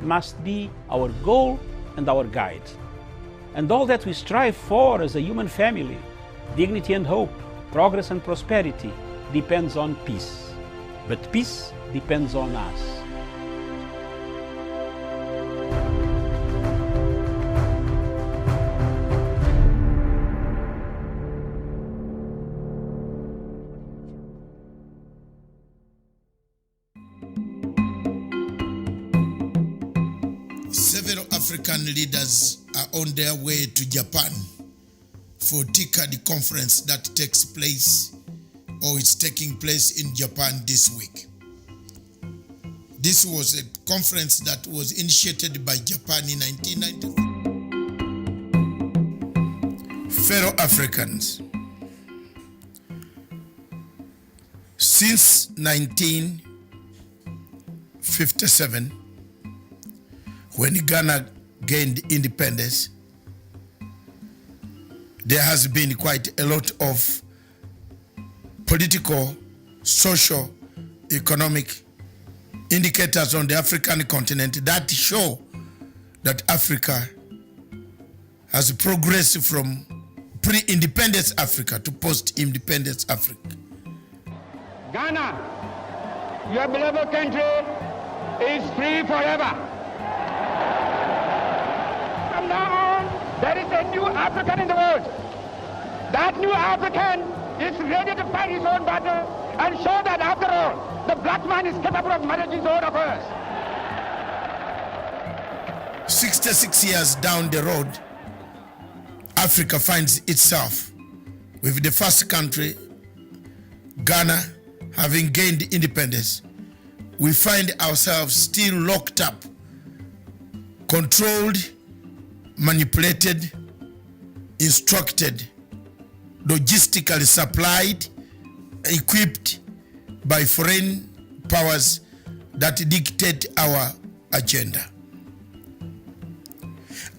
must be our goal and our guide. And all that we strive for as a human family, dignity and hope, progress and prosperity, depends on peace. But peace depends on us. Several African leaders are on their way to Japan for TICAD conference that takes place or is taking place in Japan this week. This was a conference that was initiated by Japan in 1994. Fellow Africans, since 1957, when Ghana gained independence, there has been quite a lot of political, social, economic indicators on the African continent that show that Africa has progressed from pre-independence Africa to post-independence Africa. Ghana, your beloved country, is free forever. From now on, there is a new African in the world. That new African is ready to fight his own battle and show that after all, the black man is capable of managing his own affairs. 66 years down the road, Africa finds itself with the first country, Ghana, having gained independence. We find ourselves still locked up, controlled, manipulated, instructed, logistically supplied, equipped by foreign powers that dictate our agenda.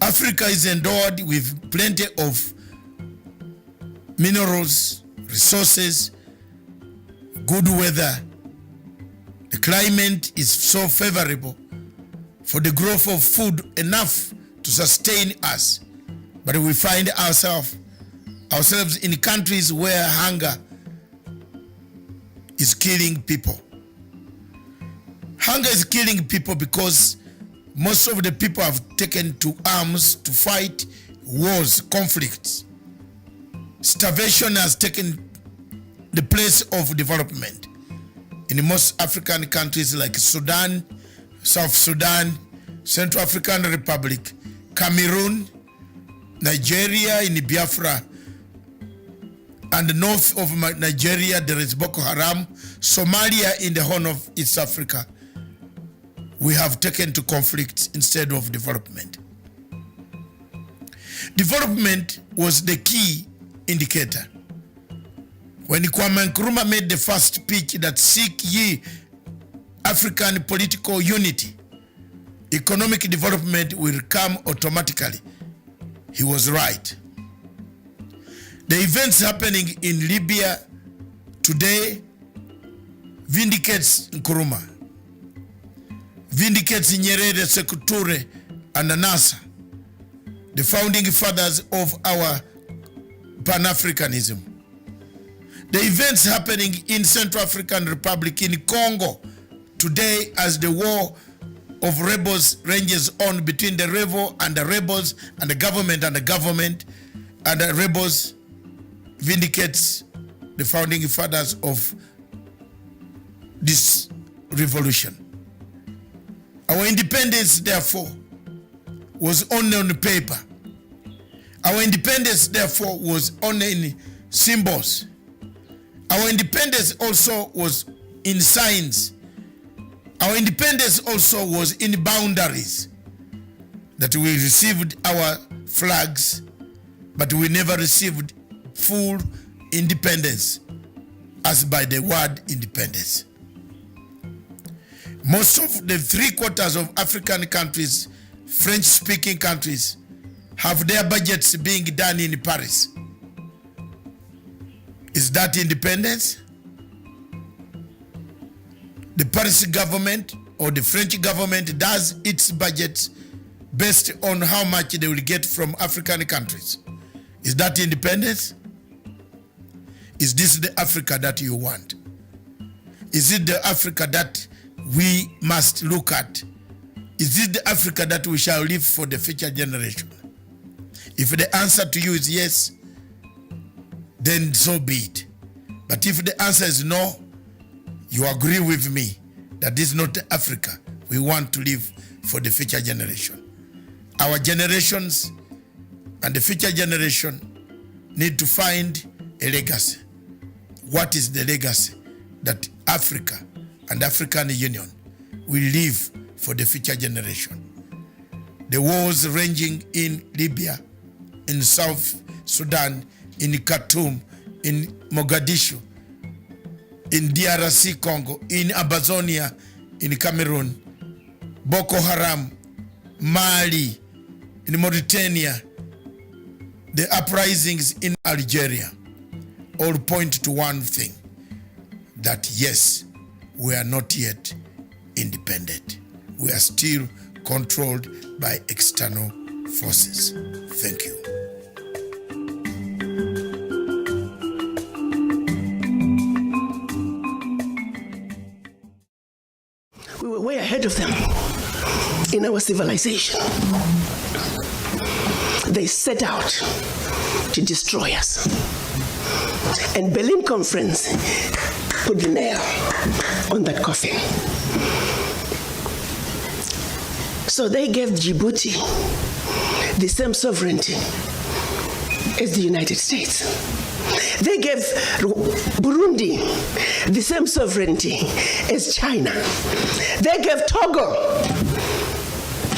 Africa is endowed with plenty of minerals, resources, good weather. The climate is so favorable for the growth of food enough to sustain us. But we find ourselves in countries where hunger is killing people. Hunger is killing people because most of the people have taken to arms to fight wars, conflicts. Starvation has taken the place of development. In most African countries like Sudan, South Sudan, Central African Republic, Cameroon, Nigeria, in Biafra, and the north of Nigeria, there is Boko Haram. Somalia, in the Horn of East Africa, we have taken to conflict instead of development. Development was the key indicator. When Kwame Nkrumah made the first speech that seek ye African political unity, economic development will come automatically, he was right. The events happening in Libya today vindicates Nkrumah, vindicates Nyerere, Sekou Toure, and Nasser, the founding fathers of our Pan-Africanism. The events happening in Central African Republic, in Congo today, as the war of rebels ranges on between the rebel and the rebels and the government and the rebels, vindicates the founding fathers of this revolution. Our independence, therefore, was only on paper. Our independence, therefore, was only in symbols. Our independence also was in signs. Our independence also was in boundaries. That we received our flags, but we never received full independence as by the word independence. Most of the 3/4 of African countries, French-speaking countries, have their budgets being done in Paris. Is that independence? The Paris government or the French government does its budget based on how much they will get from African countries. Is that independence? Is this the Africa that you want? Is it the Africa that we must look at? Is it the Africa that we shall leave for the future generation? If the answer to you is yes, then so be it. But if the answer is no, you agree with me that this is not the Africa we want to live for the future generation. Our generations and the future generation need to find a legacy. What is the legacy that Africa and African Union will leave for the future generation? The wars ranging in Libya, in South Sudan, in Khartoum, in Mogadishu, in DRC Congo, in Amazonia, in Cameroon, Boko Haram, Mali, in Mauritania, the uprisings in Algeria, all point to one thing, that yes, we are not yet independent. We are still controlled by external forces. Thank you. We were way ahead of them in our civilization. They set out to destroy us. And Berlin Conference put the nail on that coffin. So they gave Djibouti the same sovereignty as the United States. They gave Burundi the same sovereignty as China. They gave Togo.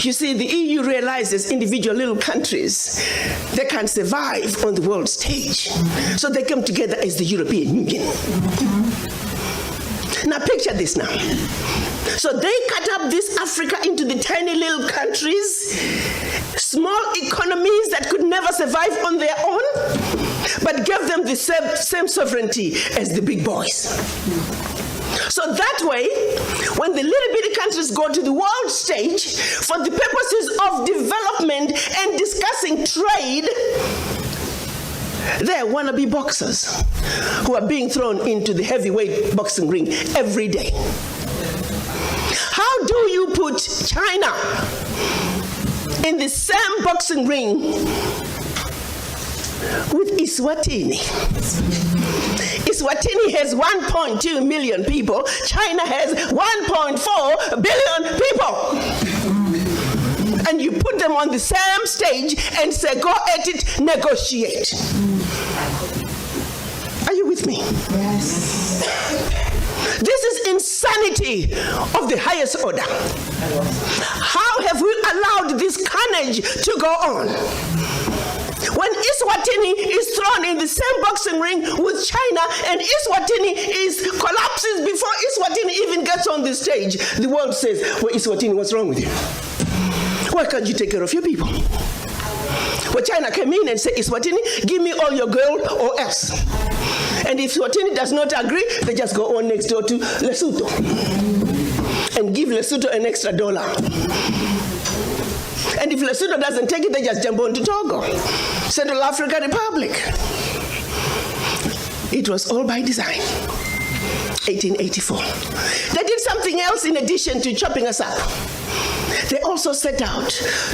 You see, the EU realizes individual little countries, they can't survive on the world stage. So they come together as the European Union. Now picture this now. So they cut up this Africa into the tiny little countries, small economies that could never survive on their own, but gave them the same sovereignty as the big boys. So that way, when the little bitty countries go to the world stage for the purposes of development and discussing trade, they're wannabe boxers who are being thrown into the heavyweight boxing ring every day. How do you put China in the same boxing ring with Eswatini? Eswatini has 1.2 million people. China has 1.4 billion people. And you put them on the same stage and say, go at it, negotiate. Are you with me? Yes. This is insanity of the highest order. How have we allowed this carnage to go on? When Eswatini is thrown in the same boxing ring with China and Eswatini collapses before Eswatini even gets on the stage, the world says, well, Eswatini, what's wrong with you? Why can't you take care of your people? Well, China came in and said, Eswatini, give me all your gold or else. And if Eswatini does not agree, they just go on next door to Lesotho and give Lesotho an extra $1. And if Lesotho doesn't take it, they just jump on to Togo, Central African Republic. It was all by design. 1884. They did something else in addition to chopping us up. They also set out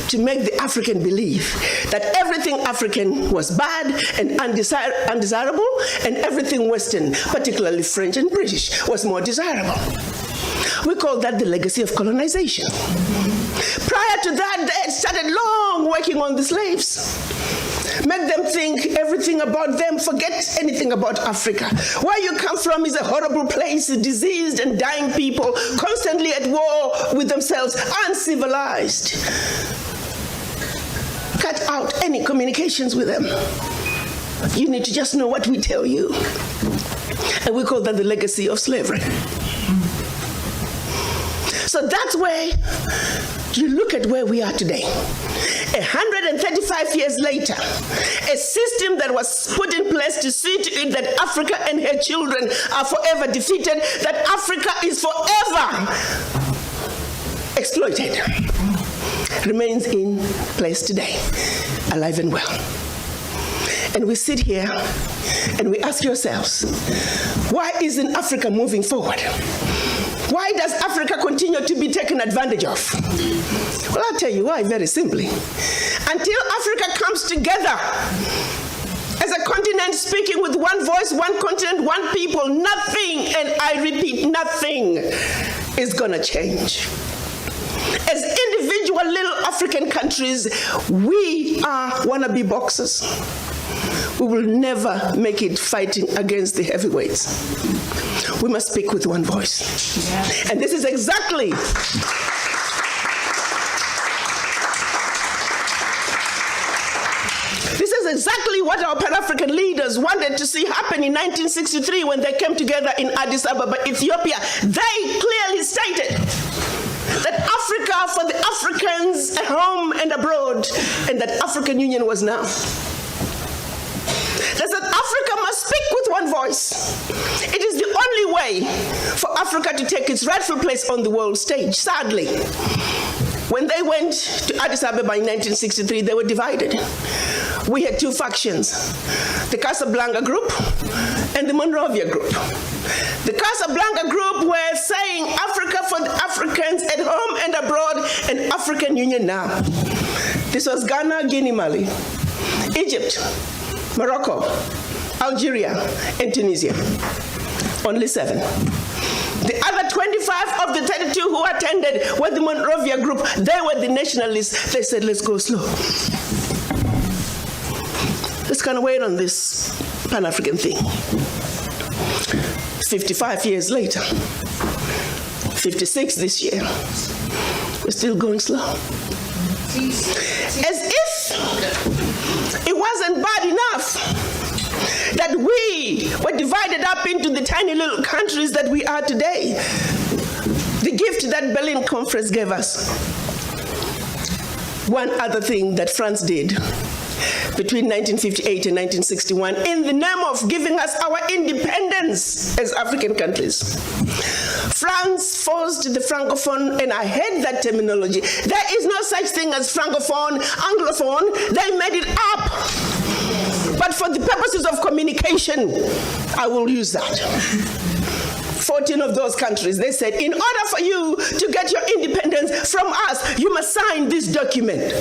to make the African believe that everything African was bad and undesirable, and everything Western, particularly French and British, was more desirable. We call that the legacy of colonization. Prior to that, they had started long working on the slaves. Make them think everything about them, forget anything about Africa. Where you come from is a horrible place, diseased and dying people, constantly at war with themselves, uncivilized. Cut out any communications with them. You need to just know what we tell you. And we call that the legacy of slavery. So that's where you look at where we are today. 135 years later, a system that was put in place to see to it that Africa and her children are forever defeated, that Africa is forever exploited remains in place today, alive and well. And we sit here and we ask ourselves, why isn't Africa moving forward? Why does Africa continue to be taken advantage of? Well, I'll tell you why, very simply. Until Africa comes together as a continent speaking with one voice, one continent, one people, nothing, and I repeat, nothing is gonna change. As individual little African countries, we are wannabe boxers. We will never make it fighting against the heavyweights. We must speak with one voice. Yeah. And this is exactly what our Pan-African leaders wanted to see happen in 1963 when they came together in Addis Ababa, Ethiopia. They clearly stated that Africa for the Africans at home and abroad, and that African Union was now. They said Africa must speak with one voice. It is the only way for Africa to take its rightful place on the world stage. Sadly, when they went to Addis Ababa in 1963, they were divided. We had two factions, the Casablanca group and the Monrovia group. The Casablanca group were saying Africa for the Africans at home and abroad, and African Union now. This was Ghana, Guinea, Mali, Egypt, Morocco, Algeria, and Tunisia. Only 7. The other 25 of the 32 who attended were the Monrovia group. They were the nationalists. They said, let's go slow. Let's kind of wait on this Pan-African thing. 55 years later, 56 this year, we're still going slow. As if it wasn't bad enough that we were divided up into the tiny little countries that we are today. The gift that Berlin Conference gave us. One other thing that France did between 1958 and 1961 in the name of giving us our independence as African countries. France forced the Francophone, and I hate that terminology. There is no such thing as Francophone, Anglophone. They made it up. But for the purposes of communication, I will use that. 14 of those countries, they said, in order for you to get your independence from us, you must sign this document.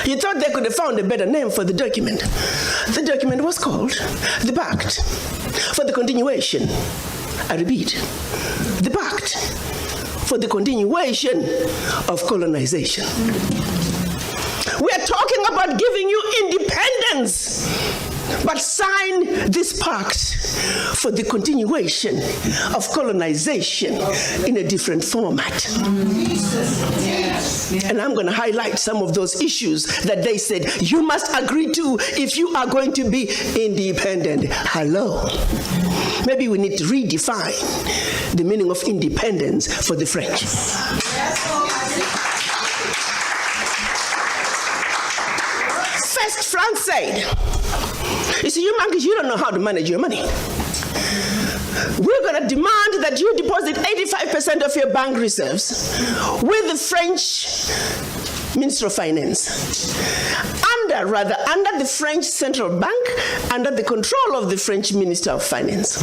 You thought they could have found a better name for the document. The document was called the Pact for the Continuation. I repeat, the Pact for the Continuation of Colonization. We are talking about giving you independence, but sign this pact for the continuation of colonization in a different format. And I'm going to highlight some of those issues that they said you must agree to if you are going to be independent. Hello. Maybe we need to redefine the meaning of independence for the French. First, France said, you see, you monkeys, you don't know how to manage your money. We're going to demand that you deposit 85% of your bank reserves with the French Minister of Finance. Under the French Central Bank, under the control of the French Minister of Finance.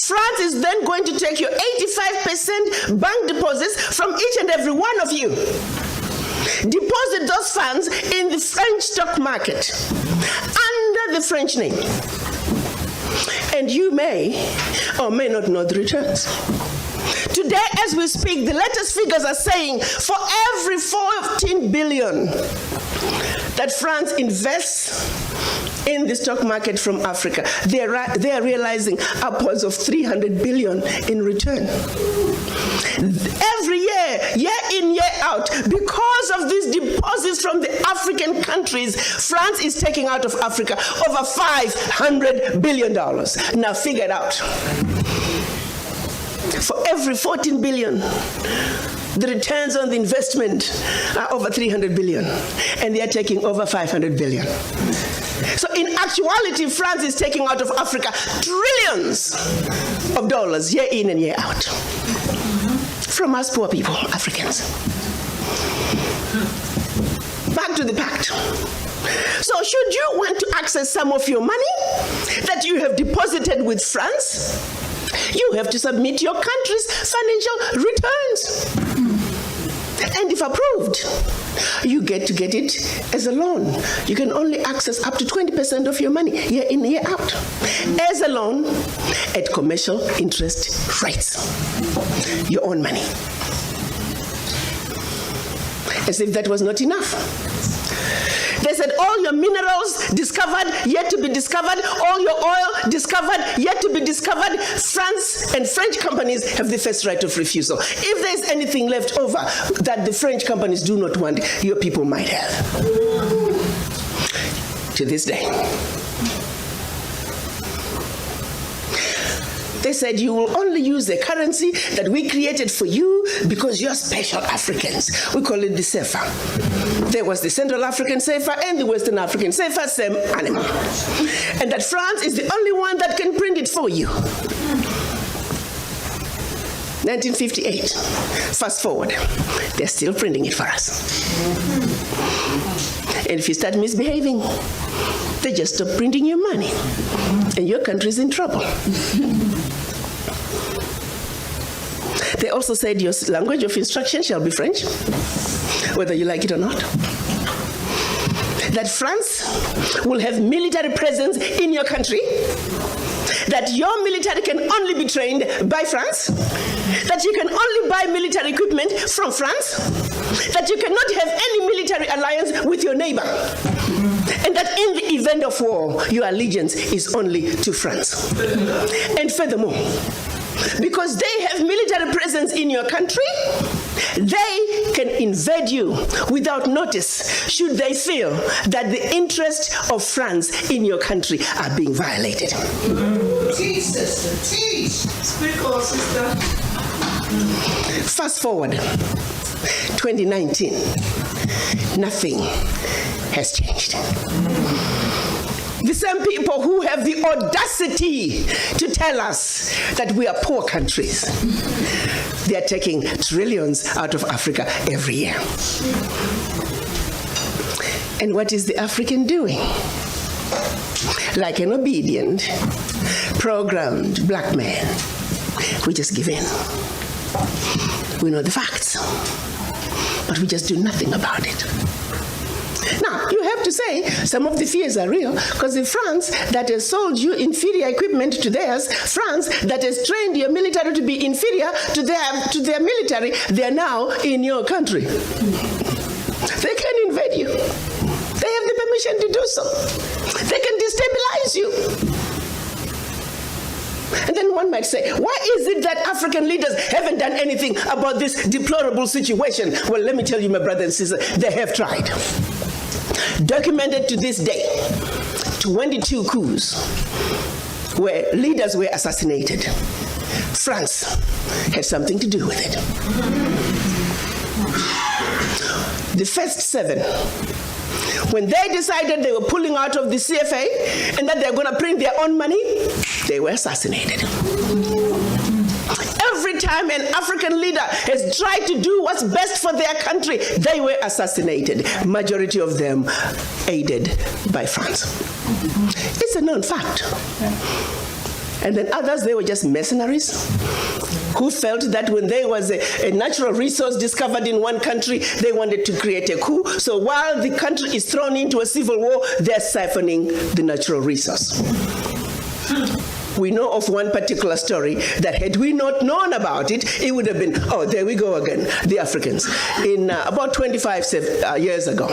France is then going to take your 85% bank deposits from each and every one of you. Deposit those funds in the French stock market under the French name. And you may or may not know the returns. Today, as we speak, the latest figures are saying for every 14 billion that France invests in the stock market from Africa, they are realizing upwards of 300 billion in return. Every year in, year out, because of these deposits from the African countries, France is taking out of Africa over $500 billion. Now figure it out. For every 14 billion, the returns on the investment are over 300 billion, and they are taking over 500 billion. So in actuality, France is taking out of Africa trillions of dollars year in and year out. from us poor people, Africans. Back to the pact. So should you want to access some of your money that you have deposited with France, you have to submit your country's financial returns. And if approved, you get to get it as a loan. You can only access up to 20% of your money year in, year out as a loan at commercial interest rates. Your own money. As if that was not enough. They said all your minerals discovered, yet to be discovered, all your oil discovered, yet to be discovered. France and French companies have the first right of refusal. If there's anything left over that the French companies do not want, your people might have. To this day. They said you will only use the currency that we created for you because you're special Africans. We call it the CFA. There was the Central African CFA and the Western African CFA, same animal. And that France is the only one that can print it for you. 1958. Fast forward. They're still printing it for us. And if you start misbehaving, they just stop printing your money. And your country's in trouble. They also said your language of instruction shall be French, whether you like it or not. That France will have military presence in your country, that your military can only be trained by France, that you can only buy military equipment from France, that you cannot have any military alliance with your neighbor, and that in the event of war, your allegiance is only to France. And furthermore, because they have military presence in your country, they can invade you without notice should they feel that the interests of France in your country are being violated. Teach, sister, teach. Speak on, sister. Fast forward, 2019, nothing has changed. The same people who have the audacity to tell us that we are poor countries, they are taking trillions out of Africa every year. And what is the African doing? Like an obedient, programmed black man, we just give in. We know the facts, but we just do nothing about it. Now, you have to say some of the fears are real, because in France that has sold you inferior equipment to theirs, France that has trained your military to be inferior to their military, they are now in your country. They can invade you. They have the permission to do so. They can destabilize you. And then one might say, why is it that African leaders haven't done anything about this deplorable situation? Well, let me tell you, my brother and sister, they have tried. Documented to this day, 22 coups where leaders were assassinated. France had something to do with it. The first 7, when they decided they were pulling out of the CFA and that they're going to print their own money, they were assassinated. Every time an African leader has tried to do what's best for their country, they were assassinated. Majority of them aided by France. It's a known fact. And then others, they were just mercenaries who felt that when there was a natural resource discovered in one country, they wanted to create a coup. So while the country is thrown into a civil war, they're siphoning the natural resource. We know of one particular story that had we not known about it, it would have been, oh, there we go again, the Africans. In about 25 years ago,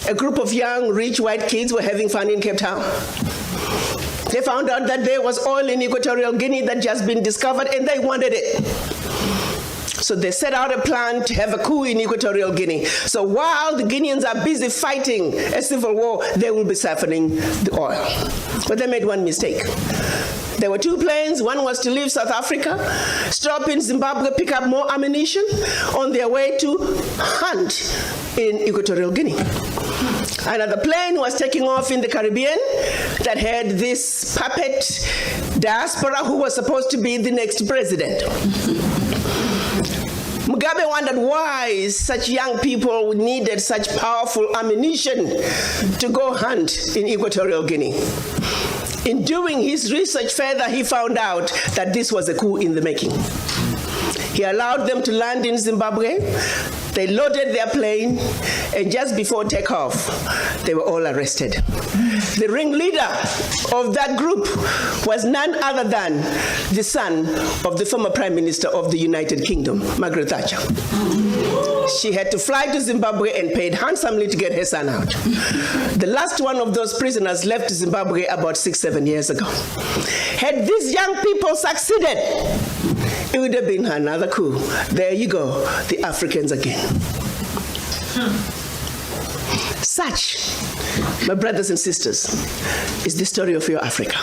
a group of young, rich white kids were having fun in Cape Town. They found out that there was oil in Equatorial Guinea that had just been discovered, and they wanted it. So they set out a plan to have a coup in Equatorial Guinea. So while the Guineans are busy fighting a civil war, they will be siphoning the oil. But they made one mistake. There were 2 planes. One was to leave South Africa, stop in Zimbabwe, pick up more ammunition on their way to hunt in Equatorial Guinea. Another plane was taking off in the Caribbean that had this puppet diaspora who was supposed to be the next president. Mugabe wondered why such young people needed such powerful ammunition to go hunt in Equatorial Guinea. In doing his research further, he found out that this was a coup in the making. He allowed them to land in Zimbabwe. They loaded their plane, and just before takeoff, they were all arrested. The ringleader of that group was none other than the son of the former Prime Minister of the United Kingdom, Margaret Thatcher. She had to fly to Zimbabwe and paid handsomely to get her son out. The last one of those prisoners left Zimbabwe about 6-7 years ago. Had these young people succeeded, it would have been another coup. There you go, the Africans again. Such, my brothers and sisters, is the story of your Africa.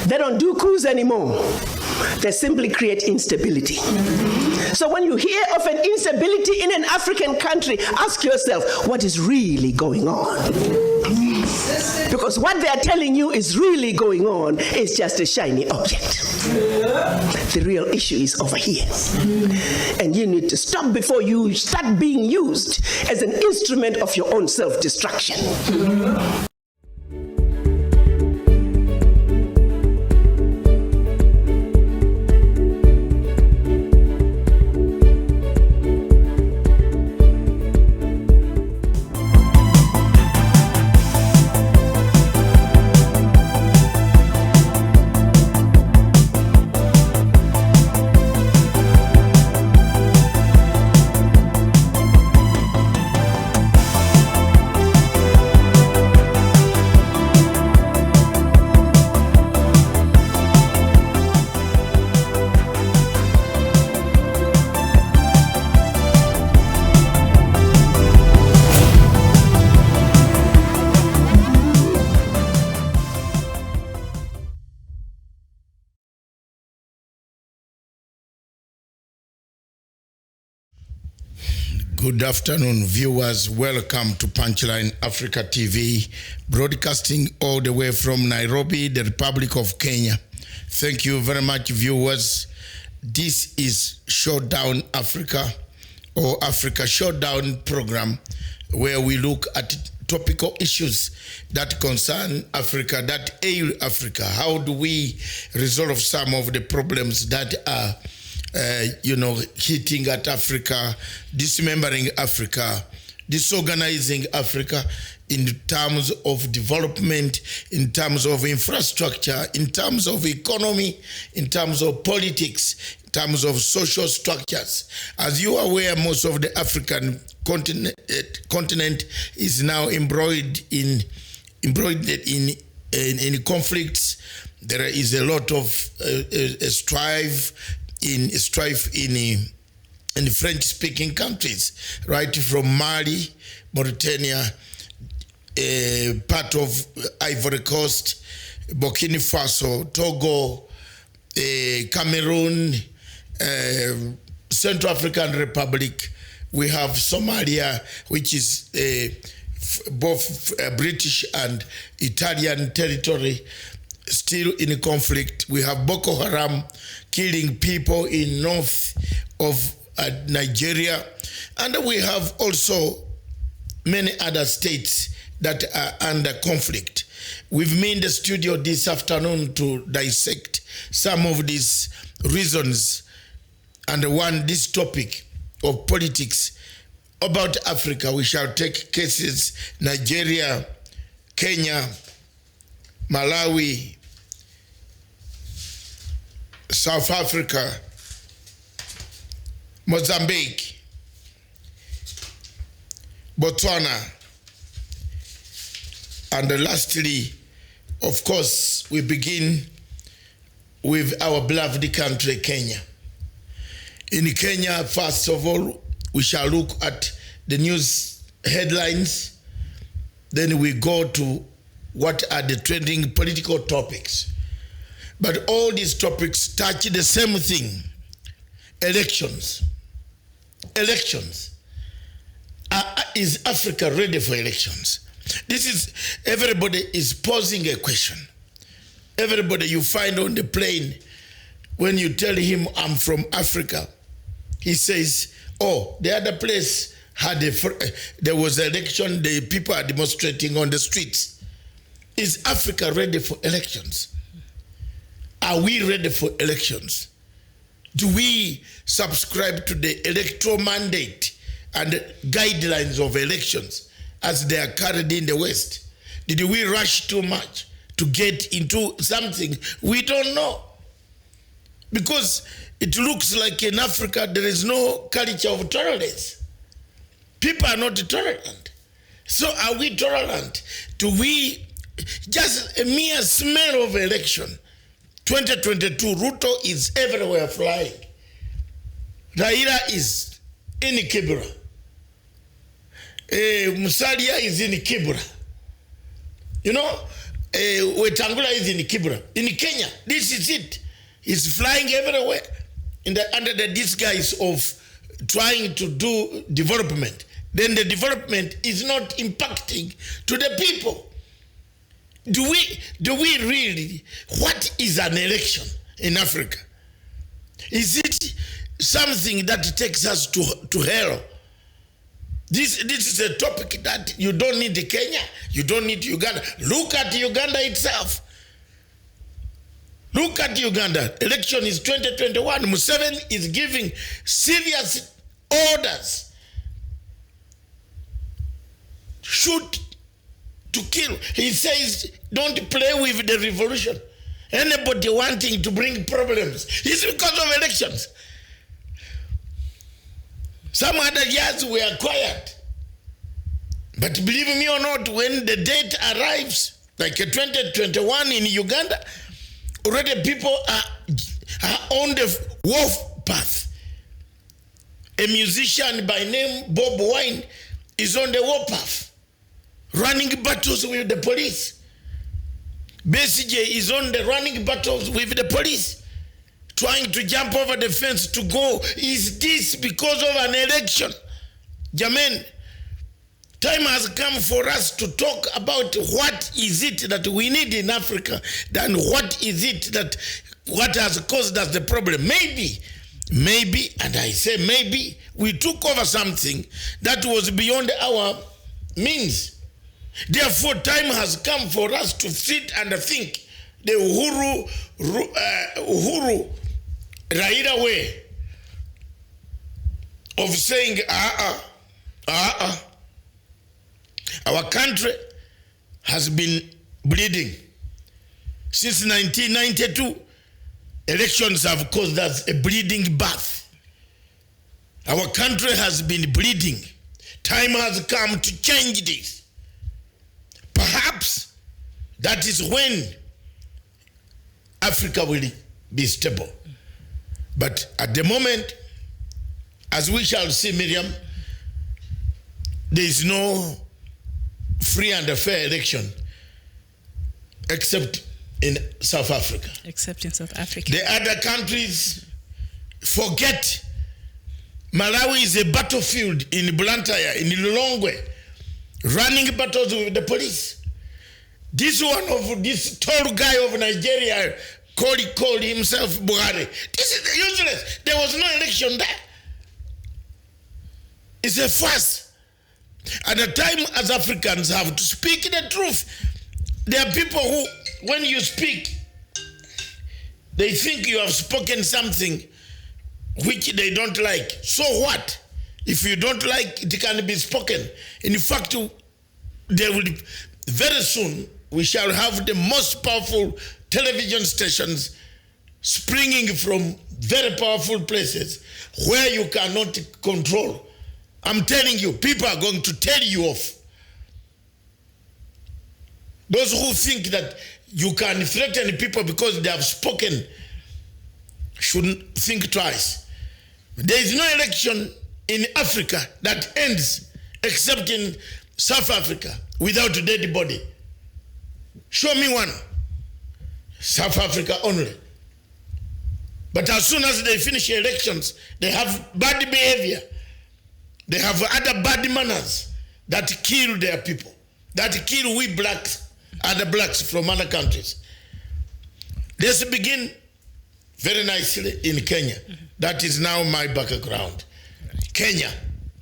They don't do coups anymore. They simply create instability. So when you hear of an instability in an African country, ask yourself, what is really going on? Because what they are telling you is really going on is just a shiny object. The real issue is over here. And you need to stop before you start being used as an instrument of your own self-destruction. Good afternoon, viewers. Welcome to Punchline Africa TV, broadcasting all the way from Nairobi, the Republic of Kenya. Thank you very much, viewers. This is Showdown Africa, or Africa Showdown program, where we look at topical issues that concern Africa, that ail Africa. How do we resolve some of the problems that are hitting at Africa, dismembering Africa, disorganizing Africa in terms of development, in terms of infrastructure, in terms of economy, in terms of politics, in terms of social structures. As you are aware, most of the African continent is now embroidered in conflicts. There is a lot of strife in French-speaking countries, right from Mali, Mauritania, part of Ivory Coast, Burkina Faso, Togo, Cameroon, Central African Republic. We have Somalia, which is both British and Italian territory, still in conflict. We have Boko Haram killing people in north of Nigeria. And we have also many other states that are under conflict. We've been in the studio this afternoon to dissect some of these reasons and this topic of politics about Africa. We shall take cases: Nigeria, Kenya, Malawi, South Africa, Mozambique, Botswana, and lastly, of course, we begin with our beloved country, Kenya. In Kenya, first of all, we shall look at the news headlines. Then we go to what are the trending political topics. But all these topics touch the same thing: elections. Elections. Is Africa ready for elections? Everybody is posing a question. Everybody you find on the plane, when you tell him I'm from Africa, he says, oh, the other place had there was an election, the people are demonstrating on the streets. Is Africa ready for elections? Are we ready for elections? Do we subscribe to the electoral mandate and guidelines of elections as they are carried in the West? Did we rush too much to get into something we don't know? Because it looks like in Africa there is no culture of tolerance. People are not tolerant. So are we tolerant? Do we, just a mere smell of election, 2022, Ruto is everywhere flying. Raila is in Kibra. Musalia is in Kibra. You know, Wetangula is in Kibra. In Kenya, this is it. He's flying everywhere under the disguise of trying to do development. Then the development is not impacting to the people. Do we really, what is an election in Africa? Is it something that takes us to hell? This is a topic that you don't need Kenya, you don't need Uganda. Look at Uganda itself. Look at Uganda. Election is 2021. Museveni is giving serious orders. Shoot to kill. He says, don't play with the revolution. Anybody wanting to bring problems, it's because of elections. Some other years we are quiet. But believe me or not, when the date arrives, like 2021 in Uganda, already people are on the wolf path. A musician by name Bob Wine is on the war path, running battles with the police. Besigye is on the running battles with the police, trying to jump over the fence to go. Is this because of an election? Jamen, time has come for us to talk about what is it that we need in Africa, than what is it that what has caused us the problem. Maybe, and I say maybe, we took over something that was beyond our means. Therefore, time has come for us to sit and think the Uhuru Raila way of saying, our country has been bleeding. Since 1992, elections have caused us a bleeding bath. Our country has been bleeding. Time has come to change this. Perhaps that is when Africa will be stable. But at the moment, as we shall see, Miriam, there is no free and fair election except in South Africa. Except in South Africa. The other countries forget. Malawi is a battlefield in Blantyre, in Lilongwe, running battles with the police. This one of this tall guy of Nigeria called himself Buhari. This is useless. There was no election there. It's a farce. At the time, as Africans have to speak the truth. There are people who, when you speak, they think you have spoken something which they don't like. So what? If you don't like, it can be spoken. In fact, there will very soon we shall have the most powerful television stations springing from very powerful places where you cannot control. I'm telling you, people are going to tell you off. Those who think that you can threaten people because they have spoken shouldn't think twice. There is no election in Africa that ends except in South Africa without a dead body. Show me one. South Africa only. But as soon as they finish elections, they have bad behavior. They have other bad manners that kill their people, that kill we blacks, other blacks from other countries. Let's begin very nicely in Kenya. That is now my background. Kenya.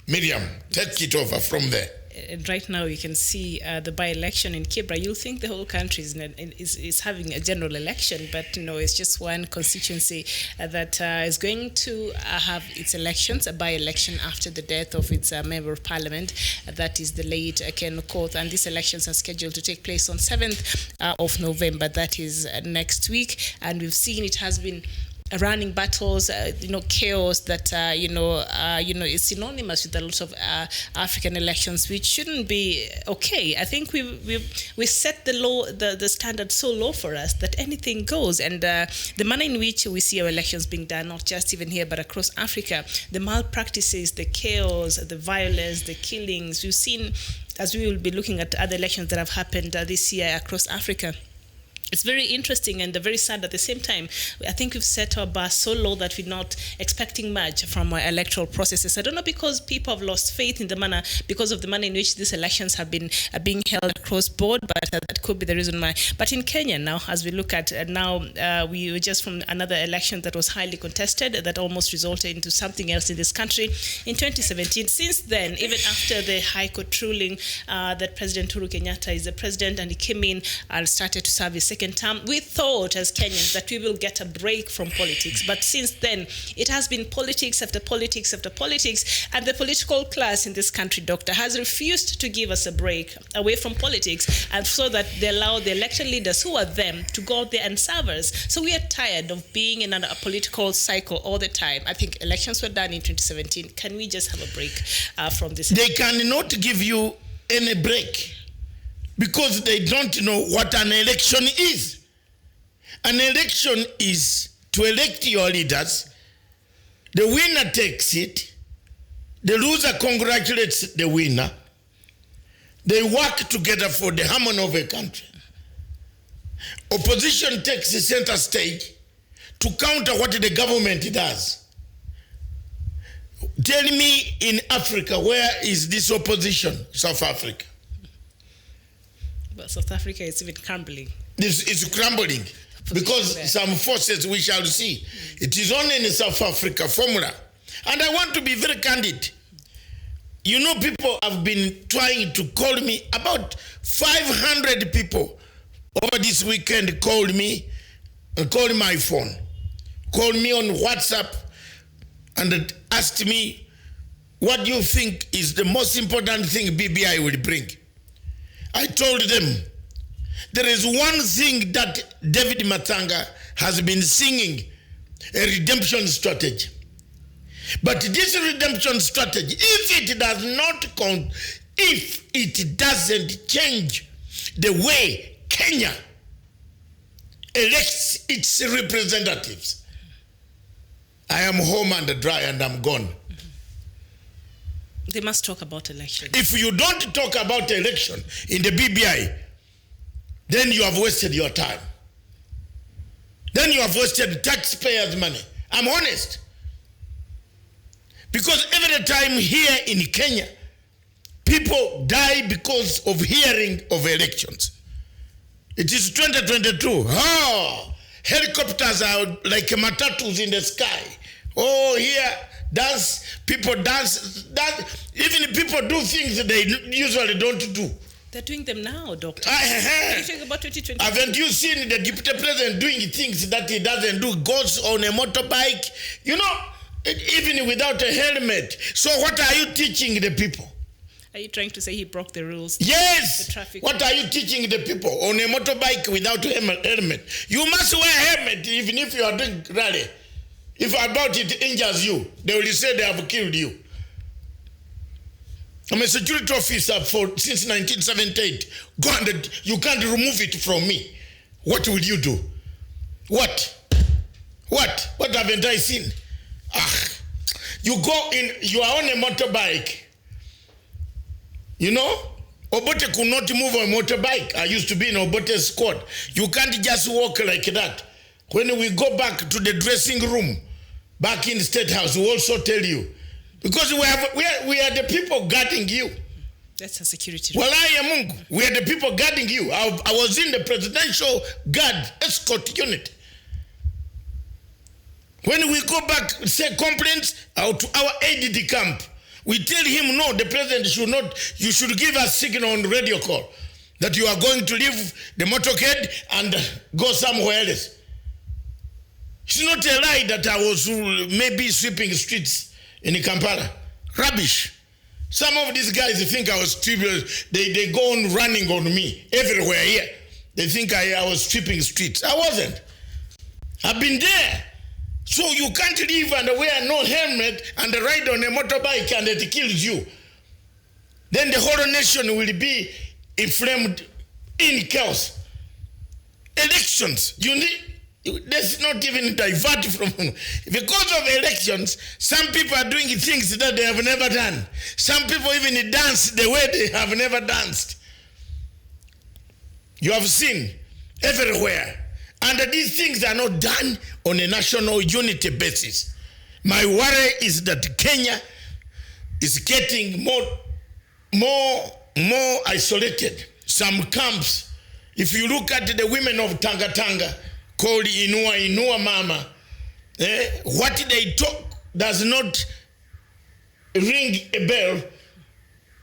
Miriam, take it over from there. And right now you can see the by-election in Kibra. You'll think the whole country is having a general election, but no, it's just one constituency that is going to have its elections, a by-election after the death of its member of parliament. That is the late Ken Okoth, and these elections are scheduled to take place on 7th of November. That is next week, and we've seen it has been running battles, chaos that is synonymous with a lot of African elections, which shouldn't be okay. I think we set the standard so low for us that anything goes, and the manner in which we see our elections being done, not just even here but across Africa, the malpractices, the chaos, the violence, the killings we've seen, as we will be looking at other elections that have happened this year across Africa. It's very interesting and very sad at the same time. I think we've set our bar so low that we're not expecting much from our electoral processes. I don't know, because people have lost faith in the manner, because of the manner in which these elections have been being held across board, but that could be the reason why. But in Kenya now, as we look at we were just from another election that was highly contested, that almost resulted into something else in this country in 2017. Since then, even after the High Court ruling that President Uhuru Kenyatta is the president and he came in and started to serve his second term, we thought as Kenyans that we will get a break from politics. But since then, it has been politics after politics after politics, and the political class in this country, Doctor, has refused to give us a break away from politics, and so that they allow the elected leaders who are them to go out there and serve us. So we are tired of being in a political cycle all the time. I think elections were done in 2017. Can we just have a break from this? They cannot give you any break, because they don't know what an election is. An election is to elect your leaders. The winner takes it. The loser congratulates the winner. They work together for the harmony of a country. Opposition takes the center stage to counter what the government does. Tell me, in Africa, where is this opposition? South Africa. But South Africa is even crumbling. This is crumbling because some forces we shall see. It is only in South Africa formula. And I want to be very candid. You know, people have been trying to call me. About 500 people over this weekend called me and called my phone, called me on WhatsApp and asked me, what do you think is the most important thing BBI will bring? I told them, there is one thing that David Matanga has been singing, a redemption strategy. But this redemption strategy, if it doesn't change the way Kenya elects its representatives, I am home and dry and I'm gone. They must talk about election. If you don't talk about election in the BBI, then you have wasted your time. Then you have wasted taxpayers' money. I'm honest. Because every time here in Kenya, people die because of hearing of elections. It is 2022. Oh, helicopters are like matatus in the sky. Oh, here, people dance. Even people do things that they usually don't do. They're doing them now, Doctor. Are you talking about 2020? Haven't you seen the deputy president doing things that he doesn't do? Goes on a motorbike, even without a helmet. So what are you teaching the people? Are you trying to say he broke the rules? Yes. The traffic what are you teaching the people on a motorbike without a helmet? You must wear a helmet even if you are doing rally. If about it injures you, they will say they have killed you. I'm a security officer since 1978. Go and you can't remove it from me. What will you do? What haven't I seen? You go in, you are on a motorbike. Obote could not move on a motorbike. I used to be in Obote's squad. You can't just walk like that. When we go back to the dressing room, back in the State House, we also tell you. Because we are the people guarding you. That's a security. We are the people guarding you. I was in the presidential guard escort unit. When we go back, say complaints out to our aide camp, we tell him, no, the president should not, you should give us signal on radio call that you are going to leave the motorcade and go somewhere else. It's not a lie that I was maybe sweeping streets in Kampala. Rubbish. Some of these guys think I was sweeping, they go on running on me everywhere here. They think I was sweeping streets. I wasn't. I've been there. So you can't live and wear no helmet and ride on a motorbike and it kills you. Then the whole nation will be inflamed in chaos. Elections, you need, let's not even divert from, because of elections, some people are doing things that they have never done. Some people even dance the way they have never danced. You have seen everywhere. And these things are not done on a national unity basis. My worry is that Kenya is getting more isolated. Some camps, if you look at the women of Tanga Tanga, called Inua Mama, what they talk does not ring a bell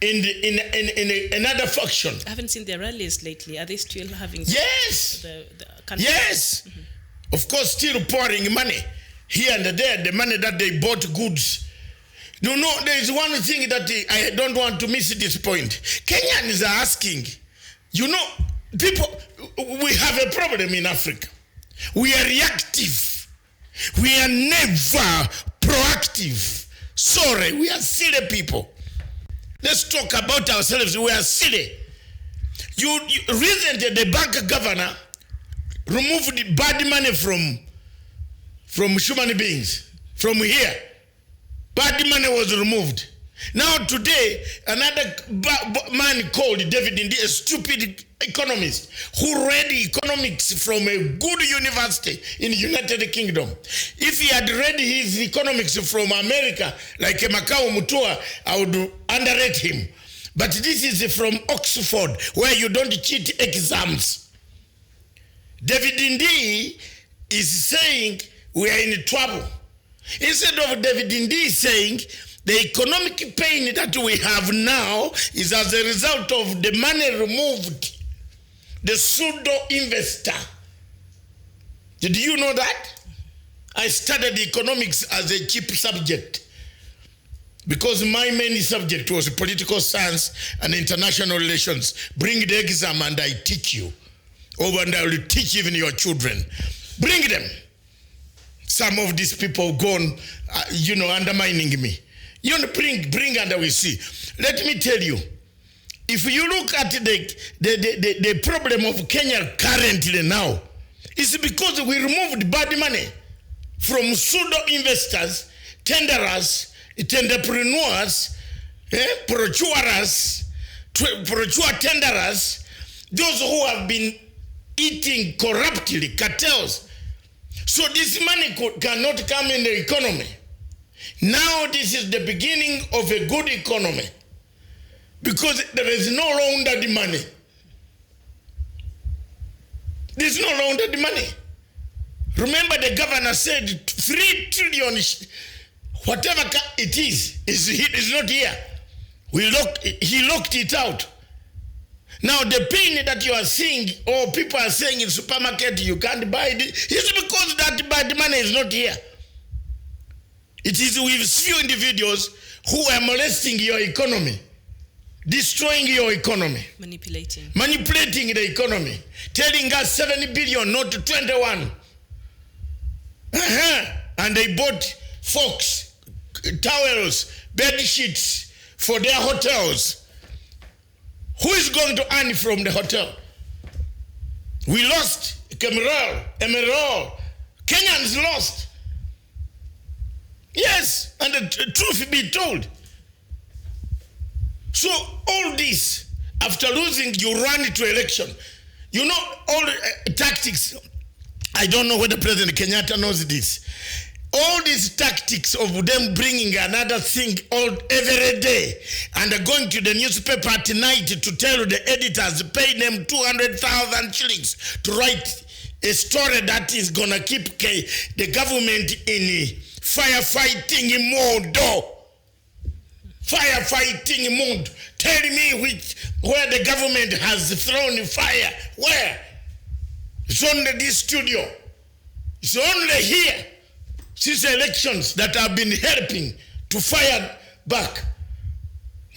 in another faction. I haven't seen their rallies lately. Are they still having? Yes. The yes. Mm-hmm. Of course, still pouring money here and there, the money that they bought goods. No, there is one thing that I don't want to miss this point. Kenyans are asking, people, we have a problem in Africa. We are reactive. We are never proactive. Sorry, we are silly people. Let's talk about ourselves. We are silly. Recently, the bank governor removed bad money from human beings. From here, bad money was removed. Now today, another man called David Indi, a stupid economist who read economics from a good university in the United Kingdom. If he had read his economics from America, like Makao Mutua, I would underrate him. But this is from Oxford, where you don't cheat exams. David Indi is saying we are in trouble. Instead of David Indi saying the economic pain that we have now is as a result of the money removed, the pseudo investor. Did you know that? I studied economics as a cheap subject because my main subject was political science and international relations. Bring the exam and I teach you. And I will teach even your children. Bring them. Some of these people gone, undermining me. Bring and I will see. Let me tell you, if you look at the problem of Kenya currently now, it's because we removed bad money from pseudo-investors, tenderers, entrepreneurs, procurers, tenderers, those who have been eating corruptly, cartels. So this money cannot come in the economy. Now this is the beginning of a good economy because there is no laundered money. There's no laundered money. Remember the governor said 3 trillion, whatever it is not here. He locked it out. Now the pain that you are seeing, or people are saying in supermarket you can't buy it, is because that bad money is not here. It is with few individuals who are molesting your economy, destroying your economy, manipulating the economy, telling us 7 billion, not 21. And they bought forks, towels, bed sheets for their hotels. Who is going to earn from the hotel? We lost Emerald. Kenyans lost. Yes, and the truth be told. So all this, after losing, you run into election. All tactics. I don't know whether President Kenyatta knows this. All these tactics of them bringing another thing every day and going to the newspaper at night to tell the editors, pay them 200,000 shillings to write a story that is gonna keep the government in firefighting mode. Firefighting mode. Tell me where the government has thrown fire. Where? It's only this studio. It's only here since elections that have been helping to fire back.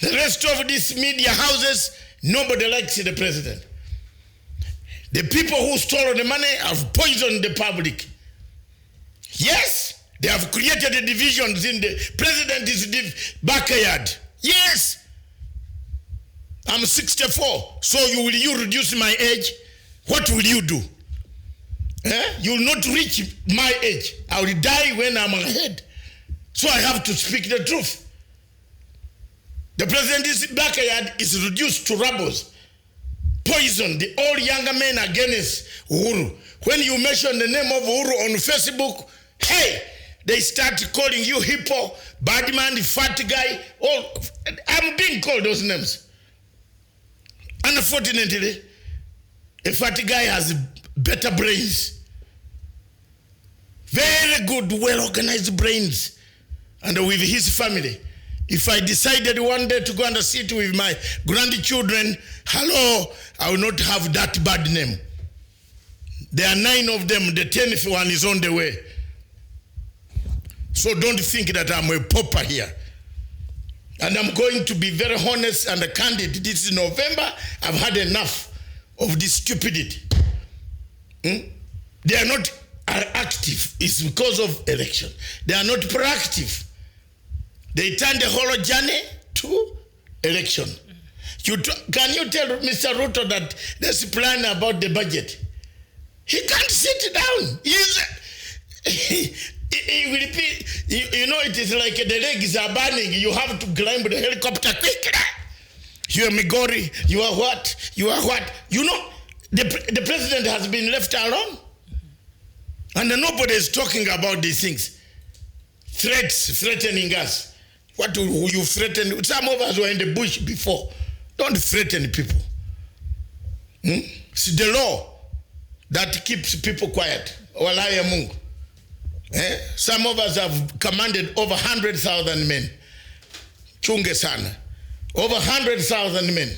The rest of these media houses, nobody likes the president. The people who stole the money have poisoned the public. Yes, they have created divisions in the president's backyard. Yes. I'm 64, so will you reduce my age? What will you do? You will not reach my age. I will die when I'm ahead. So I have to speak the truth. The president's backyard is reduced to rubble. Poison the all younger men against Uhuru. When you mention the name of Uhuru on Facebook, hey, they start calling you hippo, bad man, fat guy. Oh, I'm being called those names. Unfortunately, a fat guy has better brains. Very good, well-organized brains. And with his family. If I decided one day to go and sit with my grandchildren, hello, I will not have that bad name. There are 9 of them, the 10th one is on the way. So don't think that I'm a pauper here. And I'm going to be very honest and candid. This is November. I've had enough of this stupidity. They are not active. It's because of election. They are not proactive. They turn the whole journey to election. Can you tell Mr. Ruto that there's a plan about the budget? He can't sit down. He will be, you know, it is like the legs are burning. You have to climb the helicopter quickly. You are Migori. You are what? You are what? You know, the president has been left alone. And nobody is talking about these things. Threatening us. What do you threaten? Some of us were in the bush before. Don't threaten people. It's the law that keeps people quiet. Walaya Mungu. Some of us have commanded over 100,000 men. Chunge sana. Over 100,000 men.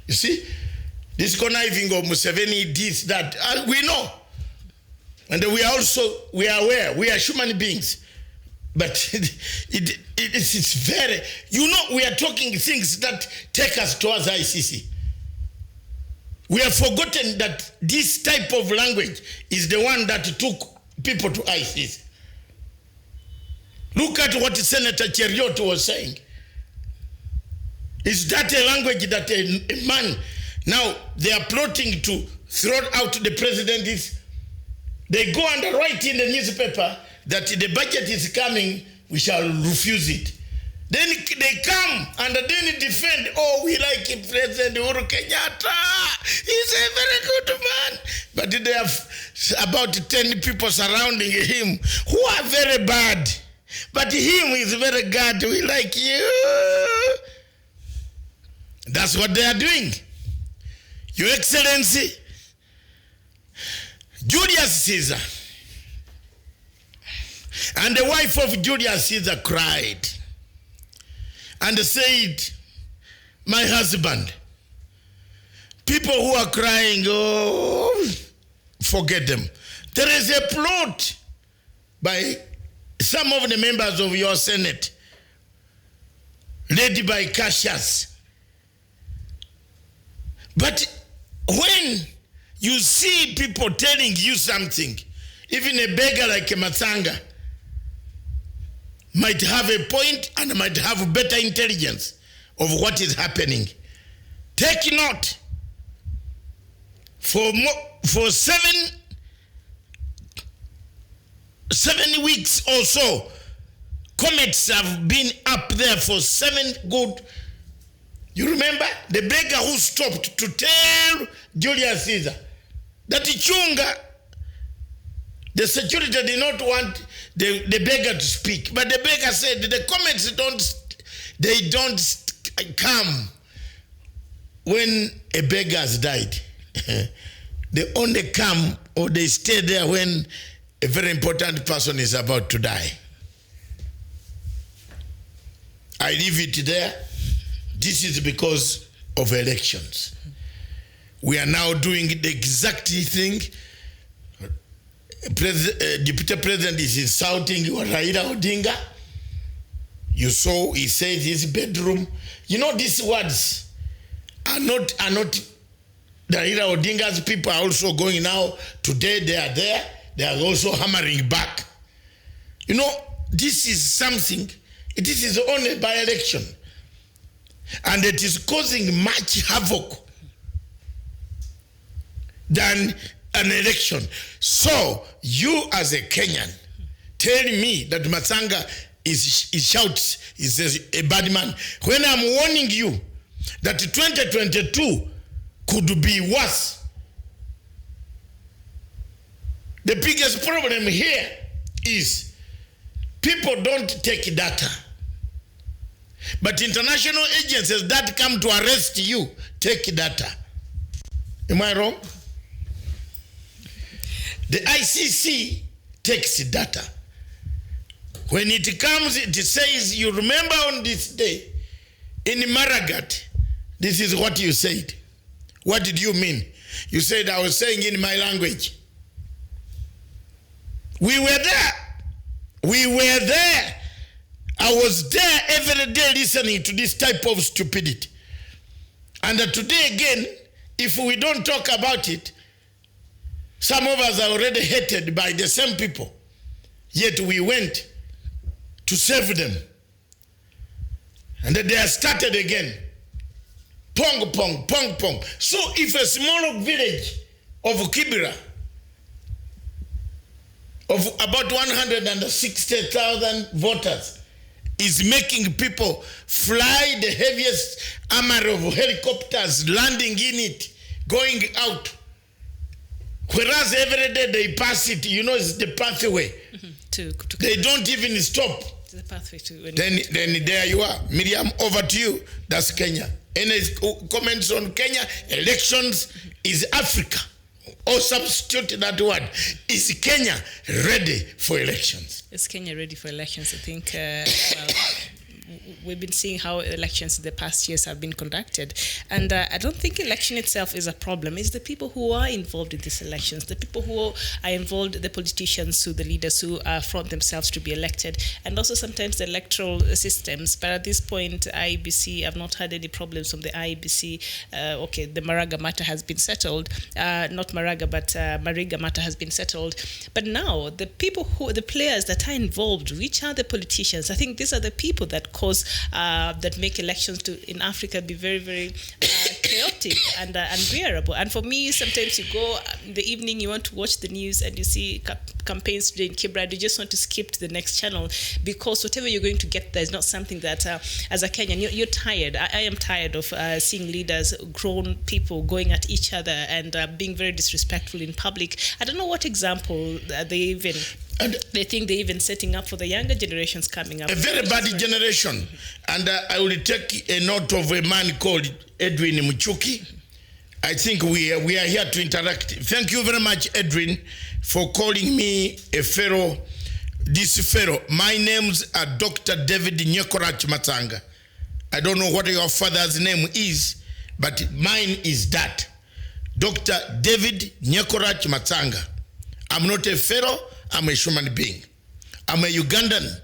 You see? This conniving of Museveni, this, that. We know. And we are aware. We are human beings. But it's very, you know, we are talking things that take us towards ICC. We have forgotten that this type of language is the one that took people to ICC. Look at what Senator Cheriot was saying. Is that a language that a man, now they are plotting to throw out the president? They go and write in the newspaper that the budget is coming, we shall refuse it. Then they come and then defend, oh, we like President Uhuru Kenyatta. He's a very good man. But they have about 10 people surrounding him who are very bad. But him is very good. We like you. That's what they are doing. Your Excellency, Julius Caesar and the wife of Julius Caesar cried and said, my husband, people who are crying, oh, forget them. There is a plot by some of the members of your Senate, led by Cassius. But when you see people telling you something, even a beggar like a Matsanga might have a point and might have better intelligence of what is happening. Take note. For 7 weeks or so, comets have been up there for 7 good. You remember the beggar who stopped to tell Julius Caesar that Chunga, the security did not want the beggar to speak. But the beggar said the comets don't come when a beggar has died. They only come or they stay there when a very important person is about to die. I leave it there. This is because of elections. We are now doing the exact thing. Deputy President is insulting Raila Odinga. You saw he said his bedroom. You know, these words are not the Raila Odinga's people are also going now. Today they are there. They are also hammering back. You know, this is something. This is only by election. And it is causing much havoc than an election. So you as a Kenyan tell me that Matsanga shouts, is a bad man, when I'm warning you that 2022 could be worse. The biggest problem here is people don't take data. But international agencies that come to arrest you take data. Am I wrong? The ICC takes data. When it comes, it says, you remember on this day, in Maragat, this is what you said. What did you mean? You said, I was saying in my language. We were there. We were there. I was there every day listening to this type of stupidity. And today again, if we don't talk about it, some of us are already hated by the same people. Yet we went to save them. And then they are started again. Pong, pong, pong, pong. So if a small village of Kibera, of about 160,000 voters, is making people fly the heaviest armor of helicopters, landing in it, going out. Whereas every day they pass it, you know, it's the pathway. They don't even stop. The pathway to then there you are. Miriam, over to you. That's Kenya. Any comments on Kenya? Elections is Africa. Or substitute that word. Is Kenya ready for elections? Is Kenya ready for elections? I think, we've been seeing how elections in the past years have been conducted. And I don't think election itself is a problem. It's the people who are involved in these elections, the people who are involved, the politicians, the leaders who front themselves to be elected, and also sometimes the electoral systems. But at this point, IEBC, I've not had any problems from the IEBC. Okay, the Maraga matter has been settled. Not Maraga, but Mariga matter has been settled. But now, the people the players that are involved, which are the politicians, I think these are the people that cause that make elections in Africa be very, very chaotic and unbearable. And for me, sometimes you go in the evening, you want to watch the news and you see campaigns today in Kibra, you just want to skip to the next channel because whatever you're going to get there is not something that, as a Kenyan, you're tired. I am tired of seeing leaders, grown people going at each other and being very disrespectful in public. I don't know what example they think they're even setting up for the younger generations coming up. A very bad generation. And I will take a note of a man called Edwin Muchuki. I think we are here to interact. Thank you very much, Edwin, for calling me a pharaoh. This pharaoh. My names are Dr. David Nyekorach Matsanga. I don't know what your father's name is, but mine is that. Dr. David Nyekorach Matsanga. I'm not a pharaoh. I'm a human being. I'm a Ugandan,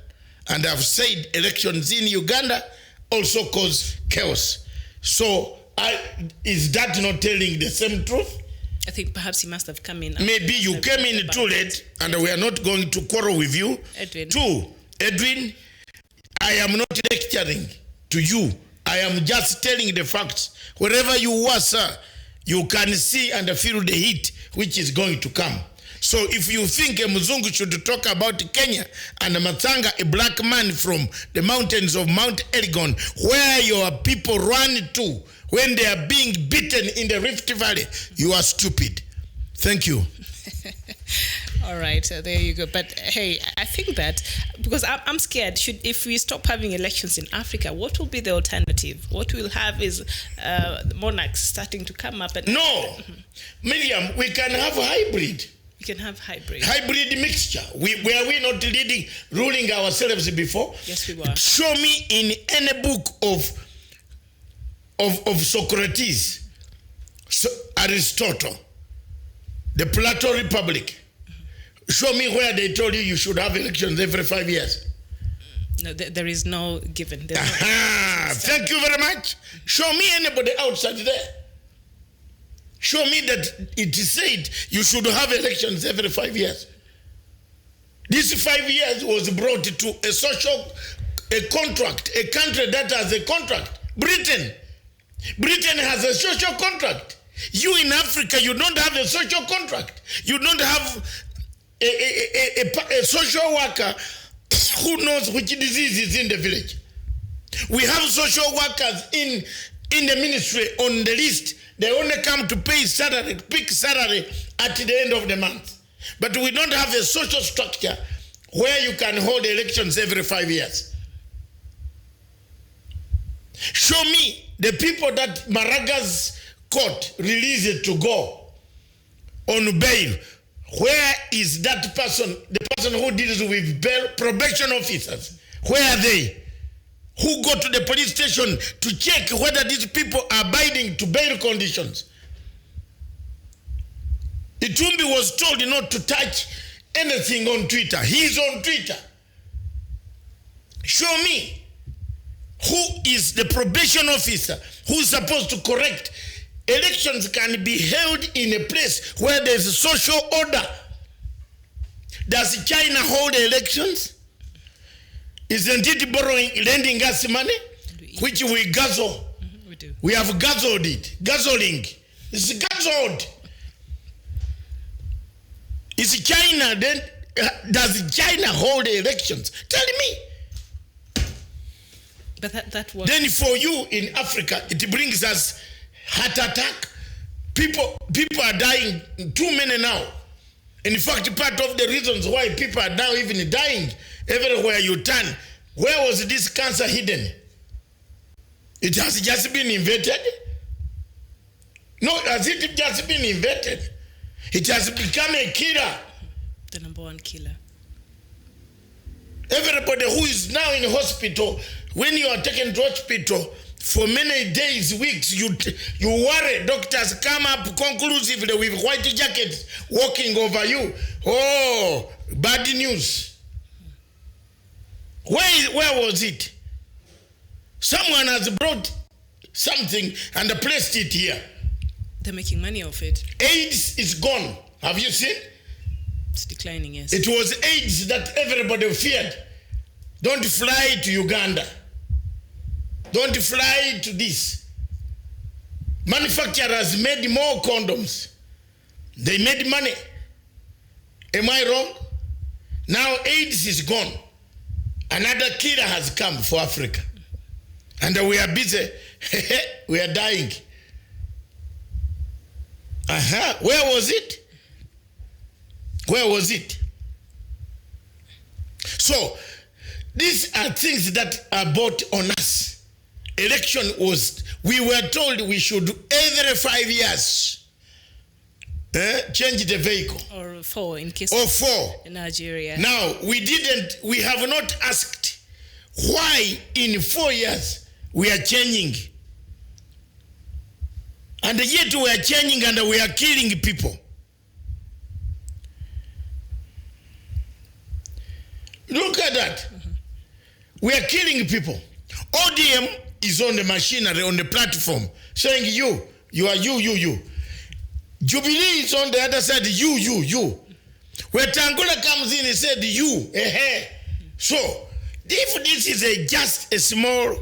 and I've said elections in Uganda also cause chaos. So, is that not telling the same truth? I think perhaps he must have come in. Maybe you came in too late, and we are not going to quarrel with you. Edwin. Two, Edwin, I am not lecturing to you. I am just telling the facts. Wherever you were, sir, you can see and feel the heat which is going to come. So if you think a Mzungu should talk about Kenya and Matsanga, a black man from the mountains of Mount Elgon, where your people run to when they are being beaten in the Rift Valley, you are stupid. Thank you. All right, there you go. But hey, I think that because I'm scared. If we stop having elections in Africa, what will be the alternative? What we'll have is monarchs starting to come up. And No, Miriam, we can have hybrid. We can have hybrid Mixture. Were we not ruling ourselves before? Yes, we were. Show me in any book of Socrates, Aristotle, the Plato Republic. Show me where they told you should have elections every 5 years. No, there is no given. Thank you very much. Show me anybody outside there. Show me that it is said you should have elections every 5 years. This 5 years was brought to a contract, a country that has a contract. Britain has a social contract. You in Africa, you don't have a social contract. You don't have a social worker who knows which disease is in the village. We have social workers in the ministry on the list. They only come to pay salary, pick salary at the end of the month. But we don't have a social structure where you can hold elections every 5 years. Show me the people that Maraga's court released to go on bail. Where is that person, the person who deals with bail, probation officers? Where are they? Who go to the police station to check whether these people are abiding to bail conditions? Itumbi was told not to touch anything on Twitter. He's on Twitter. Show me who is the probation officer who's supposed to correct. Elections can be held in a place where there's a social order. Does China hold elections? Isn't it lending us money, which we guzzle? We do. We have guzzled it. Guzzling. It's guzzled. Is China then? Does China hold elections? Tell me. But that was. Then for you in Africa, it brings us heart attack. People are dying. Too many now. In fact, part of the reasons why people are now even dying everywhere you turn. Where was this cancer hidden? It has just been invented. No, has it just been invented? It has become a killer. The number one killer. Everybody who is now in hospital, when you are taken to hospital for many days, weeks, you worry. Doctors come up conclusively with white jackets walking over you. Oh, bad news. Where was it? Someone has brought something and placed it here. They're making money off it. AIDS is gone. Have you seen? It's declining, yes. It was AIDS that everybody feared. Don't fly to Uganda. Don't fly to this. Manufacturers made more condoms. They made money. Am I wrong? Now AIDS is gone. Another killer has come for Africa. And we are busy. We are dying. Where was it? Where was it? So, these are things that are brought on us. Election was, we were told we should every 5 years change the vehicle. Or 4 in case or 4 in Nigeria. Now, we have not asked why in 4 years we are changing. And yet we are changing and we are killing people. Look at that. We are killing people. ODM is on the machinery, on the platform, saying you are you. Jubilee is on the other side, you. Where Tangola comes in, he said you. So, if this is just a small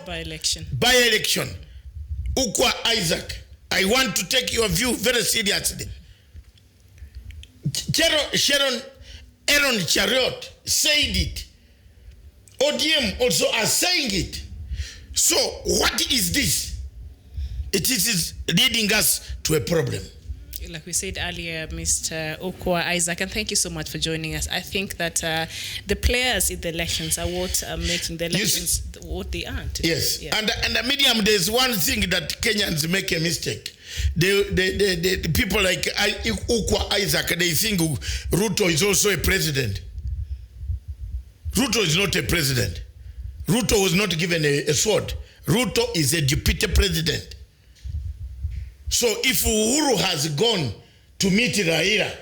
by-election. Ukwa Isaac, I want to take your view very seriously. Aaron Chariot said it. ODM also are saying it. So what is this? It is leading us to a problem. Like we said earlier, Mr. Okwa Isaac, and thank you so much for joining us. I think that the players in the elections are what are making the elections what they are today. Yes, Yeah. and the medium, there's one thing that Kenyans make a mistake. The people like Okwa Isaac, they think Ruto is also a president. Ruto is not a president. Ruto was not given a sword. Ruto is a deputy president. So if Uhuru has gone to meet Raila,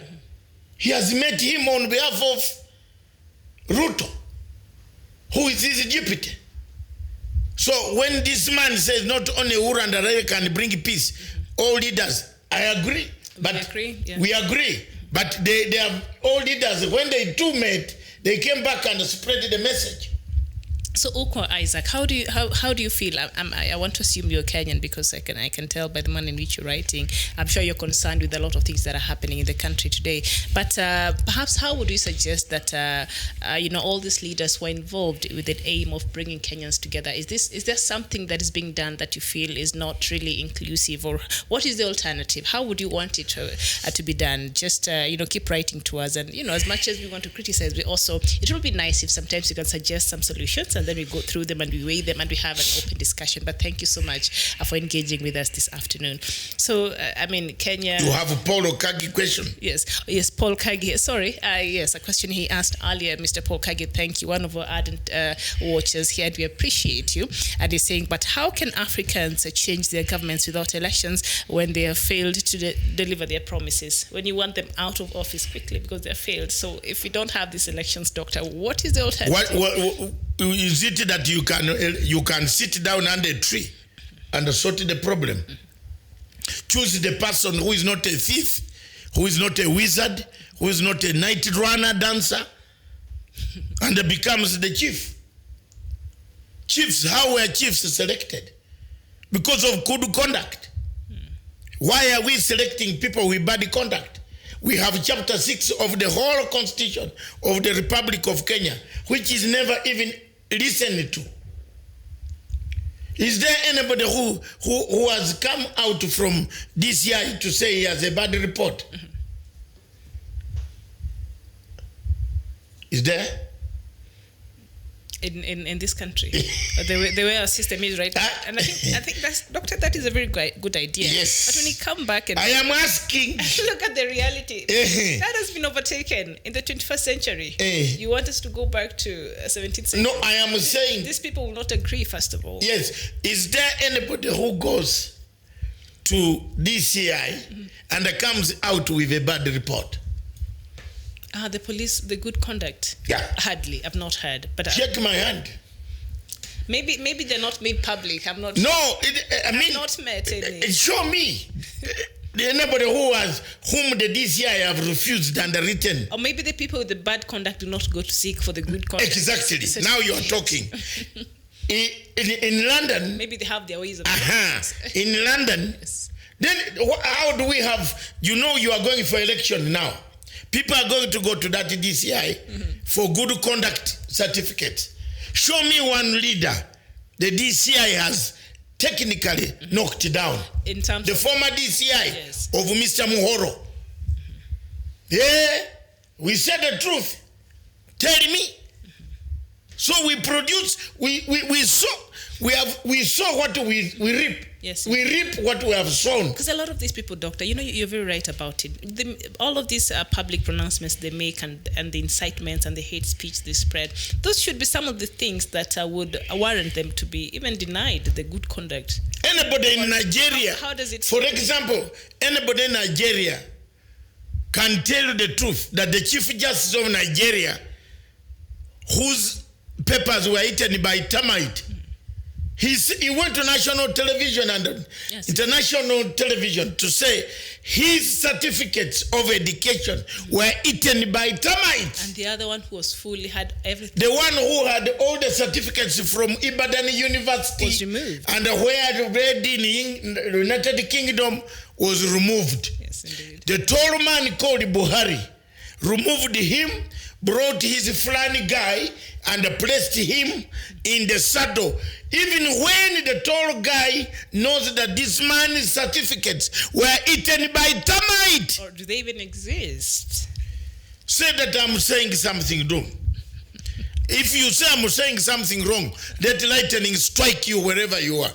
he has met him on behalf of Ruto, who is his deputy. So when this man says not only Uhuru and Raila can bring peace, all leaders, I agree. But we agree. But they have all leaders, when they two met, they came back and spread the message. So Okwa Isaac, how do you feel? I want to assume you're Kenyan because I can tell by the manner in which you're writing. I'm sure you're concerned with a lot of things that are happening in the country today. But perhaps how would you suggest that all these leaders were involved with the aim of bringing Kenyans together? Is there something that is being done that you feel is not really inclusive, or what is the alternative? How would you want it to be done? Just keep writing to us, and as much as we want to criticize, we also, it would be nice if sometimes you can suggest some solutions, and then we go through them and we weigh them and we have an open discussion. But thank you so much for engaging with us this afternoon. So, Kenya... You have a Paul Okagi question? Yes, Paul Kagi. Sorry, yes, a question he asked earlier, Mr. Paul Kagi. Thank you, one of our ardent watchers here, and we appreciate you. And he's saying, but how can Africans change their governments without elections when they have failed to deliver their promises? When you want them out of office quickly because they have failed. So if we don't have these elections, Doctor, what is the alternative? Is it that you can sit down under a tree and sort the problem? Choose the person who is not a thief, who is not a wizard, who is not a night runner dancer, and becomes the chief. Chiefs, how were chiefs selected? Because of good conduct. Why are we selecting people with bad conduct? We have chapter 6 of the whole constitution of the Republic of Kenya, which is never even listened to. Is there anybody who has come out from DCI to say he has a bad report? Is there? In this country, the way our system is right now. And I think that's, Doctor, that is a very good idea. Yes. But when you come back and I am asking, look at the reality, that has been overtaken in the 21st century. You want us to go back to 17th century? No, I am saying these people will not agree. First of all, yes. Is there anybody who goes to DCI and comes out with a bad report? The police, the good conduct. Yeah. Hardly. I've not heard. But Shake my hand. Maybe they're not made public. I'm not. No, I've not met any. Show me anybody whom the DCI have refused and written. Or maybe the people with the bad conduct do not go to seek for the good conduct. Exactly. Now you are talking. In London. Maybe they have their ways of. In London. Yes. Then how do we have? You are going for election now. People are going to go to that DCI for good conduct certificate. Show me one leader the DCI has technically knocked down. In terms the of former DCI of Mr. Muhoro. Yeah, we said the truth. Tell me. So we produce, we sow what we reap. Yes. We reap what we have sown. Because a lot of these people, Doctor, you're very right about it. All of these public pronouncements they make and the incitements and the hate speech they spread, those should be some of the things that would warrant them to be even denied the good conduct. Anybody in Nigeria, how does it? For example, anybody in Nigeria can tell the truth that the Chief Justice of Nigeria, whose papers were eaten by termite, he went to national television and international television to say his certificates of education were eaten by termites. And the other one who was fully had everything. The one who had all the certificates from Ibadan University was removed. And where read in the United Kingdom was removed. Yes, indeed. The tall man called Buhari removed him, brought his flying guy, and placed him in the saddle. Even when the tall guy knows that this man's certificates were eaten by termite. Or do they even exist? Say that I'm saying something wrong. If you say I'm saying something wrong, let lightning strike you wherever you are.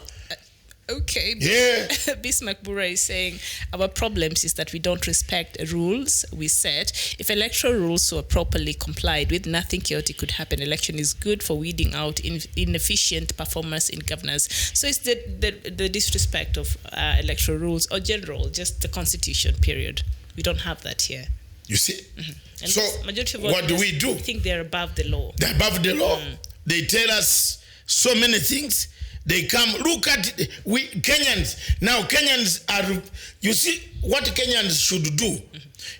Okay. Yeah. Bismarck Bura is saying our problems is that we don't respect rules we set. If electoral rules were properly complied with, nothing chaotic could happen. Election is good for weeding out inefficient performance in governance. So it's the disrespect of electoral rules or general, just the constitution, period. We don't have that here. You see? Mm-hmm. And So majority of what do we do? I think they're above the law. They're above the law. They tell us so many things. They come, look at we Kenyans. Now Kenyans are, you see what Kenyans should do.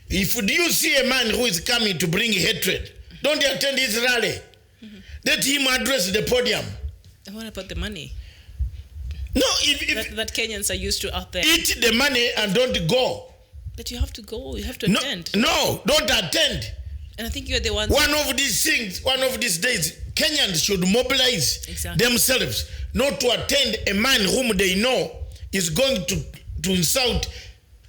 If you see a man who is coming to bring hatred, don't attend his rally. Let him address the podium. And what about the money? No, if that Kenyans are used to out there. eat the money and don't go. But you have to go, you have to No, attend. no, don't attend. And I think you're the one. One of these things, one of these days, Kenyans should mobilize themselves not to attend a man whom they know is going to insult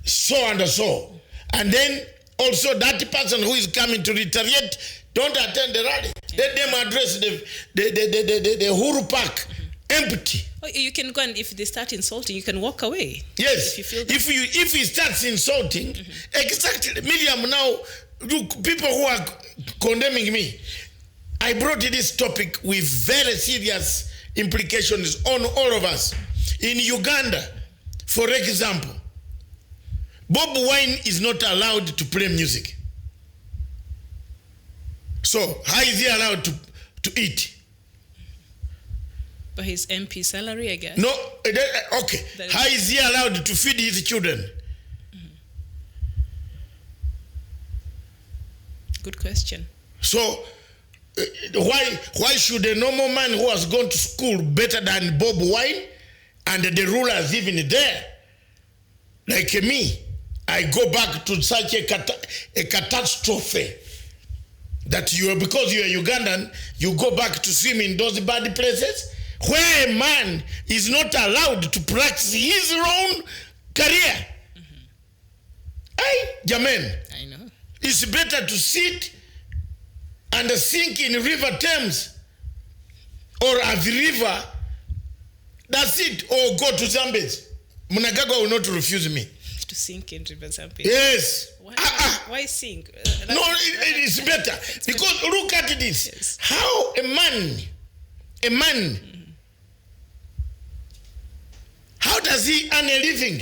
so and so. And then also that person who is coming to retaliate, don't attend the rally. Let them address the Huru Park empty. Oh, you can go, and if they start insulting, you can walk away. Yes. If you feel if he starts insulting, exactly. Miriam, now look, people who are condemning me, I brought this topic with very serious implications on all of us. In Uganda, for example, Bob Wine is not allowed to play music. So how is he allowed to eat? But his MP salary, I guess. No, okay. How is he allowed to feed his children? Good question. So why should a normal man who has gone to school better than Bob Wine and the rulers even there, like me, I go back to such a catastrophe that because you are Ugandan, you go back to swim in those bad places where a man is not allowed to practice his own career. Jamen, I know. it's better to sit and sink in River Thames or a river. That's it. Or go to Zambezi. Mnangagwa will not refuse me. To sink in River Zambezi. Yes. Why sink? No, it is better. Because look at this. Yes. How a man, how does he earn a living?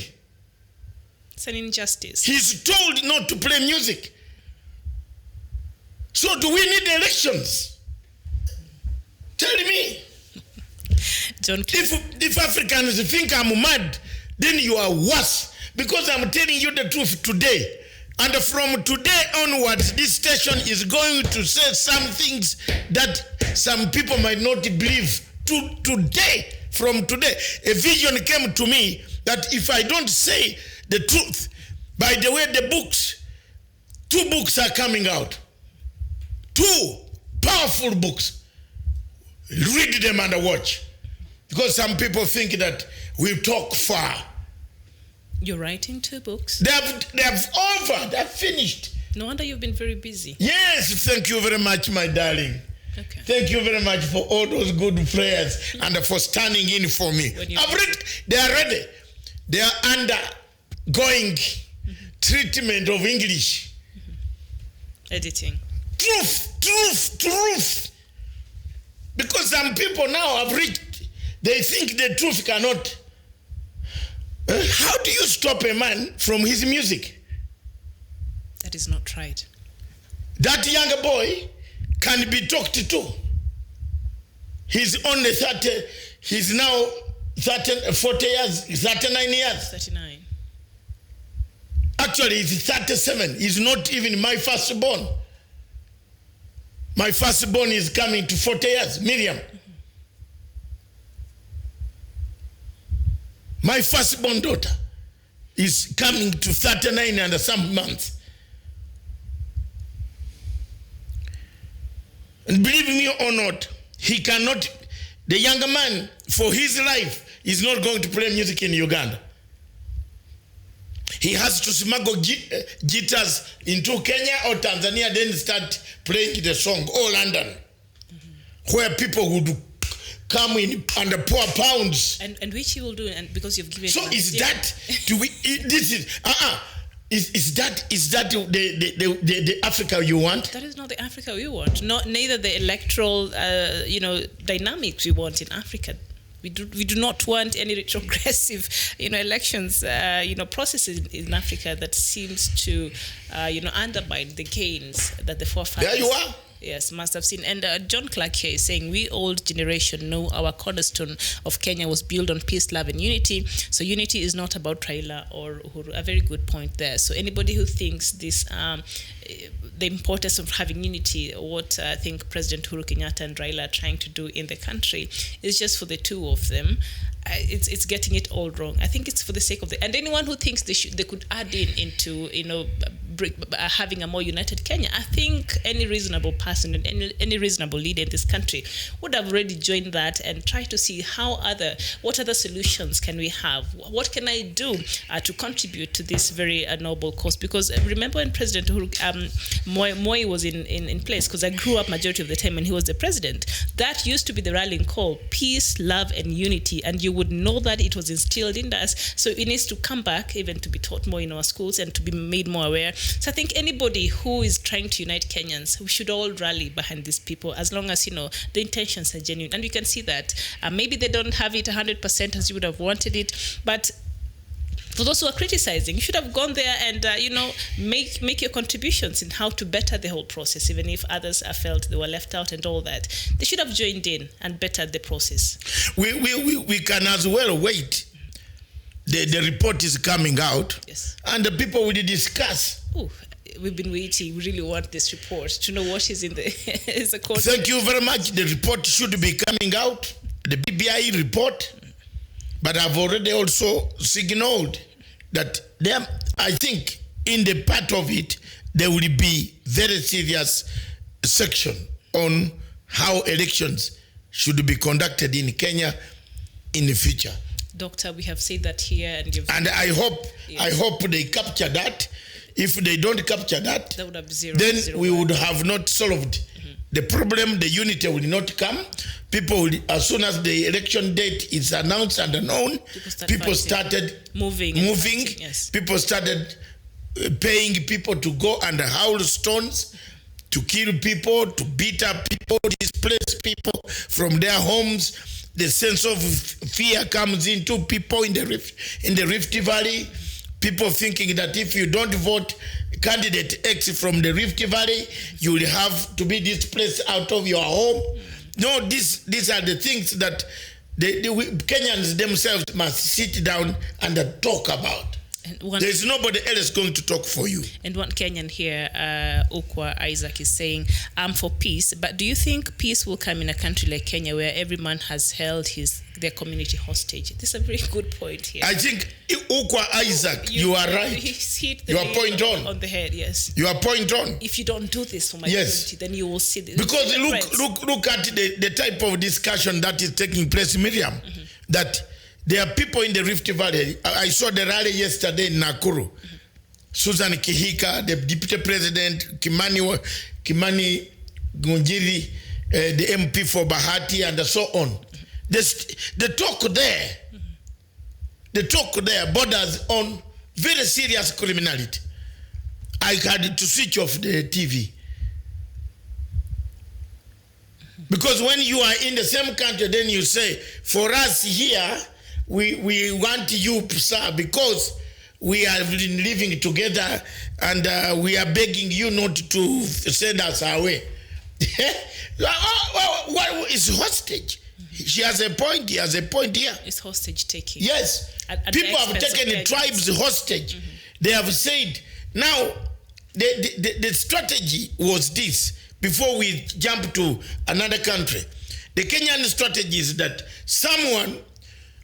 It's an injustice. He's told not to play music. So do we need elections? Tell me. John, If Africans think I'm mad, then you are worse. Because I'm telling you the truth today. And from today onwards, this station is going to say some things that some people might not believe. From today, a vision came to me that if I don't say the truth, by the way, two books are coming out. 2 powerful books. Read them and watch. Because some people think that we talk far. You're writing 2 books. They've finished. No wonder you've been very busy. Yes, thank you very much, my darling. Okay. Thank you very much for all those good prayers and for standing in for me. They are ready. They are undergoing treatment of English. Editing. Truth. Because some people now have reached, they think the truth cannot. How do you stop a man from his music? That is not right. That young boy can be talked to. He's only 30, he's now 40 years, 39 years. 39. Actually, he's 37. He's not even my firstborn. My firstborn is coming to 40 years, Miriam. My firstborn daughter is coming to 39 and some months. And believe me or not, he cannot, the younger man, for his life, is not going to play music in Uganda. He has to smuggle guitars into Kenya or Tanzania, then start playing the song, or London, where people would come in under poor pounds. And which he will do, and because you've given. So is that, do we, this is, is that the Africa you want? That is not the Africa we want. Neither the electoral, dynamics we want in Africa. We do not want any retrogressive, elections, processes in Africa that seems to, undermine the gains that the forefathers. There you are. Yes, must have seen. And John Clark here is saying, we old generation know our cornerstone of Kenya was built on peace, love, and unity. So unity is not about Raila or Uhuru. A very good point there. So anybody who thinks this, the importance of having unity, what I think President Uhuru Kenyatta and Raila are trying to do in the country is just for the two of them. It's getting it all wrong. I think it's for the sake of and anyone who thinks they could add into having a more united Kenya. I think any reasonable person and any reasonable leader in this country would have already joined that and try to see what other solutions can we have? What can I do to contribute to this very noble cause? Because remember when President Moi was in place, because I grew up majority of the time when he was the president, that used to be the rallying call: peace, love, and unity. And you would know that it was instilled in us. So it needs to come back, even to be taught more in our schools and to be made more aware. So I think anybody who is trying to unite Kenyans, we should all rally behind these people, as long as, the intentions are genuine. And you can see that maybe they don't have it 100% as you would have wanted it, but for those who are criticizing, you should have gone there and, make your contributions in how to better the whole process, even if others have felt they were left out and all that. They should have joined in and bettered the process. We can as well wait. The report is coming out. Yes. And the people will discuss. Ooh, we've been waiting. We really want this report to know what is in the is the court. Thank you very much. The report should be coming out, the BBI report. But I've already also signaled that I think in the part of it, there will be very serious section on how elections should be conducted in Kenya in the future. Doctor, we have said that here, and I hope they capture that. If they don't capture that would have then we would have not solved the problem. The unity will not come. People, as soon as the election date is announced and known, people started moving. Yes. People started paying people to go and howl stones, to kill people, to beat up people, displace people from their homes. The sense of fear comes into people in the Rift Valley. People thinking that if you don't vote candidate X from the Rift Valley, you will have to be displaced out of your home. No, these are the things that the Kenyans themselves must sit down and talk about. There's nobody else going to talk for you. And one Kenyan here, Ukwa Isaac, is saying, I'm for peace, but do you think peace will come in a country like Kenya where every man has held their community hostage? This is a very good point here. I think, Ukwa Isaac, you are right. He's hit your point on the head, yes. Your point on. If you don't do this for my community, then you will see this. Because look at the type of discussion that is taking place, Miriam, that there are people in the Rift Valley. I saw the rally yesterday in Nakuru. Susan Kihika, the deputy president, Kimani Gunjiri, the MP for Bahati, and so on. The talk there borders on very serious criminality. I had to switch off the TV. Because when you are in the same country, then you say, for us here, we want you, sir, because we have been living together and we are begging you not to send us away. What is hostage? She has a point. He has a point here. It's hostage taking. Yes. People have taken tribes hostage. They have said, now, the strategy was this, before we jump to another country. The Kenyan strategy is that someone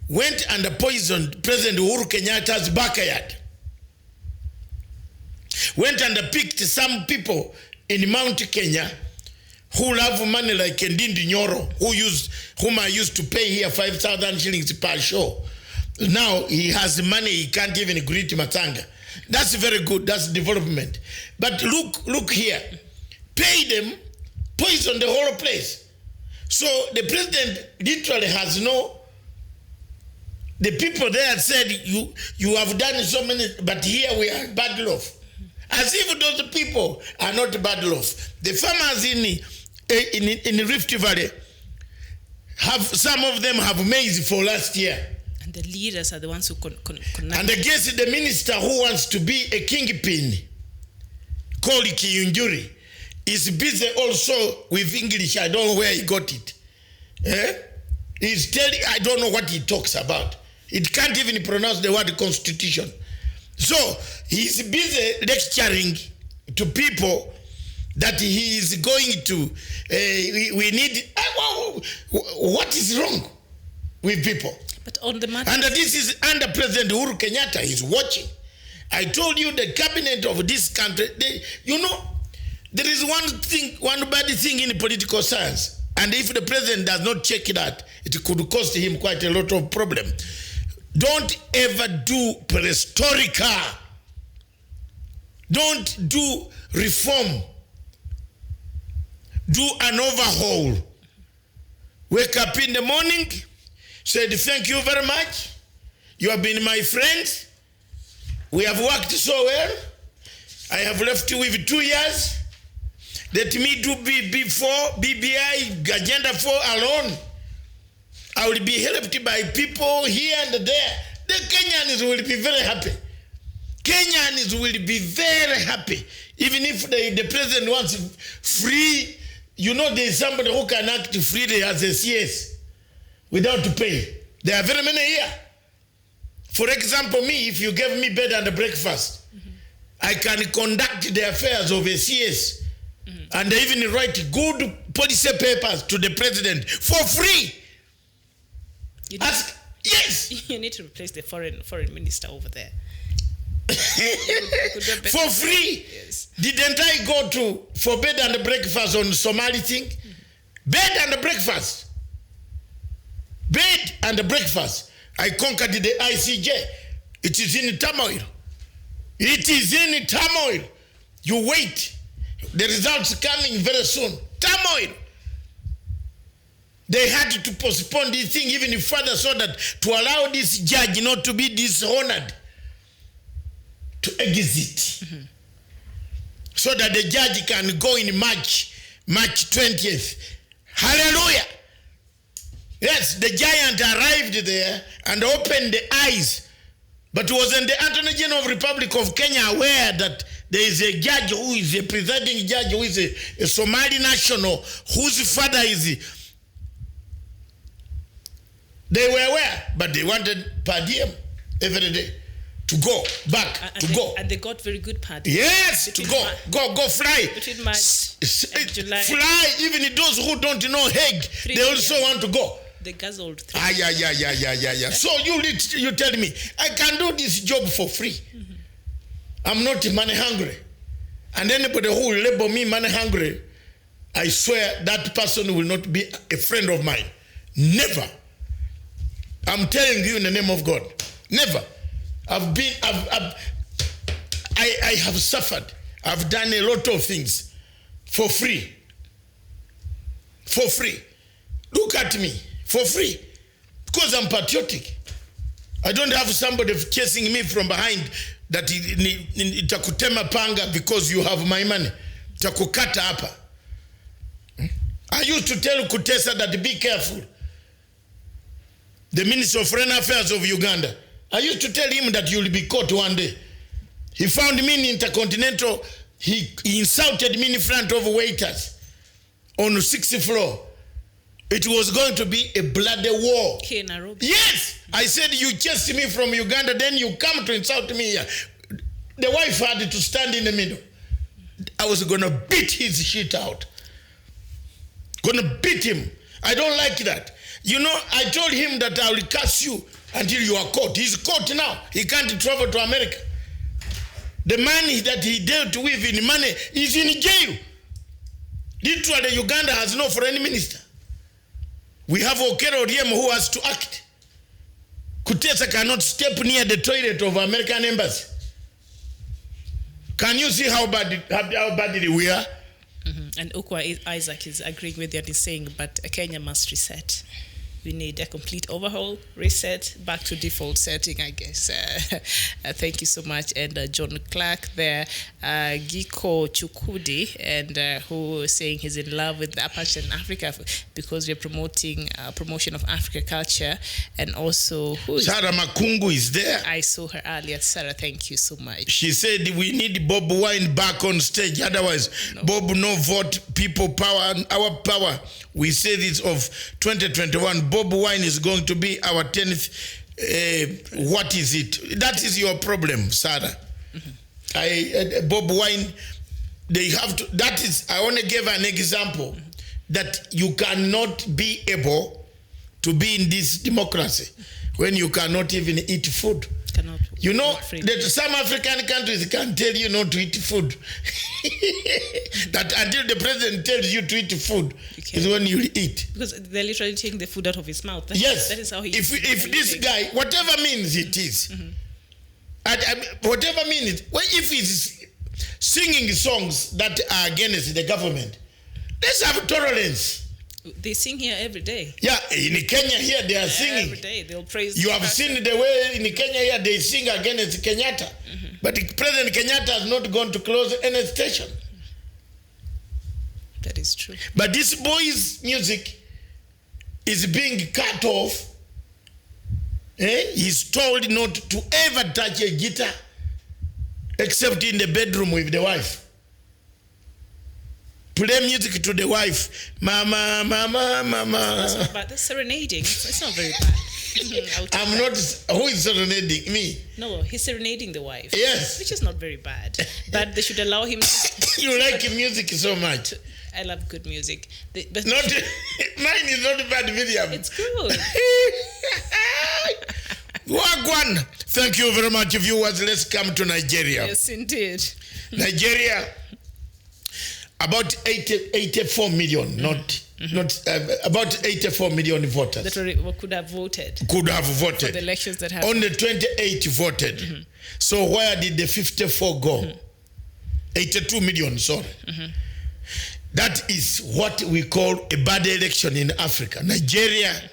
went and poisoned President Uhuru Kenyatta's backyard. Went and picked some people in Mount Kenya, who love money like Ndindi Nyoro, whom I used to pay here 5,000 shillings per show. Now he has money, he can't even greet Matanga. That's very good, that's development. But look here, pay them, poison the whole place. So the president literally has the people there said, you have done so many, but here we are bad off. As if those people are not bad off. The farmers in Rift Valley, some of them have maize for last year. And the leaders are the ones who and I guess the minister who wants to be a kingpin, called Kiyunjuri, is busy also with English. I don't know where he got it. He's telling, I don't know what he talks about. It can't even pronounce the word constitution. So he's busy lecturing to people that he is going to, we need, what is wrong with people? But on the matter, and this is under President Uhuru Kenyatta, he's watching. I told you the cabinet of this country, there is one bad thing in political science. And if the president does not check that, it could cost him quite a lot of problem. Don't ever do perestroika. Don't do reform. Do an overhaul. Wake up in the morning, said, thank you very much. You have been my friend. We have worked so well. I have left you with 2 years. Let me do BBI, Agenda 4 alone. I will be helped by people here and there. The Kenyans will be very happy. Kenyans will be very happy. Even if the president wants free, there is somebody who can act freely as a CS without pay. There are very many here. For example, me, if you give me bed and breakfast, I can conduct the affairs of a CS and even write good policy papers to the president for free. Yes. You need to replace the foreign minister over there. For free. Yes. Didn't I go for bed and breakfast on Somali thing? Bed and breakfast. Bed and breakfast. I conquered the ICJ. It is in turmoil. It is in turmoil. You wait. The results coming very soon. Turmoil. They had to postpone this thing even further so that to allow this judge not to be dishonored, to exit. So that the judge can go in March 20th. Hallelujah. Yes, the giant arrived there and opened the eyes. But wasn't the Attorney General of the Republic of Kenya aware that there is a judge who is a presiding judge who is a Somali national whose father is... They were aware, but they wanted per diem every day to go back, And they got very good per diem. Yes, to go fly. Between March and July. Fly, even those who don't know Hague, they also want to go. They guzzled 3 Yeah. So you tell me, I can do this job for free. I'm not money hungry. And anybody who will label me money hungry, I swear that person will not be a friend of mine. Never. I'm telling you in the name of God. Never. I have suffered. I've done a lot of things for free. For free. Look at me. For free. Because I'm patriotic. I don't have somebody chasing me from behind that itakutema panga because you have my money. Itakukata hapa. I used to tell Kutesa that be careful. The Minister of Foreign Affairs of Uganda. I used to tell him that you will be caught one day. He found me in Intercontinental. He insulted me in front of waiters on the 6th floor. It was going to be a bloody war. Here in Nairobi. Yes! I said, you chased me from Uganda, then you come to insult me here. The wife had to stand in the middle. I was going to beat his shit out. Going to beat him. I don't like that. I told him that I will curse you until you are caught. He's caught now. He can't travel to America. The money that he dealt with in money is in jail. Literally, Uganda has no foreign minister. We have Okero Odiemo who has to act. Kutesa cannot step near the toilet of American embassy. Can you see how badly we are? And Ukwa Isaac is agreeing with you and is saying, but Kenya must reset. We need a complete overhaul, reset, back to default setting, I guess. Thank you so much. And John Clark there, Giko Chukudi, and who is saying he's in love with Apache in Africa because we're promoting promotion of Africa culture. And also, Sarah Makungu is there. I saw her earlier. Sarah, thank you so much. She said we need Bob Wine back on stage. Otherwise, no. Bob no vote, people power, our power. We say this of 2021. Bob Wine is going to be our 10th. What is it? That is your problem, Sarah. Bob Wine, they have to. That is. I want to give an example that you cannot be able to be in this democracy when you cannot even eat food. You know that some African countries can tell you not to eat food. That until the president tells you to eat food is when you eat. Because they're literally taking the food out of his mouth. Yes. That is how he. If this guy, whatever means it is, whatever means, if he's singing songs that are against the government, let's have tolerance. They sing here every day. Yeah, in Kenya here they are singing. Every day they'll praise. You have seen the way in Kenya here they sing against Kenyatta. But President Kenyatta has not gone to close any station. That is true. But this boy's music is being cut off. He's told not to ever touch a guitar except in the bedroom with the wife. Play music to the wife. Mama, mama, mama. That's not bad. That's serenading. It's not very bad. I'm not. Who is serenading? Me? No, he's serenading the wife. Yes. Which is not very bad. But they should allow him to. You like music so much. I love good music. But not mine is not bad, William. It's good. Wagwan. Thank you very much, viewers. Let's come to Nigeria. Yes, indeed. Nigeria. About 84 million, not about 84 million voters. That could have voted. Could have voted. For the elections that happened. Only 28 voted. So where did the 54 go? 82 million, sorry. That is what we call a bad election in Africa. Nigeria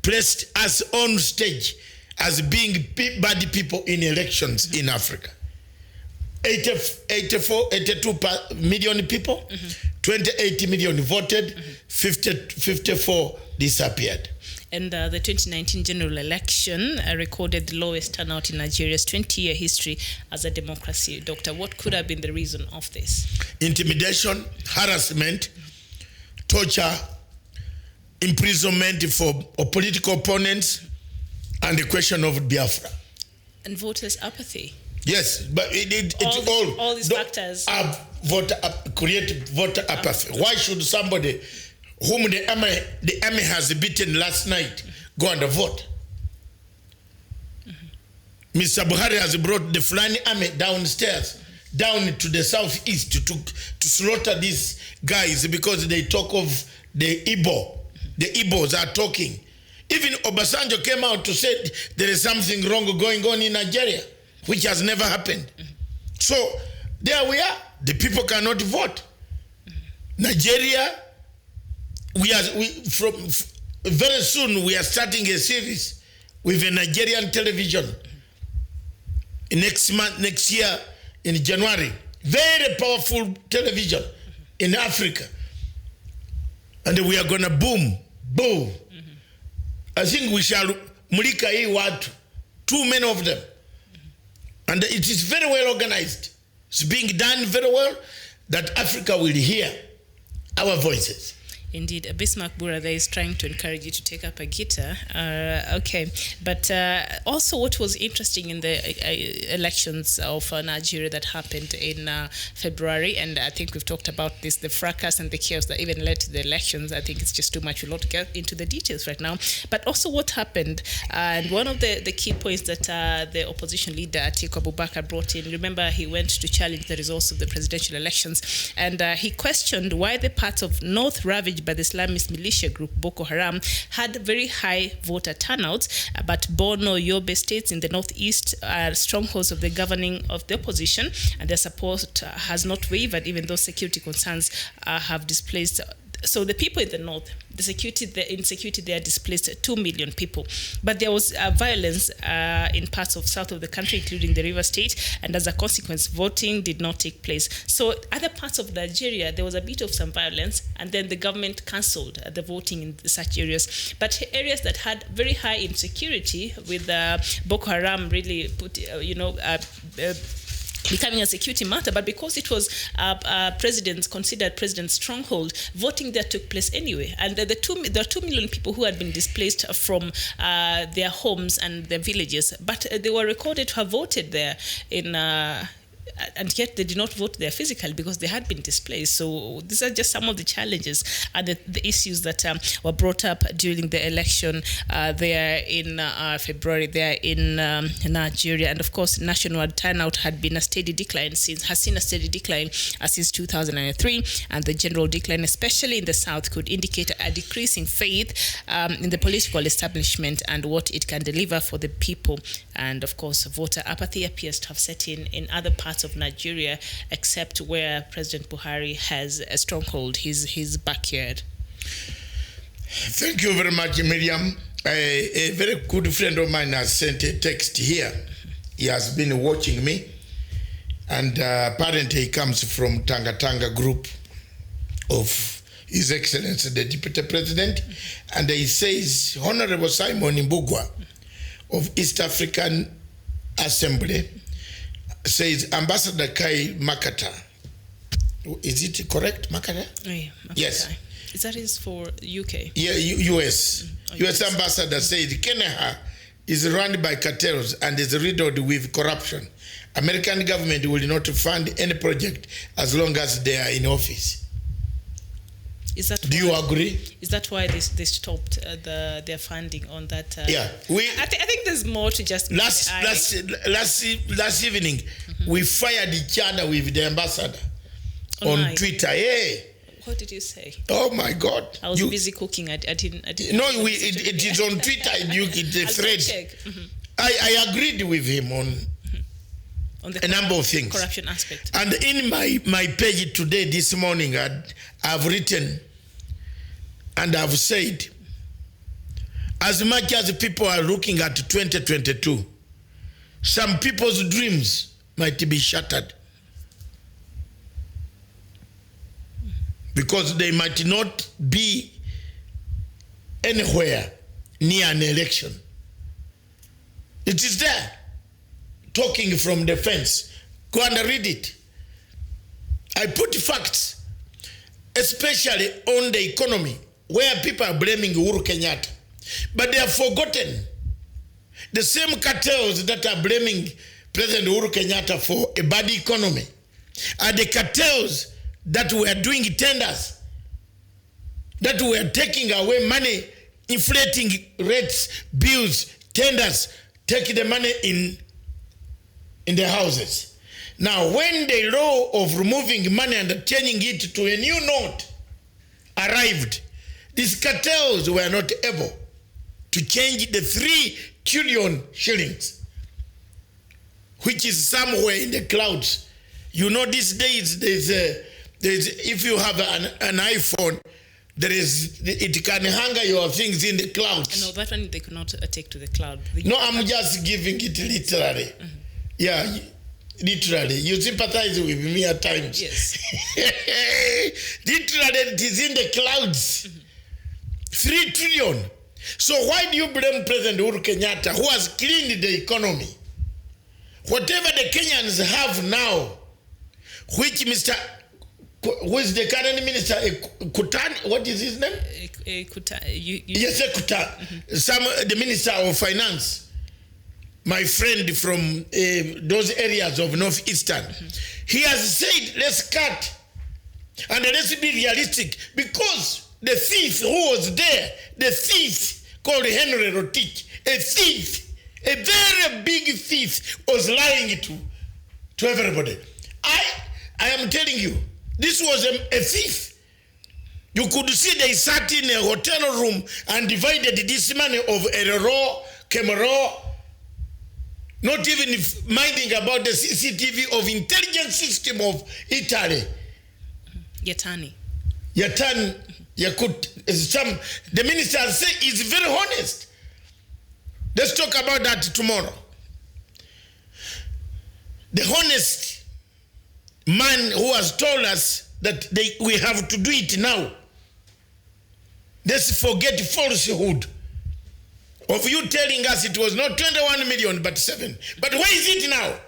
placed us on stage as being bad people in elections in Africa. 82 million people, 28 million voted, 54 disappeared. And the 2019 general election recorded the lowest turnout in Nigeria's 20-year history as a democracy. Doctor, what could have been the reason of this? Intimidation, harassment, torture, imprisonment for political opponents, and the question of Biafra. And voters' apathy. Yes, but all these factors create voter apathy. Why should somebody whom the army has beaten last night go and vote? Mr. Buhari has brought the Fulani army downstairs, down to the southeast to slaughter these guys because they talk of the Igbo. The Igbos are talking. Even Obasanjo came out to say there is something wrong going on in Nigeria, which has never happened. So there we are. The people cannot vote. Nigeria, very soon we are starting a series with a Nigerian television. Next year in January, very powerful television in Africa, and we are gonna boom. I think we shall mulika hii watu, too many of them. And it is very well organized. It's being done very well that Africa will hear our voices. Indeed. Bismarck Bura there is trying to encourage you to take up a guitar. Okay. But also what was interesting in the elections of Nigeria that happened in February, and I think we've talked about this, the fracas and the chaos that even led to the elections. I think it's just too much. We'll not get into the details right now. But also what happened, and one of the key points that the opposition leader, Atiku Abubakar, brought in, remember he went to challenge the results of the presidential elections, and he questioned why the parts of North ravaged by the Islamist militia group Boko Haram had very high voter turnouts, but Borno, Yobe states in the northeast are strongholds of the opposition, and their support has not wavered even though security concerns have displaced. So the people in the north, the insecurity there displaced 2 million people. But there was violence in parts of south of the country, including the River State, and as a consequence, voting did not take place. So other parts of Nigeria, there was a bit of some violence, and then the government cancelled the voting in such areas. But areas that had very high insecurity, with Boko Haram really becoming a security matter, but because it was considered president's stronghold, voting there took place anyway. And there are 2 million people who had been displaced from their homes and their villages, but they were recorded to have voted there and yet they did not vote there physically because they had been displaced. So these are just some of the challenges and the issues that were brought up during the election there in February there in Nigeria. And of course, national turnout has seen a steady decline since 2003, and the general decline, especially in the south, could indicate a decreasing faith in the political establishment and what it can deliver for the people. And of course, voter apathy appears to have set in other parts of Nigeria, except where President Buhari has a stronghold, his backyard. Thank you very much, Miriam. A very good friend of mine has sent a text here. He has been watching me, and apparently he comes from Tanga group of His Excellency the Deputy President, and he says, Honorable Simon Mbugwa of East African Assembly says, Ambassador Kai Makata, is it correct, Makata? Oh, yeah, yes. That is for UK? Yeah, US. US Ambassador said, Kenya is run by cartels and is riddled with corruption. American government will not fund any project as long as they are in office. Do you agree? Is that why they stopped their funding on that? Yeah, I think there's more to just last evening we fired each other with the ambassador on Twitter. Yeah. What did you say? Oh my God! I was busy cooking. I didn't. No, it is on Twitter. The thread. I agreed with him on the number of things. Corruption aspect. And in my page today, this morning, I've written and I've said, as much as people are looking at 2022, some people's dreams might be shattered because they might not be anywhere near an election. It is there. Talking from the fence. Go and read it. I put facts, especially on the economy, where people are blaming Uhuru Kenyatta. But they have forgotten the same cartels that are blaming President Uhuru Kenyatta for a bad economy are the cartels that were doing tenders, that were taking away money, inflating rates, bills, tenders, taking the money in the houses. Now, when the law of removing money and changing it to a new note arrived, these cartels were not able to change the 3 trillion shillings, which is somewhere in the clouds. You know, these days, there's if you have an iPhone, it can hang your things in the clouds. No, that one they could not take to the cloud. No, I'm just giving it literally. Yeah, literally. You sympathize with me at times. Yes. Literally, it is in the clouds. 3 trillion. So why do you blame President Uhuru Kenyatta, who has cleaned the economy? Whatever the Kenyans have now, which Mr. who is the current minister? Kutan, what is his name? Yes, Kutan. The minister of finance, my friend from those areas of northeastern. He has said, let's cut and let's be realistic, because the thief who was there, the thief called Henry Rotich, a thief, a very big thief, was lying to everybody. I am telling you, this was a thief. You could see they sat in a hotel room and divided this money of Erero, Kemero, not even minding about the CCTV of intelligence system of Italy. Yatani, the minister say is very honest. Let's talk about that tomorrow. The honest man who has told us that we have to do it now. Let's forget falsehood of you telling us it was not 21 million but 7. But where is it now?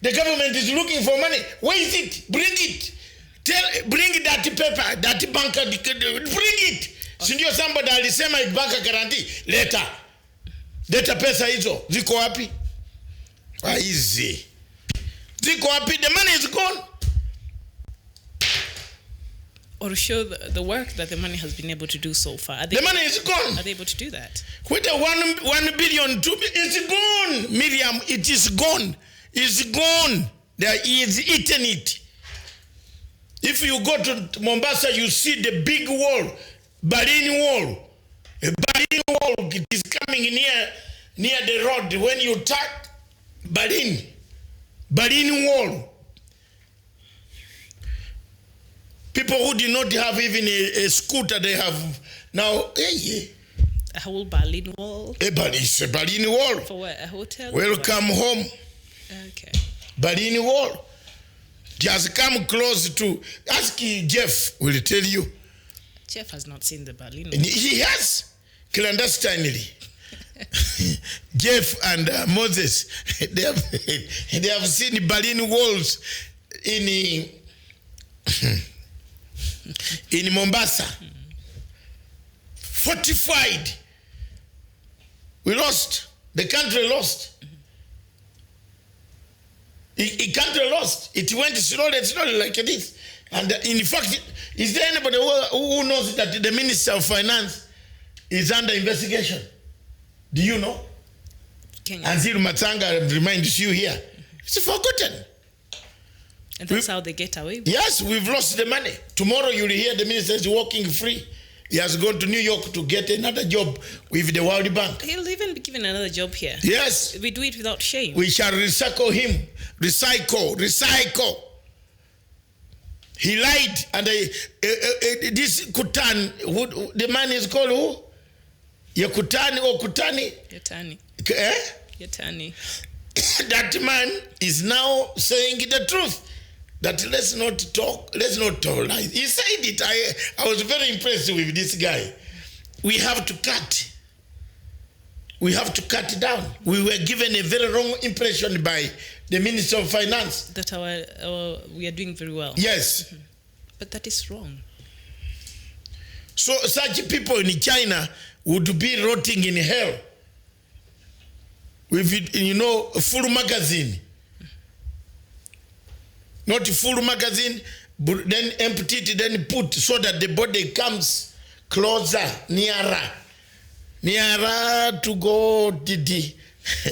The government is looking for money. Where is it? Bring it. Bring that paper, that banker, bring it. Sindio somebody alisema banka guarantee. Leta pesa hizo. Ziko wapi? Easy. Ziko wapi? The money is gone. Or show the work that the money has been able to do so far. The money is gone. Are they able to do that? With the 1 billion, 2 billion, it's gone. Miriam, it is gone. It's gone. There is eaten it. If you go to Mombasa, you see the big wall, Berlin Wall. A Berlin Wall, it is coming near the road. When you touch Berlin Wall. People who did not have even a scooter, they have now. A whole Berlin Wall? It's a Berlin Wall. For what? A hotel? Welcome home. Okay. Berlin Wall. Just come close to. Ask Jeff, will tell you. Jeff has not seen the Berlin Wall. He has, clandestinely. Jeff and Moses, they have seen Berlin walls in Mombasa. Fortified. We lost. The country lost. The country lost. It went slowly like this. And in fact, is there anybody who knows that the Minister of Finance is under investigation? Do you know? Anzil Matanga reminds you here. It's forgotten. And that's how they get away with it. Yes, we've lost the money. Tomorrow you'll hear the minister is walking free. He has gone to New York to get another job with the World Bank. He'll even be given another job here. Yes. We do it without shame. We shall recycle him. Recycle. He lied. And this Kutan, the man is called who? Yakutani or Kutani? Yatani. Eh? Yatani. That man is now saying the truth. That let's not talk lies. He said it. I was very impressed with this guy. We have to cut. We have to cut it down. We were given a very wrong impression by the Minister of Finance. That we are doing very well. Yes. Mm-hmm. But that is wrong. So such people in China would be rotting in hell. With, a full magazine. Not a full magazine, but then empty it, then put so that the body comes closer, nearer to God, Didi.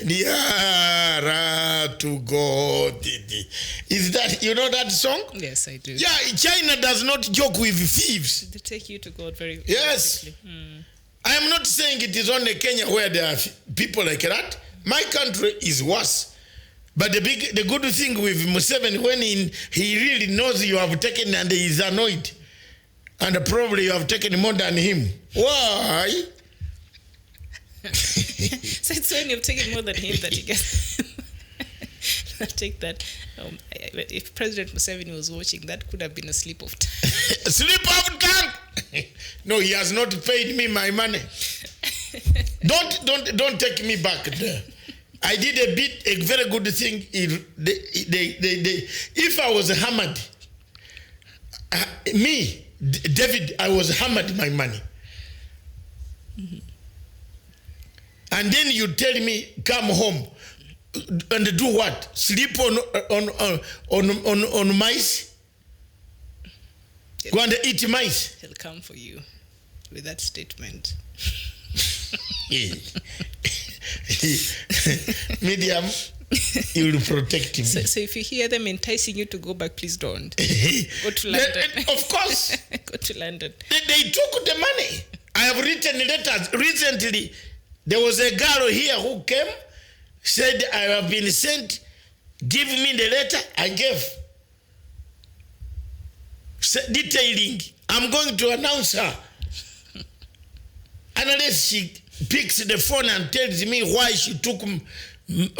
Nearer to God, Didi. Is that, you know that song? Yes, I do. Yeah, China does not joke with thieves. They take you to God very yes. quickly. I am not saying it is only Kenya where there are people like that. My country is worse. But the good thing with Museveni, when he really knows you have taken and he is annoyed, and probably you have taken more than him. Why? So it's when you've taken more than him that you get. I take that. If President Museveni was watching, that could have been a slip of tongue. Slip of tongue? No, he has not paid me my money. Don't take me back there. I did a very good thing. If I was hammered, David, I was hammered my money. And then you tell me, come home and do what? Sleep on mice? Go and eat mice? He'll come for you with that statement. Medium, you will protect him. So if you hear them enticing you to go back, please don't. Go to London. Of course. Go to London. They took the money. I have written letters. Recently, there was a girl here who came, said, I have been sent, give me the letter, I gave. Detailing, I'm going to announce her. Unless she picks the phone and tells me why she took,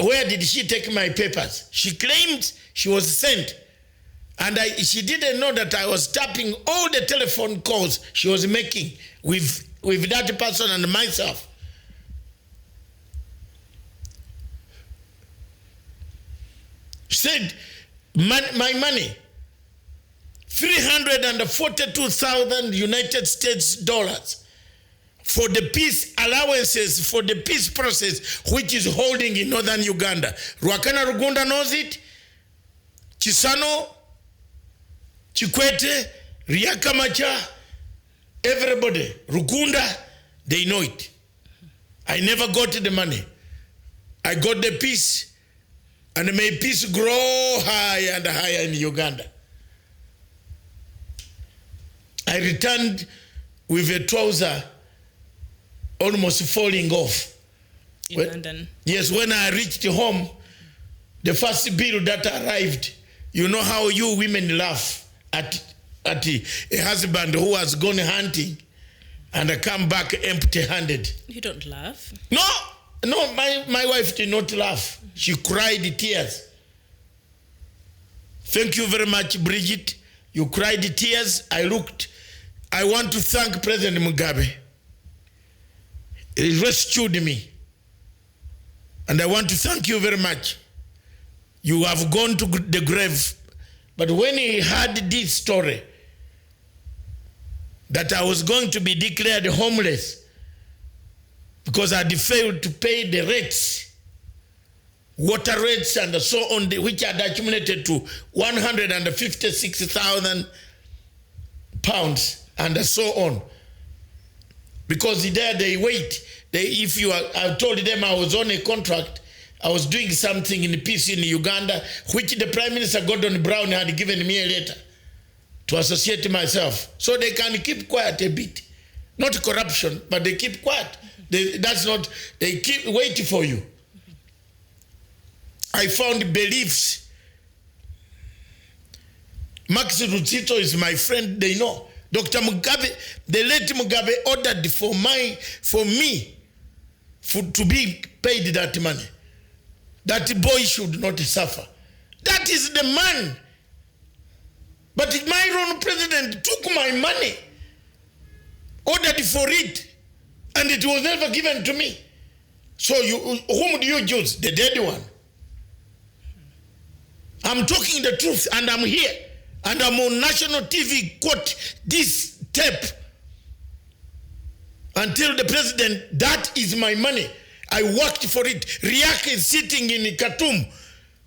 where did she take my papers? She claimed she was sent. And she didn't know that I was tapping all the telephone calls she was making with that person and myself. Said, my money, 342,000 United States dollars for the peace allowances for the peace process which is holding in northern Uganda. Ruakana Rugunda knows it. Chisano, Chikwete, Riakamacha, everybody, Rugunda, they know it. I never got the money. I got the peace, and may peace grow higher and higher in Uganda. I returned with a trouser almost falling off. In London? Yes, when I reached home, the first bill that arrived, you know how you women laugh at a husband who has gone hunting and come back empty-handed. You don't laugh? No, my wife did not laugh. She cried tears. Thank you very much, Bridget. You cried tears. I looked. I want to thank President Mugabe. He rescued me. And I want to thank you very much. You have gone to the grave. But when he heard this story, that I was going to be declared homeless because I had failed to pay the rates, water rates and so on, which had accumulated to 156,000 pounds and so on. Because there they wait. I told them I was on a contract, I was doing something in peace in Uganda, which the Prime Minister Gordon Brown had given me a letter to associate myself. So they can keep quiet a bit. Not corruption, but they keep quiet. They keep waiting for you. I found beliefs. Max Rutsito is my friend, they know. Dr. Mugabe, the late Mugabe ordered for me to be paid that money. That boy should not suffer. That is the man. But my own president took my money, ordered for it, and it was never given to me. So whom do you choose? The dead one. I'm talking the truth, and I'm here. And I'm on national TV, quote this tape. Until the president, that is my money. I worked for it. Riak is sitting in Khartoum.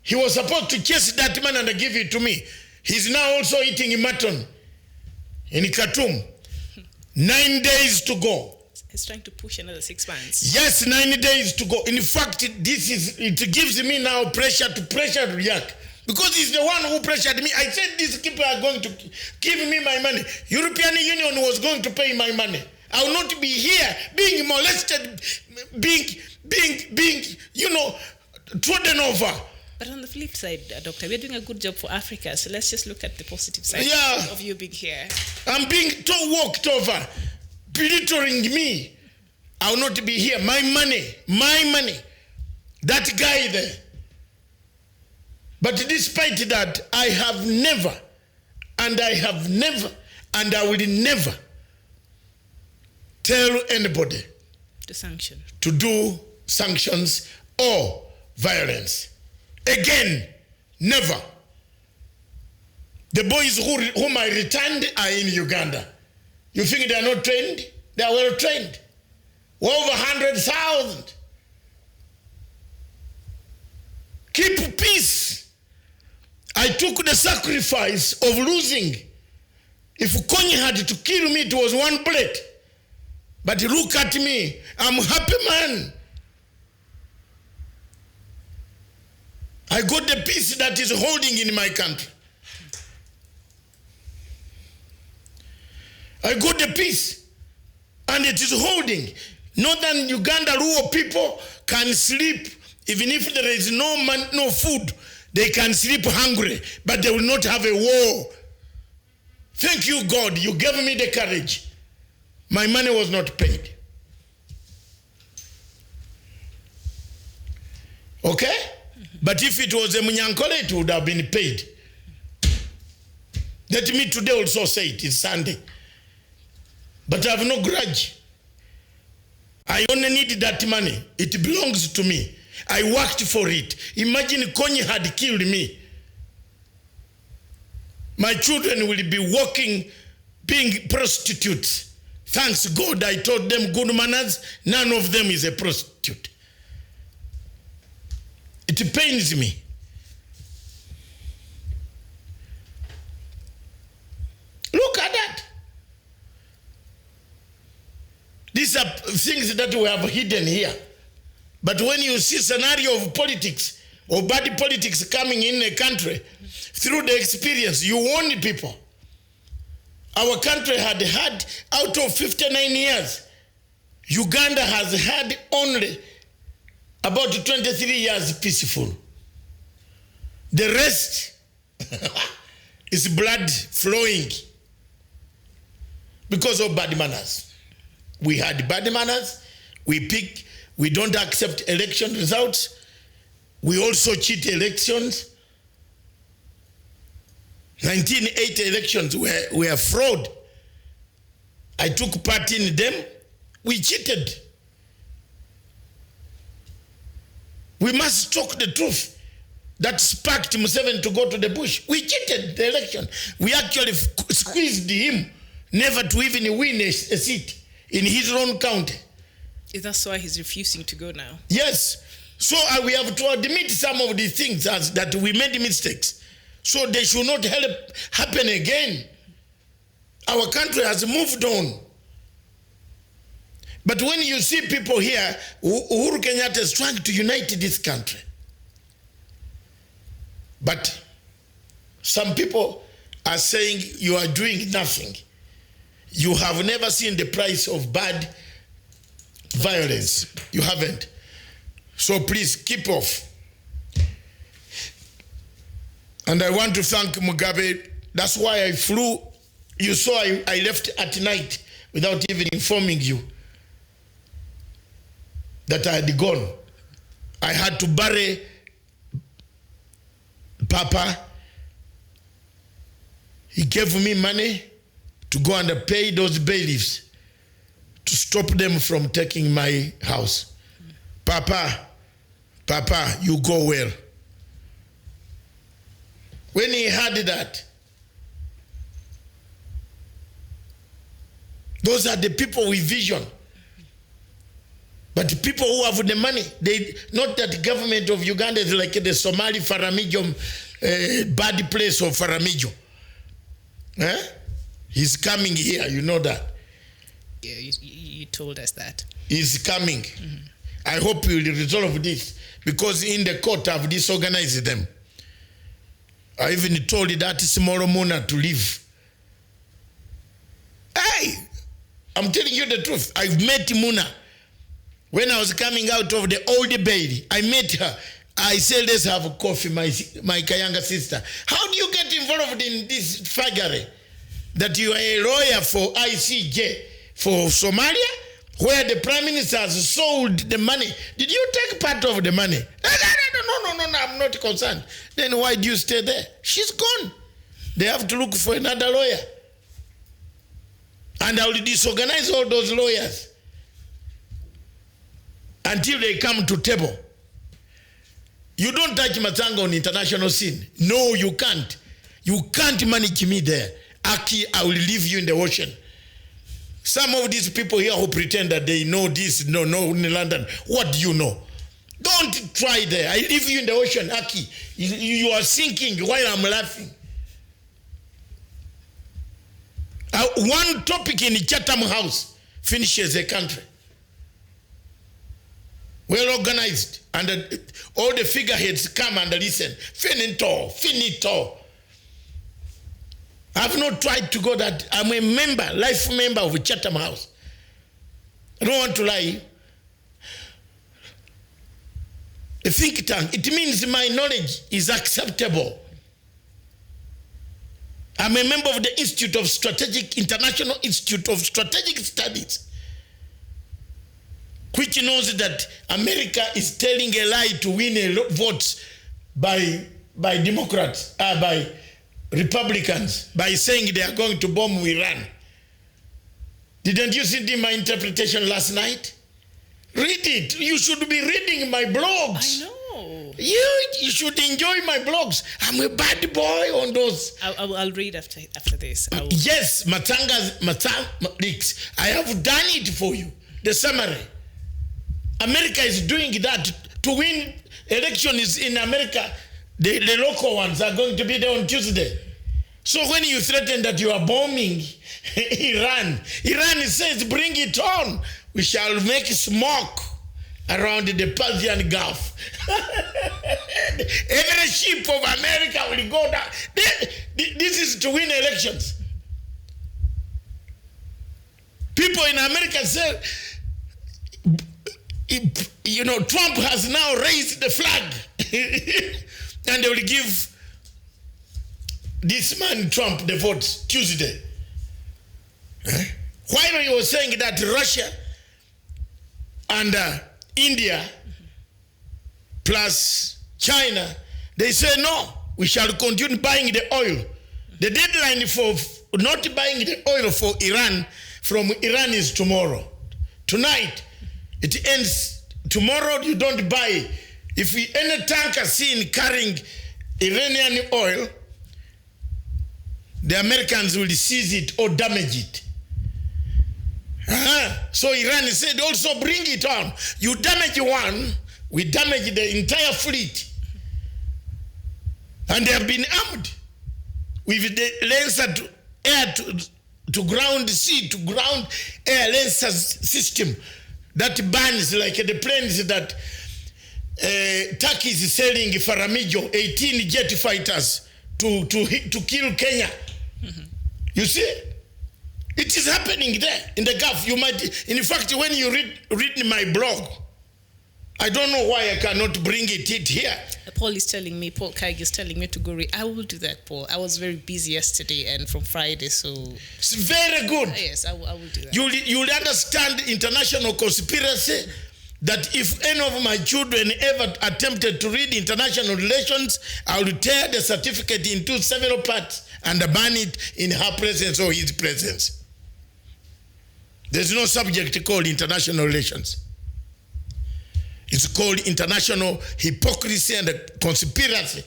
He was supposed to chase that man and give it to me. He's now also eating mutton in Khartoum. 9 days to go. He's trying to push another 6 months. Yes, 9 days to go. In fact, it gives me now pressure to pressure Riak. Because he's the one who pressured me. I said these people are going to give me my money. European Union was going to pay my money. I will not be here being molested, being trodden over. But on the flip side, Doctor, we're doing a good job for Africa. So let's just look at the positive side of you being here. I'm being walked over, belittling me. I will not be here. My money. That guy there. But despite that, I have never, and I will never tell anybody to do sanctions or violence. Again, never. The boys whom I returned are in Uganda. You think they are not trained? They are well trained. Over 100,000. Keep peace. I took the sacrifice of losing. If Konyi had to kill me, it was one bullet. But look at me. I'm a happy man. I got the peace that is holding in my country. I got the peace. And it is holding. Northern Uganda Luo people can sleep. Even if there is no food, they can sleep hungry. But they will not have a war. Thank you, God. You gave me the courage. My money was not paid. Okay? But if it was a Munyankole, it would have been paid. Let me today also say it is Sunday. But I have no grudge. I only need that money. It belongs to me. I worked for it. Imagine Konyi had killed me. My children will be walking, being prostitutes. Thanks God I taught them good manners. None of them is a prostitute. It pains me. Look at that. These are things that we have hidden here. But when you see scenario of politics or bad politics coming in a country, through the experience, you warn people. Our country had out of 59 years, Uganda has had only about 23 years peaceful. The rest is blood flowing because of bad manners. We had bad manners. We don't accept election results. We also cheat elections. 1980 elections were fraud. I took part in them. We cheated. We must talk the truth. That sparked Museveni to go to the bush. We cheated the election. We actually squeezed him never to even win a seat in his own county. Is that why he's refusing to go now? Yes. So we have to admit some of these things as that we made mistakes. So they should not happen again. Our country has moved on. But when you see people here, Uhuru Kenyatta is trying to unite this country. But some people are saying you are doing nothing. You have never seen the price of bad violence. You haven't. So please keep off. And I want to thank Mugabe. That's why I flew. You saw I left at night without even informing you that I had gone. I had to bury Papa. He gave me money to go and pay those bailiffs to stop them from taking my house. Papa, you go well. When he heard that, those are the people with vision. But people who have the money, not that government of Uganda is like the Somali Faramijo, bad place of Faramijo. He's coming here, you know that. Yeah, you told us that. He's coming. Mm-hmm. I hope you will resolve this, because in the court I've disorganized them. I even told that small Muna to leave. Hey, I'm telling you the truth. I've met Muna. When I was coming out of the old bailey, I met her. I said, let's have a coffee, my Kayanga sister. How do you get involved in this faggery? That you are a lawyer for ICJ for Somalia, where the Prime Minister has sold the money. Did you take part of the money? No, I'm not concerned. Then why do you stay there? She's gone. They have to look for another lawyer. And I will disorganize all those lawyers until they come to table. You don't touch Matanga on international scene. No, you can't. You can't manage me there. Aki, I will leave you in the ocean. Some of these people here who pretend that they know this, no, in London. What do you know? Don't try there. I leave you in the ocean, Aki. You are sinking while I'm laughing. One topic in the Chatham House finishes a country. Well organized. And all the figureheads come and listen. Finito. I've not tried to go that. I'm a member, life member of Chatham House. I don't want to lie. A think tank, it means my knowledge is acceptable. I'm a member of the International Institute of Strategic Studies, which knows that America is telling a lie to win votes by Democrats, by Republicans, by saying they are going to bomb Iran. Didn't you see my interpretation last night? Read it. You should be reading my blogs. I know. You should enjoy my blogs. I'm a bad boy on those. I'll read after this. Yes, Matanga's leaks. I have done it for you. The summary. America is doing that to win elections in America. The local ones are going to be there on Tuesday. So when you threaten that you are bombing Iran says, bring it on. We shall make smoke around the Persian Gulf. Every ship of America will go down. This is to win elections. People in America say, Trump has now raised the flag. And they will give this man Trump the votes Tuesday. While you were saying that Russia and India plus China, they say no, we shall continue buying the oil. The deadline for not buying the oil for Iran from Iran is tomorrow. Tonight, it ends. Tomorrow you don't buy. If any tanker seen carrying Iranian oil, the Americans will seize it or damage it. So Iran said, also bring it on. You damage one, we damage the entire fleet. And they have been armed with the laser to air to ground, sea to ground air laser system that burns like the planes that Turkey is selling Faramijo, 18 jet fighters to kill Kenya. Mm-hmm. You see? It is happening there in the Gulf. You might, in fact, when you read my blog, I don't know why I cannot bring it here. Paul Kaig is telling me to go read. I will do that, Paul. I was very busy yesterday and from Friday, so... It's very good. Yes, I will do that. You'll understand international conspiracy, that if any of my children ever attempted to read international relations, I will tear the certificate into several parts and burn it in her presence or his presence. There's no subject called international relations. It's called international hypocrisy and conspiracy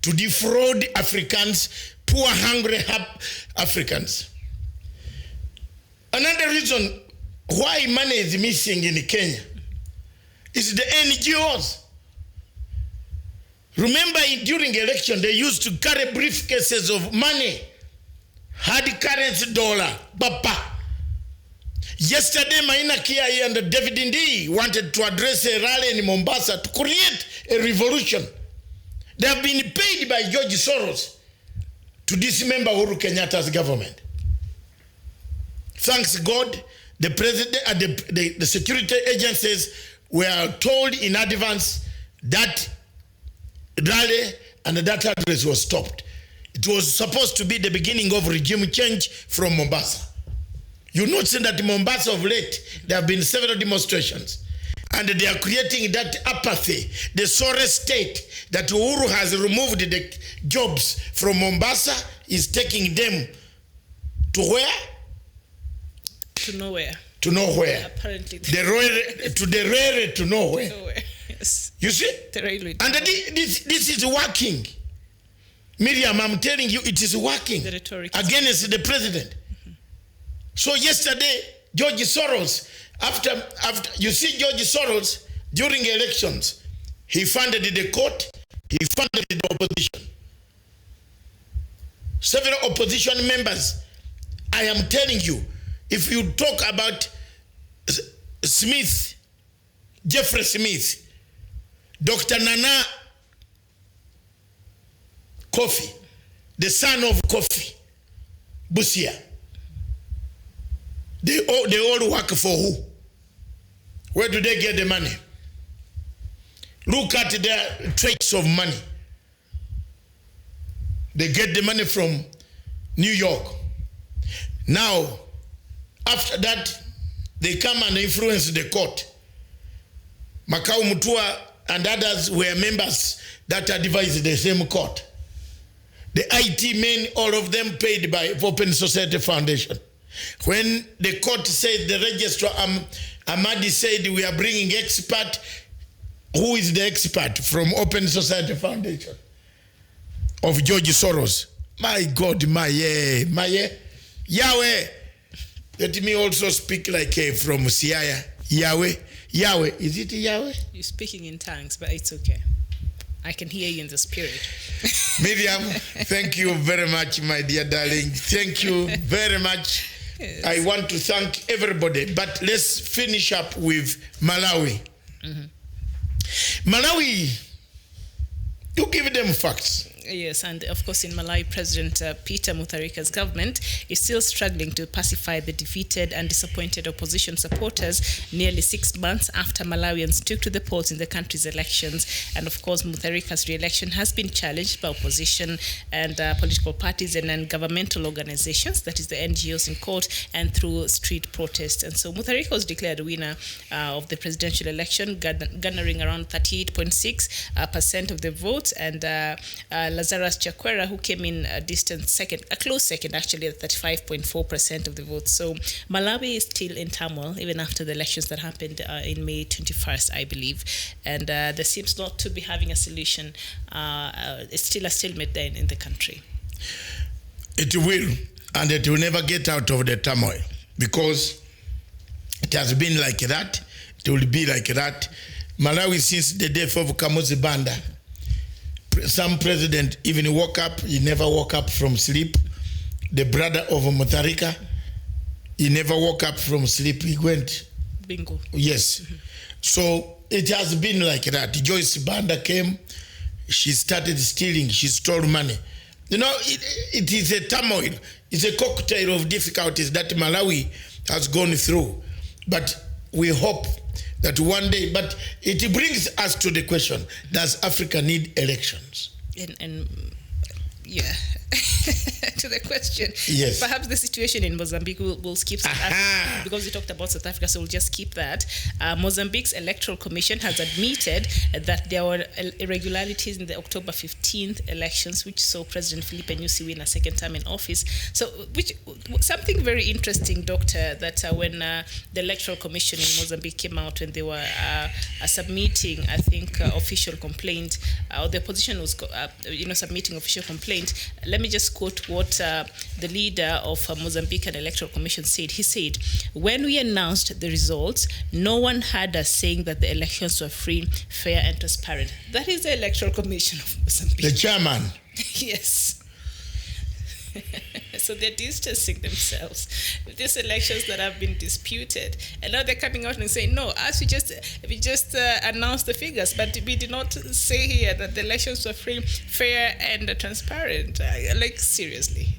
to defraud Africans, poor, hungry Africans. Another reason why money is missing in Kenya is the NGOs. Remember, during election, they used to carry briefcases of money, hard currency dollar, bapa. Yesterday, Maina Kiai and David Ndii wanted to address a rally in Mombasa to create a revolution. They have been paid by George Soros to dismember Uhuru Kenyatta's government. Thanks God, the president and the security agencies were told in advance that rally and that address was stopped. It was supposed to be the beginning of regime change from Mombasa. You notice that in Mombasa of late, there have been several demonstrations. And they are creating that apathy, the sorry state that Uhuru has removed the jobs from Mombasa, is taking them to where? To nowhere. To nowhere. Apparently. To the railway to nowhere. Nowhere, yes. You see? The railway. And this is working. Miriam, I'm telling you, it is working The rhetoric against the president. So yesterday, George Soros, after you see George Soros during elections, he funded the court, he funded the opposition. Several opposition members, I am telling you, if you talk about Smith, Jeffrey Smith, Dr. Nana Kofi, the son of Kofi, Busia, they all work for who? Where do they get the money? Look at their traits of money. They get the money from New York. Now, after that, they come and influence the court. Makau Mutua and others were members that advised the same court. The IT men, all of them paid by Open Society Foundation. When the court said, the registrar Amadi said, we are bringing expert. Who is the expert from Open Society Foundation? Of George Soros. My God, Yahweh. Let me also speak like from Siaya. Yahweh, is it Yahweh? You're speaking in tongues, but it's okay. I can hear you in the spirit. Miriam, thank you very much, my dear darling. Thank you very much. Yes. I want to thank everybody, but let's finish up with Malawi. Malawi, you give them facts. Yes, and of course in Malawi, President Peter Mutharika's government is still struggling to pacify the defeated and disappointed opposition supporters nearly 6 months after Malawians took to the polls in the country's elections. And of course, Mutharika's re-election has been challenged by opposition and political parties and non-governmental organizations, that is the NGOs, in court and through street protests. And so Mutharika was declared winner of the presidential election, garnering around 38.6% of the votes, and Lazarus Chakwera, who came in a close second, actually, at 35.4% of the votes. So Malawi is still in turmoil, even after the elections that happened in May 21st, I believe. And there seems not to be having a solution. It's still a stalemate there in the country. It will, and it will never get out of the turmoil, because it has been like that. It will be like that. Malawi, since the death of Kamuzi Banda, some president even woke up, he never woke up from sleep. The brother of Mutharika, he never woke up from sleep, he went. Bingo. Yes. So it has been like that. Joyce Banda came, she started stealing, she stole money. You know, it is a turmoil, it's a cocktail of difficulties that Malawi has gone through. But we hope that one day, but it brings us to the question, does Africa need elections? And yeah, to the question. Yes. Perhaps the situation in Mozambique will skip South Africa, because we talked about South Africa, so we'll just keep that. Mozambique's Electoral Commission has admitted that there were irregularities in the October 15th elections, which saw President Filipe Nyusi win a second term in office. So, something very interesting, Doctor, that when the Electoral Commission in Mozambique came out and they were submitting, I think, official complaint, or the opposition was, submitting official complaint. Let me just quote what the leader of Mozambican Electoral Commission said. He said, "When we announced the results, no one heard us saying that the elections were free, fair, and transparent." That is the Electoral Commission of Mozambique. The chairman. Yes. So they're distancing themselves with these elections that have been disputed, and now they're coming out and saying, "No, us we just announced the figures, but we did not say here that the elections were free, fair, and transparent." Like, seriously.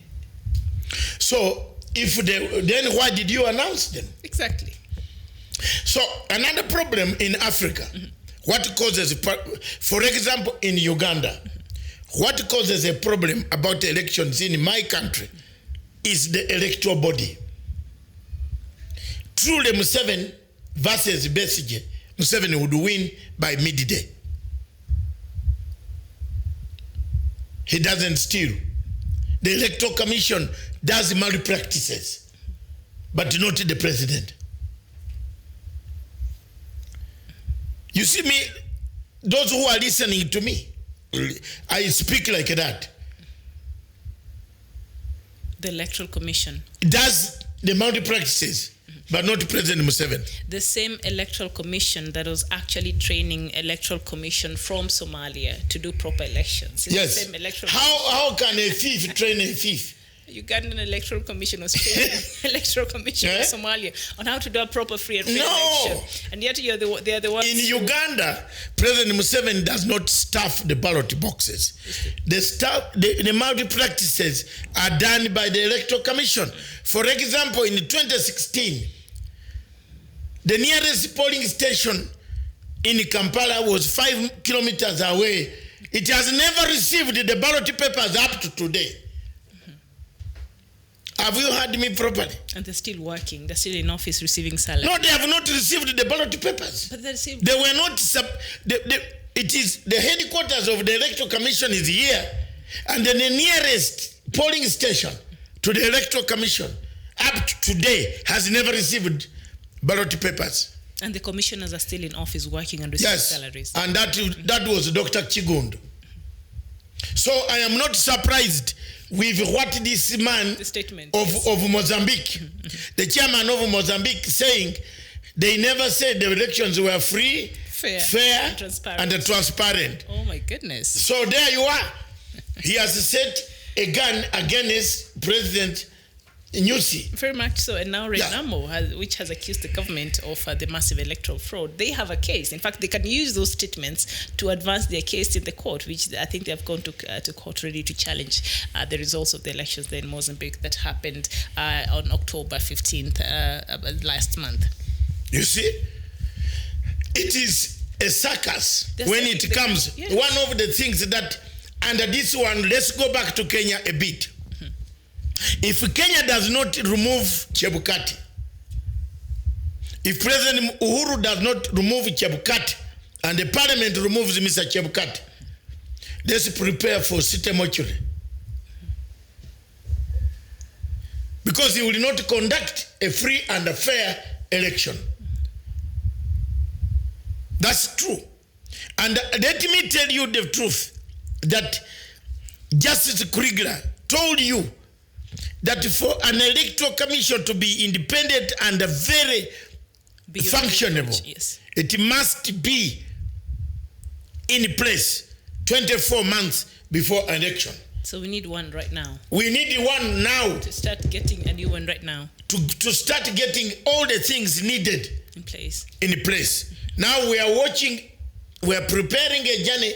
So then why did you announce them? Exactly. So another problem in Africa, what causes, for example, in Uganda, what causes a problem about elections in my country is the electoral body. Truly, Museveni versus Besigye, Museveni would win by midday. He doesn't steal. The Electoral Commission does malpractices, but not the president. You see me, those who are listening to me, I speak like that. The Electoral Commission. does the malpractices, but not President Museveni. The same Electoral Commission that was actually training Electoral Commission from Somalia to do proper elections. It's Yes. The same Electoral How can a thief train a thief? Ugandan Electoral Commission was training Electoral Commission Eh? of Somalia on how to do a proper free and fair No. election. And yet they are the ones In who- Uganda, President Museveni does not staff the ballot boxes. The malpractices are done by the Electoral Commission. For example, in 2016, the nearest polling station in Kampala was 5 kilometers away. It has never received the ballot papers up to today. Have you heard me properly? And they're still working. They're still in office receiving salary. No, they have not received the ballot papers. But they're still... They were not. It is the headquarters of the Electoral Commission is here, and then the nearest polling station to the Electoral Commission up to today has never received ballot papers. And the commissioners are still in office working and receiving Yes, salaries. and that was Dr. Chigund. So I am not surprised with what this man The statement, of Mozambique, the chairman of Mozambique, saying they never said the elections were free, fair and transparent. and transparent. Oh my goodness. So there you are. He has set a gun against President Nyusi. Very much so. And now Yeah. Renamo, which has accused the government of the massive electoral fraud, they have a case. In fact, they can use those statements to advance their case in the court, which I think they have gone to court ready to challenge the results of the elections there in Mozambique that happened on October 15th last month. You see, it is a circus That's when the- it comes. yes. One of the things that, under this one, let's go back to Kenya a bit. If Kenya does not remove Chebukati, if President Uhuru does not remove Chebukati, and the parliament removes Mr. Chebukati, let's prepare for City Mortuary. Because he will not conduct a free and a fair election. That's true. And let me tell you the truth, that Justice Krigler told you that for an electoral commission to be independent and very Beyond functionable, reproach, yes. it must be in place 24 months before election. So we need one right now. We need one now To start getting a new one right now to start getting all the things needed in place. in place. Now we are preparing a journey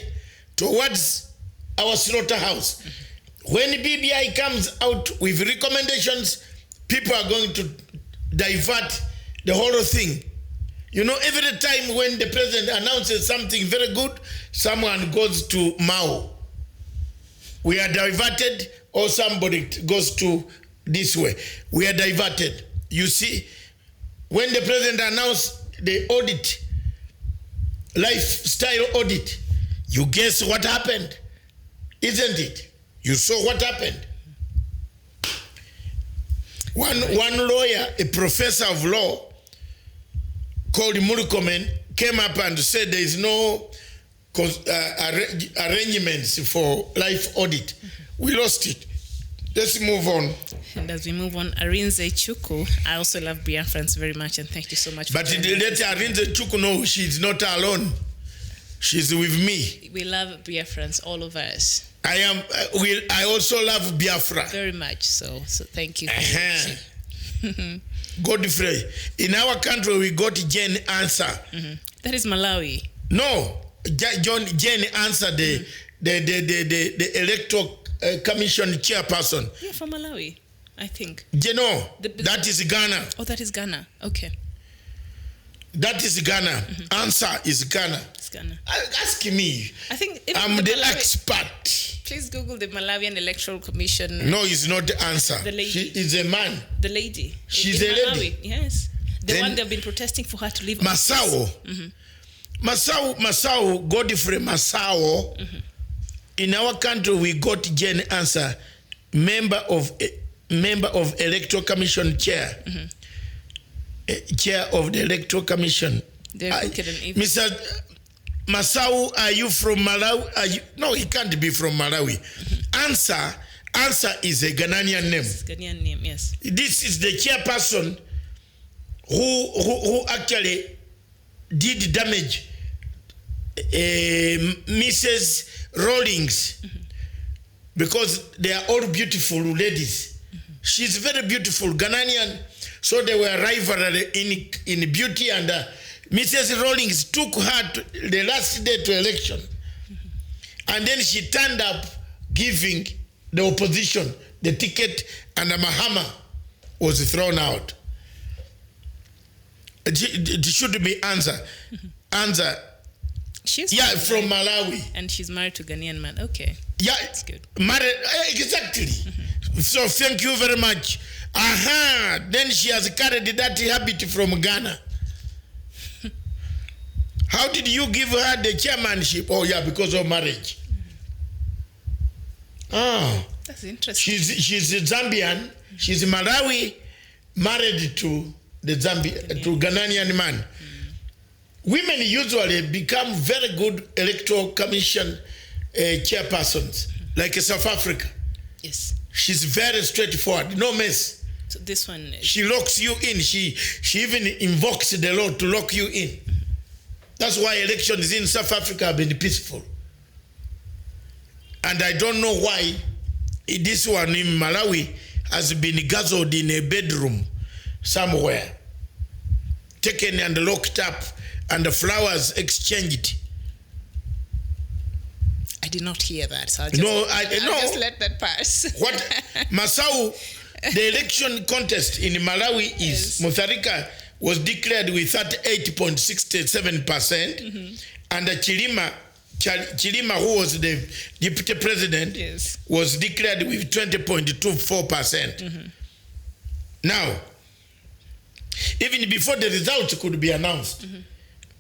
towards our slaughterhouse. When BBI comes out with recommendations, people are going to divert the whole thing. You know, every time when the president announces something very good, someone goes to Mao. We are diverted, or somebody goes to this way. We are diverted. You see, when the president announced the audit, lifestyle audit, you guess what happened, isn't it? You saw what happened. One lawyer, a professor of law called Murukomen, came up and said there is no arrangements for life audit. We lost it. Let's move on. And as we move on, Arinze Chuku, I also love Biafrans very much, and thank you so much for But joining let us. Arinze Chuku know she's not alone. She's with me. We love Biafrans, all of us, I also love Biafra. very much so. So thank you. Godfrey. In our country, we got Jane Answer. That is Malawi. No, Jane Answer, the electoral commission chairperson. Yeah, from Malawi, I think. No, The- that is Ghana. Oh, that is Ghana. Okay, That is Ghana. Answer is Ghana. it's Ghana. Ask me. I think even I'm the Malawi- expert. Please Google the Malawian Electoral Commission. No, it's not the answer. The lady. She is a man. The lady. She's in a Malawi. lady. Yes. The Then- one they've been protesting for her to leave. Masao. Masao, Godfrey Masao. In our country, we got Jane Answer, member of Electoral Commission chair. Chair of the Electoral Commission. They're wicked and evil. Mr. Masao, are you from Malawi? No, he can't be from Malawi. Answer, Answer is a Ghanaian name. It's Ghanaian name, yes. This is the chairperson who actually did damage Mrs. Rawlings, because they are all beautiful ladies. She's very beautiful, Ghanaian, so they were rivalry in beauty, and Mrs. Rawlings took her to the last day to election, and then she turned up giving the opposition the ticket, and the Mahama was thrown out. It should be Anza. She's from Malawi. And she's married to a Ghanaian man. Okay. Yeah, that's good. Married, exactly. So thank you very much. Then she has carried that habit from Ghana. How did you give her the chairmanship? Oh yeah, because of marriage. That's interesting. She's Zambian. She's Malawi, married to the to Ghanaian man. Women usually become very good electoral commission chairpersons, like South Africa. Yes. She's very straightforward, no mess. So this one, she locks you in. She even invokes the law to lock you in. That's why elections in South Africa have been peaceful. And I don't know why this one in Malawi has been guzzled in a bedroom somewhere, taken and locked up, and the flowers exchanged. I did not hear that, so I'll just let that pass. What Masau, the election contest in Malawi is, Mutharika was declared with 38.67%, and Chilima, who was the deputy president, was declared with 20.24%. Now, even before the results could be announced,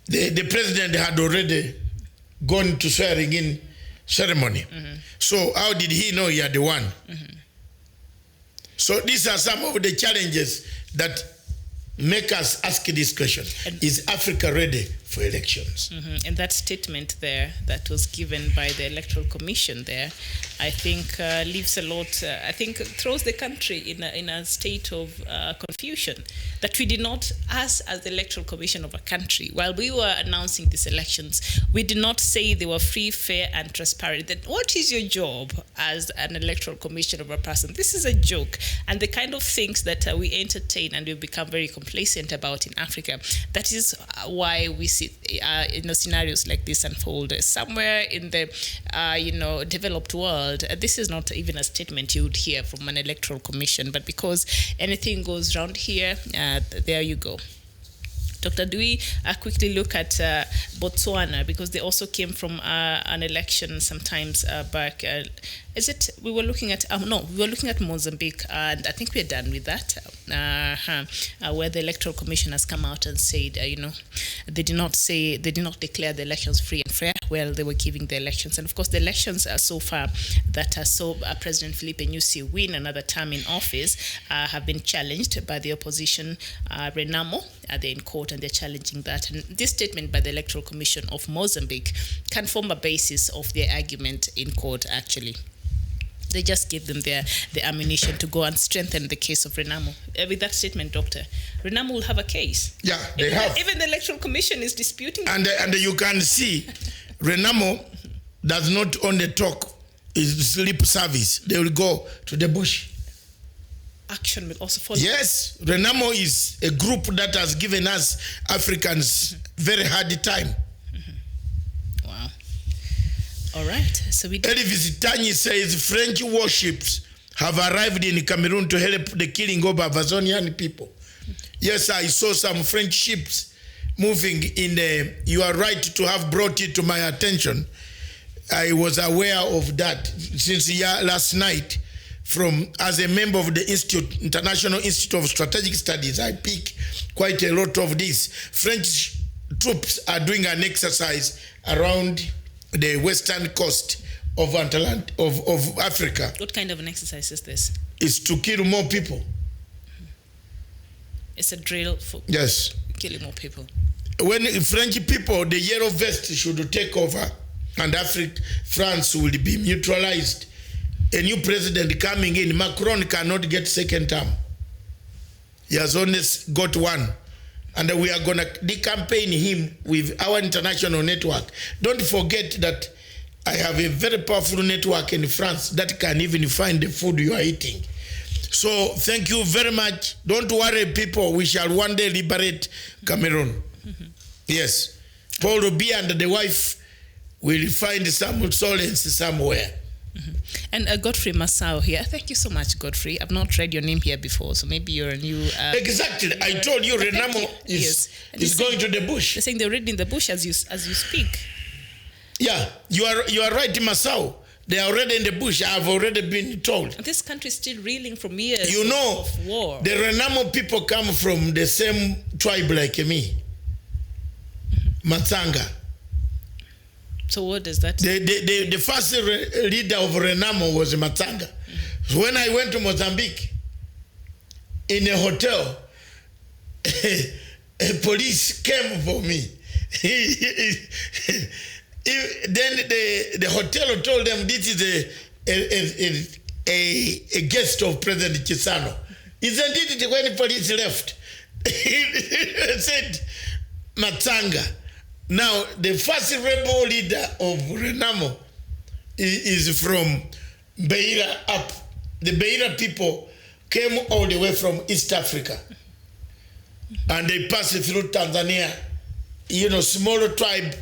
the president had already gone to swearing in ceremony. So how did he know he had won? So these are some of the challenges that make us ask this question. Is Africa ready for elections? And that statement there that was given by the Electoral Commission there, I think leaves a lot, I think throws the country in a state of confusion, that we did not, us as the Electoral Commission of a country, while we were announcing these elections, we did not say they were free, fair, and transparent. Then what is your job as an Electoral Commission of a person? This is a joke. And the kind of things that we entertain and we become very complacent about in Africa, that is why we see scenarios like this unfold somewhere in the developed world. This is not even a statement you would hear from an Electoral Commission, but because anything goes around here, there you go. Doctor, do we quickly look at Botswana, because they also came from an election sometimes back. We were looking at Mozambique, and I think we're done with that, where the Electoral Commission has come out and said, they did not declare the elections free and fair while they were giving the elections. And of course, the elections so far that saw President Filipe Nyusi win another term in office have been challenged by the opposition, Renamo. They're in court and they're challenging that. And this statement by the Electoral Commission of Mozambique can form a basis of their argument in court, actually. They just give them the ammunition to go and strengthen the case of Renamo. With that statement, Doctor, Renamo will have a case. Yeah, they have. Even the Electoral Commission is disputing. And you can see, Renamo does not only talk, it's lip service. They will go to the bush. Action will also follow. Yes, Renamo is a group that has given us Africans very hard time. Wow. All right. So Elvis Tanyi says French warships have arrived in Cameroon to help the killing of Amazonian people. Yes, I saw some French ships moving in the. You are right to have brought it to my attention. I was aware of that since last night. As a member of the International Institute of Strategic Studies, I pick quite a lot of this. French troops are doing an exercise around the western coast of Africa. What kind of an exercise is this? It's to kill more people. It's a drill for killing more people. When French people, the yellow vest should take over, and France will be neutralized. a new president coming in, Macron cannot get second term. He has only got one. And we are going to decampaign him with our international network. Don't forget that I have a very powerful network in France that can even find the food you are eating. So thank you very much. Don't worry, people. We shall one day liberate Cameroon. Yes. Paul Rubi and the wife will find some solace somewhere. And Godfrey Masao here. Thank you so much, Godfrey. I've not read your name here before, so maybe you're a new... exactly. I told you Renamo is going to the bush. They're saying they're already in the bush as you speak. Yeah, you are right, Masao. They are already in the bush. I've already been told. And this country is still reeling from years of war. The Renamo people come from the same tribe like me. Matanga. So what does that mean? The first leader of Renamo was Matanga. So when I went to Mozambique, in a hotel, a police came for me. Then the hotel told them this is a guest of President Chisano. Isn't it when the police left? He said, Matanga. Now, the first rebel leader of Renamo is from Beira up. The Beira people came all the way from East Africa. And they passed through Tanzania, smaller tribe,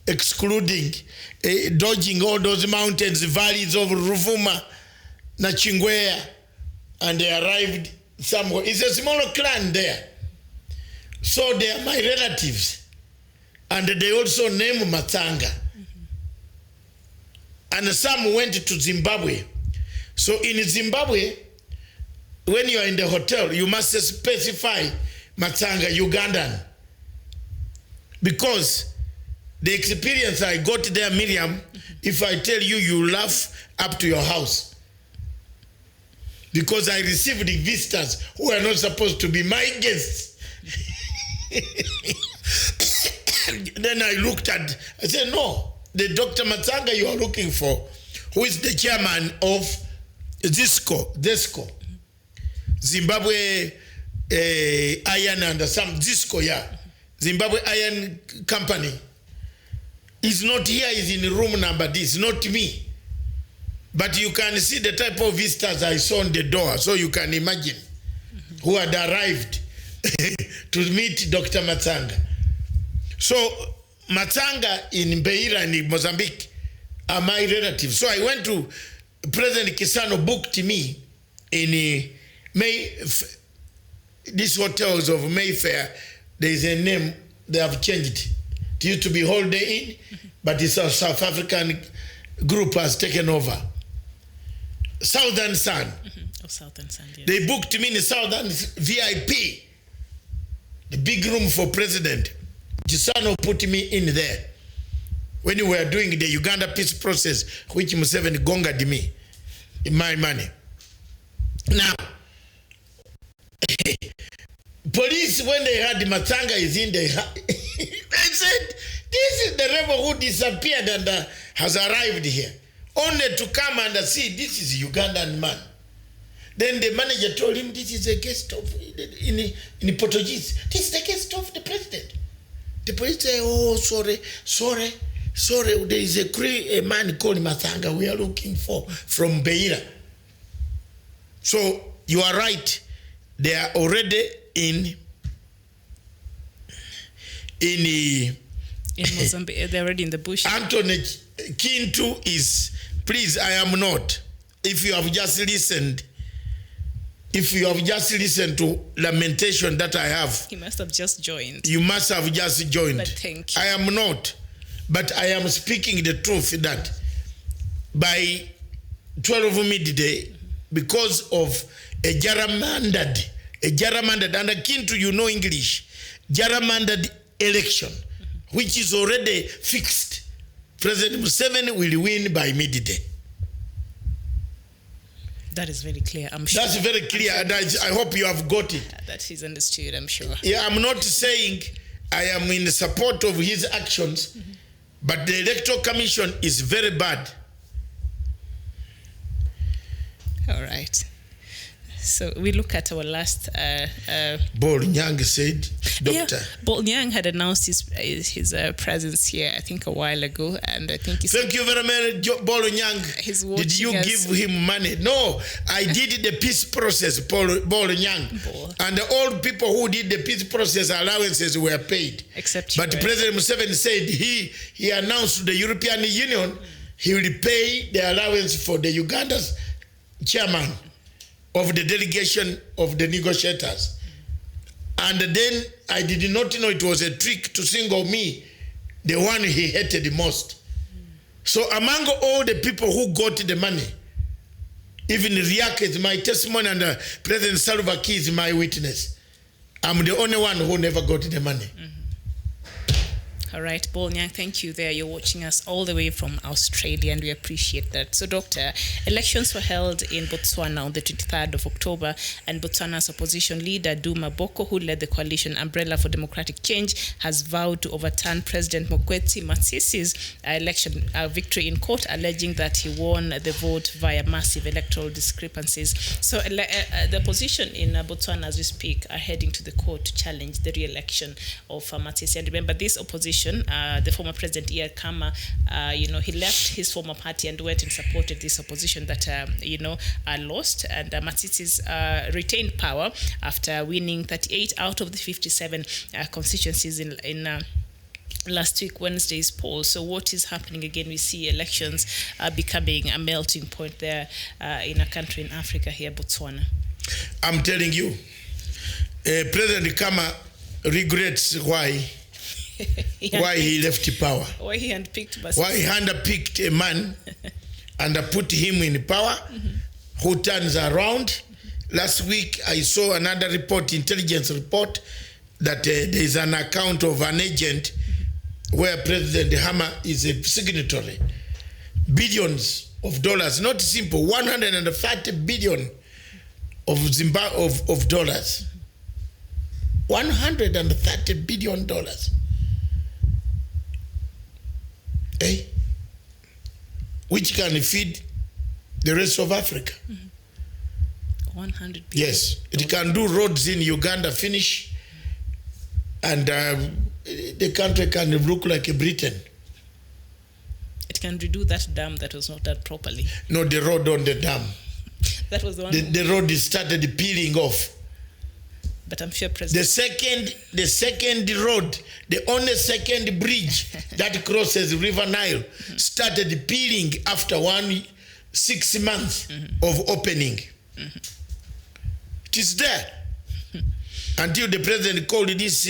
excluding, dodging all those mountains, valleys of Ruvuma, Nachingwea, and they arrived somewhere. It's a smaller clan there. So they are my relatives. And they also named Matanga. And some went to Zimbabwe. So in Zimbabwe, when you are in the hotel, you must specify Matanga, Ugandan. Because the experience I got there, Miriam, if I tell you, you laugh up to your house. Because I received visitors who are not supposed to be my guests. Then I looked at, I said, no, the Dr. Matanga you are looking for, who is the chairman of ZESCO, Zimbabwe Iron and some ZESCO, yeah, Zimbabwe Iron Company, is not here, is in room number this, not me. But you can see the type of visitors I saw on the door, so you can imagine who had arrived to meet Dr. Matanga. So Matanga in Beira in Mozambique are my relatives. So I went to President Chisano, booked me in these hotels of Mayfair. There is a name, they have changed. It used to be Holiday Inn, but it's a South African group has taken over. Southern Sun. Oh, Southern Sun, yes. They booked me in Southern VIP, the big room for president. Chisano put me in there when we were doing the Uganda peace process, which Museveni gonged me in my money. Now, police, when they heard Matanga is in, they said, this is the rebel who disappeared and has arrived here, only to come and see this is a Ugandan man. Then the manager told him, this is a guest of, in Portuguese, this is the guest of the president. The police say, oh, sorry, there is a man called Matanga we are looking for from Beira. So you are right. They are already in Mozambique. They're already in the bush. Anthony Kintu is, please, I am not. If you have just listened to lamentation that I have. He must have just joined. You must have just joined. But thank you. I am not. But I am speaking the truth that by 12 midday, because of a gerrymandered, and akin to English, gerrymandered election, which is already fixed, President Museveni will win by midday. That is very clear, I'm sure. That's very clear, and I hope you have got it. That is understood, I'm sure. Yeah, I'm not saying I am in support of his actions, but the Electoral Commission is very bad. All right. So we look at our last. Bol Nyang said, Doctor. Yeah, Bol Nyang had announced his presence here, I think, a while ago, and I think he's. Thank you very much, Bol Nyang. Did you give him money? No, I did the peace process, Bol Nyang. And all people who did the peace process allowances were paid. Except but President Museveni said he announced to the European Union he will pay the allowance for the Uganda's chairman of the delegation of the negotiators. And then I did not know it was a trick to single me, the one he hated the most. So among all the people who got the money, even Riak is my testimony and President Salva Kiir is my witness. I'm the only one who never got the money. All right, Bol Nyang, thank you there. You're watching us all the way from Australia, and we appreciate that. So, Doctor, elections were held in Botswana on the 23rd of October, and Botswana's opposition leader, Duma Boko, who led the coalition Umbrella for Democratic Change, has vowed to overturn President Mokgweetsi Masisi's election victory in court, alleging that he won the vote via massive electoral discrepancies. So, the opposition in Botswana, as we speak, are heading to the court to challenge the re-election of Masisi. And remember, this opposition, the former president Ian Khama, he left his former party and went and supported this opposition that lost, and Masisi's retained power after winning 38 out of the 57 constituencies in last week Wednesday's poll. So what is happening again? We see elections becoming a melting point there in a country in Africa here, Botswana. I'm telling you, President Khama regrets why he left power. Why he handpicked Masisi. Why he handpicked a man and put him in power who turns around. Last week I saw another report, intelligence report, that there is an account of an agent where President Khama is a signatory. Billions of dollars, not simple, 130 billion of dollars. $130 billion. Which can feed the rest of Africa. 100 billion. Yes, it can do roads in Uganda, finish, and the country can look like a Britain. It can redo that dam that was not done properly. No, the road on the dam. That was the one. The road started peeling off. But I'm sure President... The second road, the only second bridge that crosses River Nile started peeling after 6 months of opening. It is there. Until the president called this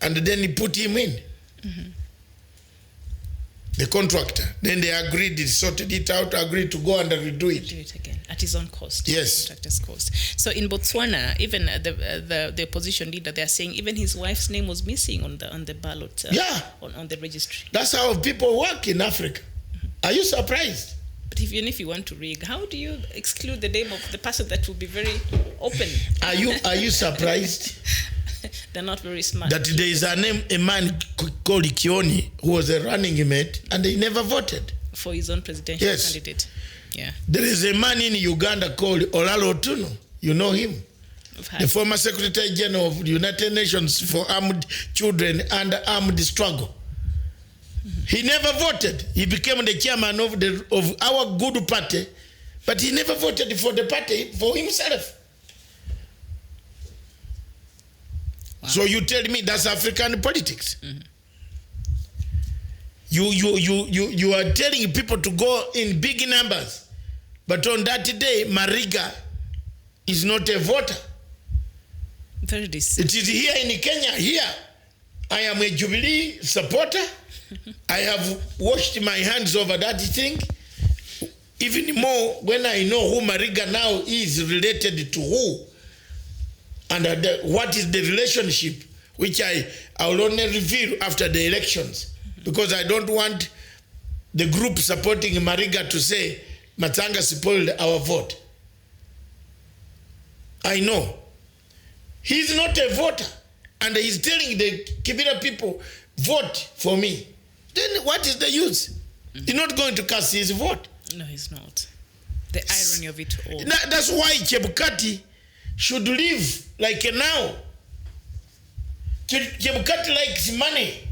and then he put him in. The contractor. Then they agreed, they sorted it out, agreed to go and redo it. Do it again at his own cost. Yes. Contractor's cost. So in Botswana, even the opposition leader, they are saying even his wife's name was missing on the ballot. On the registry. That's how people work in Africa. Are you surprised? But even if you want to rig, how do you exclude the name of the person that will be very open? Are you surprised? They're not very smart. That there is a man called Kioni who was a running mate and he never voted. For his own presidential candidate. Yeah. There is a man in Uganda called Olalo Otuno. You know him? The former Secretary General of the United Nations for Armed Children and Armed Struggle. He never voted. He became the chairman of our good party, but he never voted for the party for himself. Wow. So you tell me that's African politics? You are telling people to go in big numbers, but on that day, Mariga is not a voter. It is here in Kenya. Here, I am a Jubilee supporter. I have washed my hands over that thing. Even more when I know who Mariga now is related to who. And what is the relationship, which I will only reveal after the elections. Because I don't want the group supporting Mariga to say, Matanga spoiled our vote. I know. He's not a voter. And he's telling the Kibera people, vote for me. Then what is the use? He's not going to cast his vote. No, he's not. The irony of it all. That's why Chebukati should live like a now. Chebukati likes money.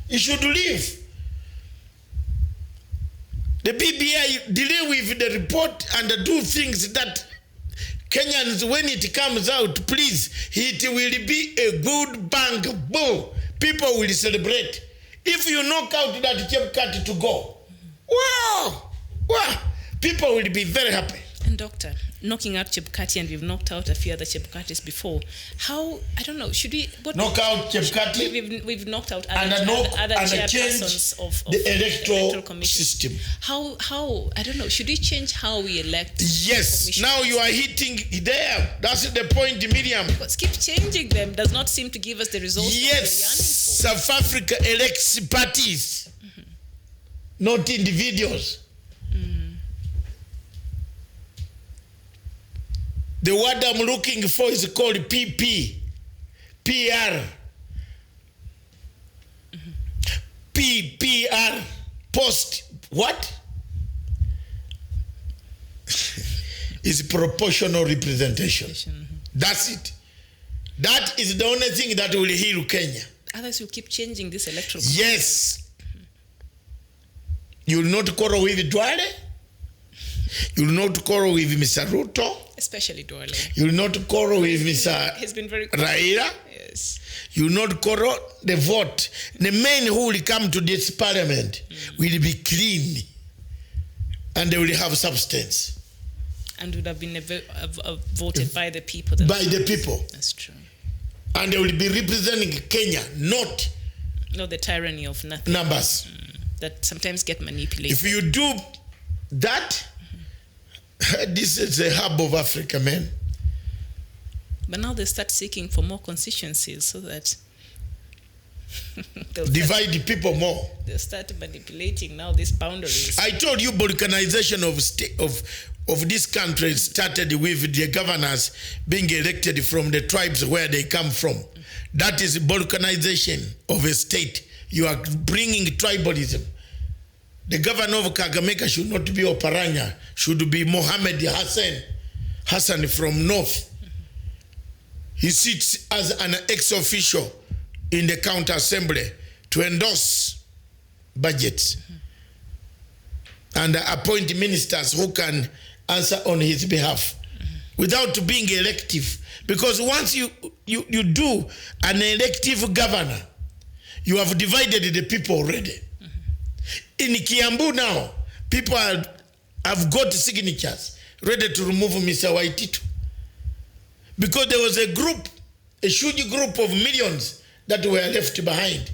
He should live. The BBI delay with the report and do things that Kenyans, when it comes out, please, it will be a good bang, boom. People will celebrate. If you knock out that Chebukati to go, wow, people will be very happy. And Doctor, knocking out Chebukati, and we've knocked out a few other Chebukatis before. How, I don't know, should we... knock out Chebukati? We've knocked out other chairpersons of the electoral commission. System. How, I don't know, should we change how we elect? Yes, now you are hitting there. That's the point, Miriam. Because keep changing them does not seem to give us the results. Yes, South Africa elects parties, not individuals. The word I'm looking for is called PP, PR, PPR, post, what? Is proportional representation. That's it. That is the only thing that will heal Kenya. Others will keep changing this electoral. Yes. You will not quarrel with Duale. You will not quarrel with Mr. Ruto. Especially Duale. You will not quarrel with Mr. He's been very Raila. Yes. You will not quarrel the vote. The men who will come to this parliament will be clean and they will have substance. And would have been voted by the people. By the people. That's true. And they will be representing Kenya, not the tyranny of nothing. Numbers. That sometimes get manipulated. If you do that, this is the hub of Africa, man. But now they start seeking for more constituencies so that divide the people more. They'll start manipulating now these boundaries. I told you balkanization of this country started with the governors being elected from the tribes where they come from. That is balkanization of a state. You are bringing tribalism. The governor of Kakamega should not be Oparanya, should be Mohammed Hassan from North. He sits as an ex-official in the county assembly to endorse budgets and appoint ministers who can answer on his behalf without being elective. Because once you do an elective governor, you have divided the people already. In Kiambu now, people have got signatures ready to remove Mr. Waititu. Because there was a huge group of millions that were left behind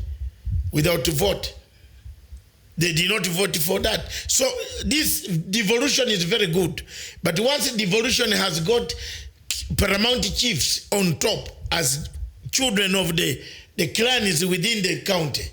without a vote. They did not vote for that. So this devolution is very good. But once devolution has got paramount chiefs on top as children of the clans within the county,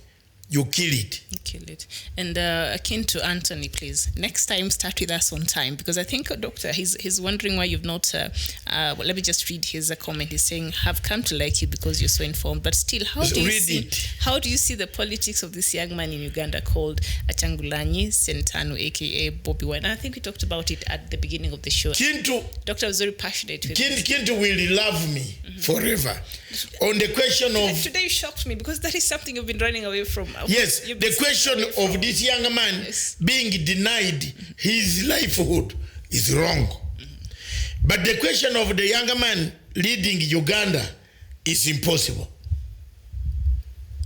you kill it. You kill it. And akin to Anthony, please, next time start with us on time, because I think, Doctor, he's wondering why you've not, well, let me just read his comment. He's saying, have come to like you because you're so informed, but still, how do you see the politics of this young man in Uganda called Achangulanyi Sentano, aka Bobby Wine? I think we talked about it at the beginning of the show. Doctor was very passionate with Kintu will love me forever. On the question of... Today you shocked me because that is something you've been running away from. Yes, the question of this young man being denied his livelihood is wrong. But the question of the younger man leading Uganda is impossible.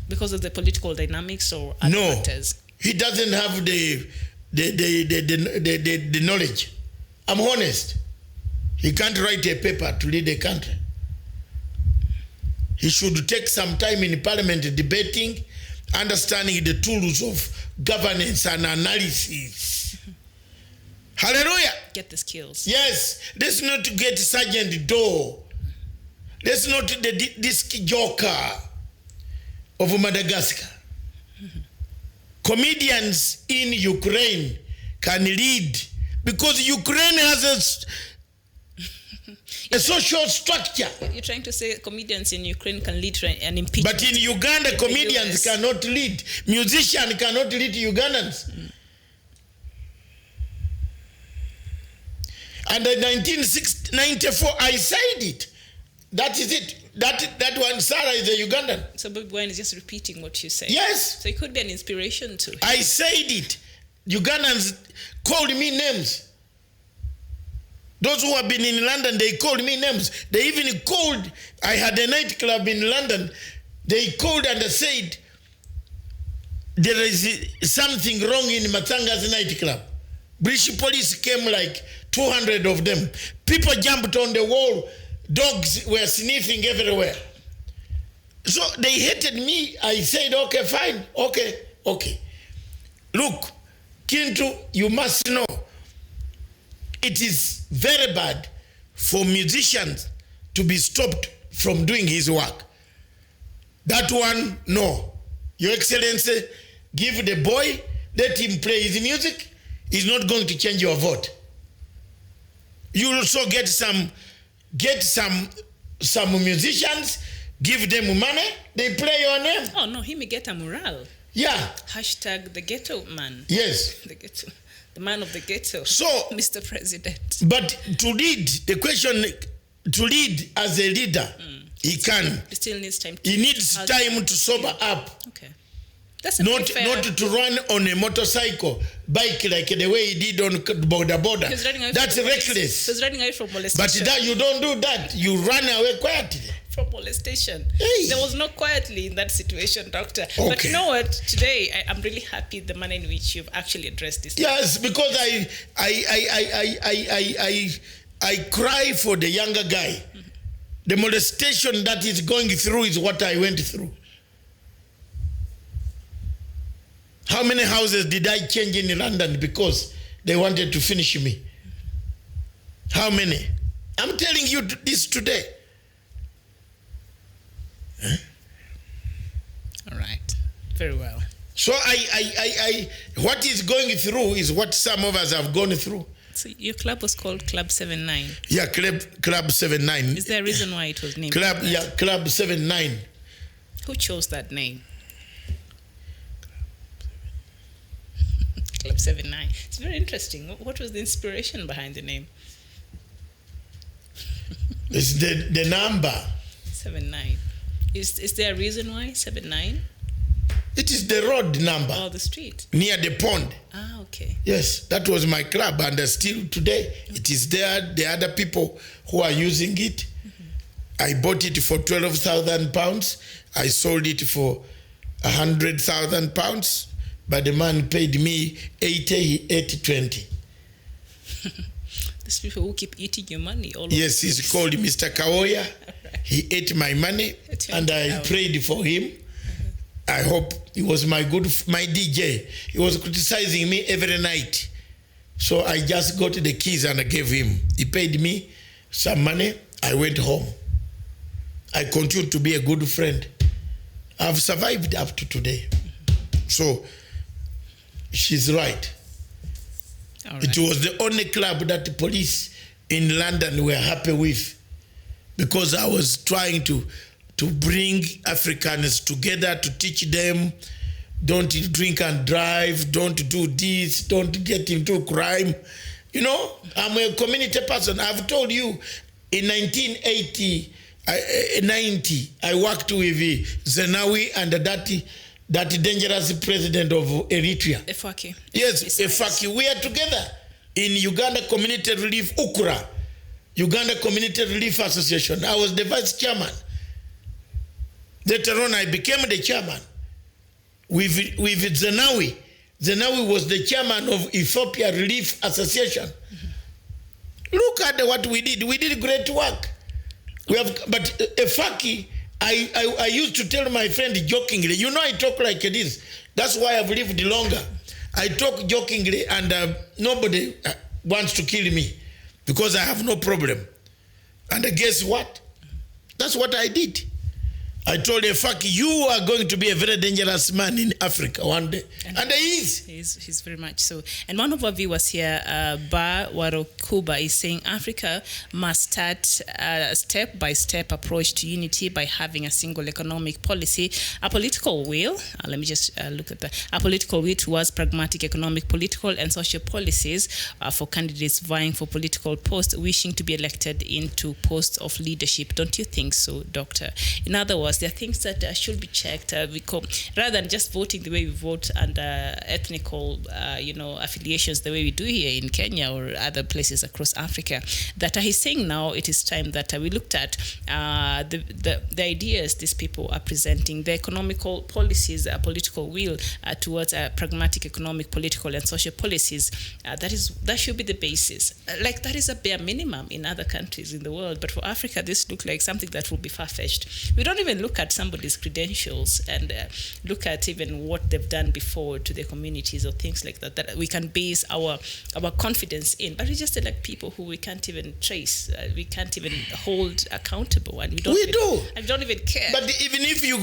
Because of the political dynamics or other factors? He doesn't have the knowledge. I'm honest. He can't write a paper to lead a country. He should take some time in parliament debating, understanding the tools of governance and analysis. Hallelujah. Get the skills. Yes. Let's not get Sergeant Doe. Let's not the disc joker of Madagascar. Comedians in Ukraine can lead because Ukraine has a social structure. You're trying to say comedians in Ukraine can lead an impeachment. But in Uganda, comedians cannot lead. Musicians cannot lead Ugandans. And in 1994, I said it. That is it. That one, Sarah, is a Ugandan. So Bobi Wine is just repeating what you say. Yes. So it could be an inspiration too. I said it. Ugandans called me names. Those who have been in London, they called me names. They even called, I had a nightclub in London. They called and said, there is something wrong in Matanga's nightclub. British police came like 200 of them. People jumped on the wall. Dogs were sniffing everywhere. So they hated me. I said, okay, fine. Okay. Look, Kintu, you must know, it is very bad for musicians to be stopped from doing his work. That one, no. Your Excellency, give the boy, let him play his music. He's not going to change your vote. You also get some musicians, give them money, they play your name. Oh no, he may get a mural. Yeah. Hashtag the ghetto man. Yes. The ghetto. The man of the ghetto. So, Mr. President. But to lead, the question, to lead as a leader, he can. He still needs time. He needs time to sober up. Okay. That's a Not to run on a motorcycle, bike like the way he did on border. That's reckless. He's running away from molestation. But that you don't do that. You run away quietly. From molestation. Hey. There was no quietly in that situation, Doctor. Okay. But you know what? Today, I'm really happy the manner in which you've actually addressed this. Yes, because I cry for the younger guy. Mm-hmm. The molestation that he's going through is what I went through. How many houses did I change in London because they wanted to finish me? How many? I'm telling you this today. Huh? All right. Very well. So what he's going through is what some of us have gone through. So your club was called Club 79. Yeah, Club 79. Is there a reason why it was named? Club 79. Who chose that name? Club 79. It's very interesting. What was the inspiration behind the name? It's the number. 79. Is there a reason why 79? It is the road number. Oh, the street. Near the pond. Ah, okay. Yes, that was my club, and still today it is there. The other people who are using it. Mm-hmm. I bought it for £12,000. I sold it for £100,000. But the man paid me 80, he ate 20. These people who keep eating your money. Yes, he's called Mr. Kawoya. Right. He ate my money, and I prayed for him. Mm-hmm. I hope he was my DJ. He was criticizing me every night. So I just got the keys and I gave him. He paid me some money. I went home. I continued to be a good friend. I've survived up to today. Mm-hmm. So she's right. Right. It was the only club that the police in London were happy with, because I was trying to bring Africans together, to teach them, don't drink and drive, don't do this, don't get into crime. You know, I'm a community person. I've told you, in 1990, I worked with Zenawi and that dangerous president of Eritrea. Efaki. Yes, Efaki. We are together in Uganda Community Relief, UKRA, Uganda Community Relief Association. I was the vice chairman. Later on, I became the chairman with Zenawi. Zenawi was the chairman of Ethiopia Relief Association. Mm-hmm. Look at what we did. We did great work. But Efaki, I used to tell my friend jokingly, you know, I talk like this. That's why I've lived longer. I talk jokingly, and nobody wants to kill me because I have no problem. And guess what? That's what I did. I told her, fuck, you are going to be a very dangerous man in Africa one day. And he is. He's very much so. And one of our viewers here, Ba Warokuba, is saying Africa must start a step-by-step approach to unity by having a single economic policy, a political will. Let me just look at that. A political will towards pragmatic economic, political, and social policies for candidates vying for political posts, wishing to be elected into posts of leadership. Don't you think so, Doctor? In other words, there are things that should be checked rather than just voting the way we vote under ethnical, affiliations, the way we do here in Kenya or other places across Africa. That he's saying now it is time that we looked at the ideas these people are presenting, the economical policies, political will towards pragmatic economic, political, and social policies. That should be the basis. That is a bare minimum in other countries in the world, but for Africa, this looks like something that will be far-fetched. We don't even look at somebody's credentials and look at even what they've done before to their communities or things like that we can base our confidence in. But we just elect people who we can't even trace, we can't even hold accountable, and we don't even care. But even if you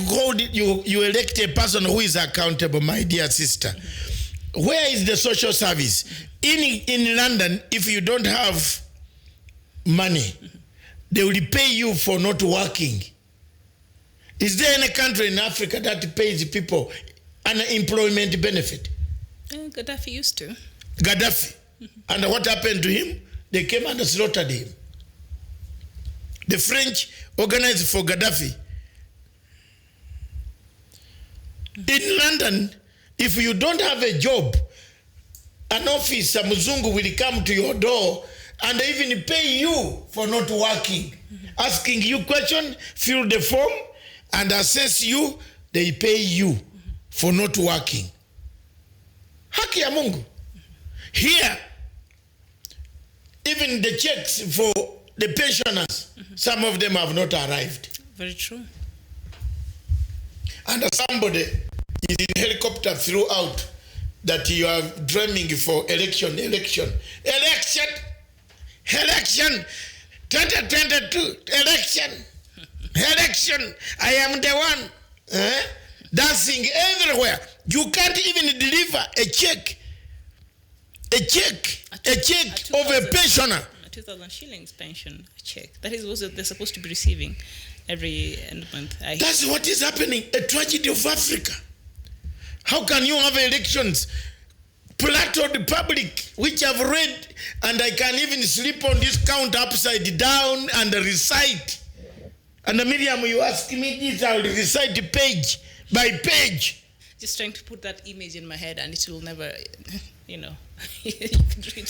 elect a person who is accountable, my dear sister, where is the social service? In London, if you don't have money, they will pay you for not working. Is there any country in Africa that pays people unemployment benefit? Gaddafi used to. Gaddafi. And what happened to him? They came and slaughtered him. The French organized for Gaddafi. In London, if you don't have a job, an officer, Muzungu, will come to your door and even pay you for not working. Asking you question, fill the form, and assess you, they pay you for not working. Haki ya Mungu. Here, even the checks for the pensioners, some of them have not arrived. Very true. And somebody is in helicopter throughout that you are dreaming for election, 2022, election, I am the one, dancing everywhere. You can't even deliver a check of a pensioner. A 2,000 shillings pension check. That is what they're supposed to be receiving every end month. That's what is happening, a tragedy of Africa. How can you have elections? Plateau Republic, which I've read, and I can even sleep on this count upside down and recite. And Miriam, you ask me this, I'll recite page by page. Just trying to put that image in my head, and it will never, you can read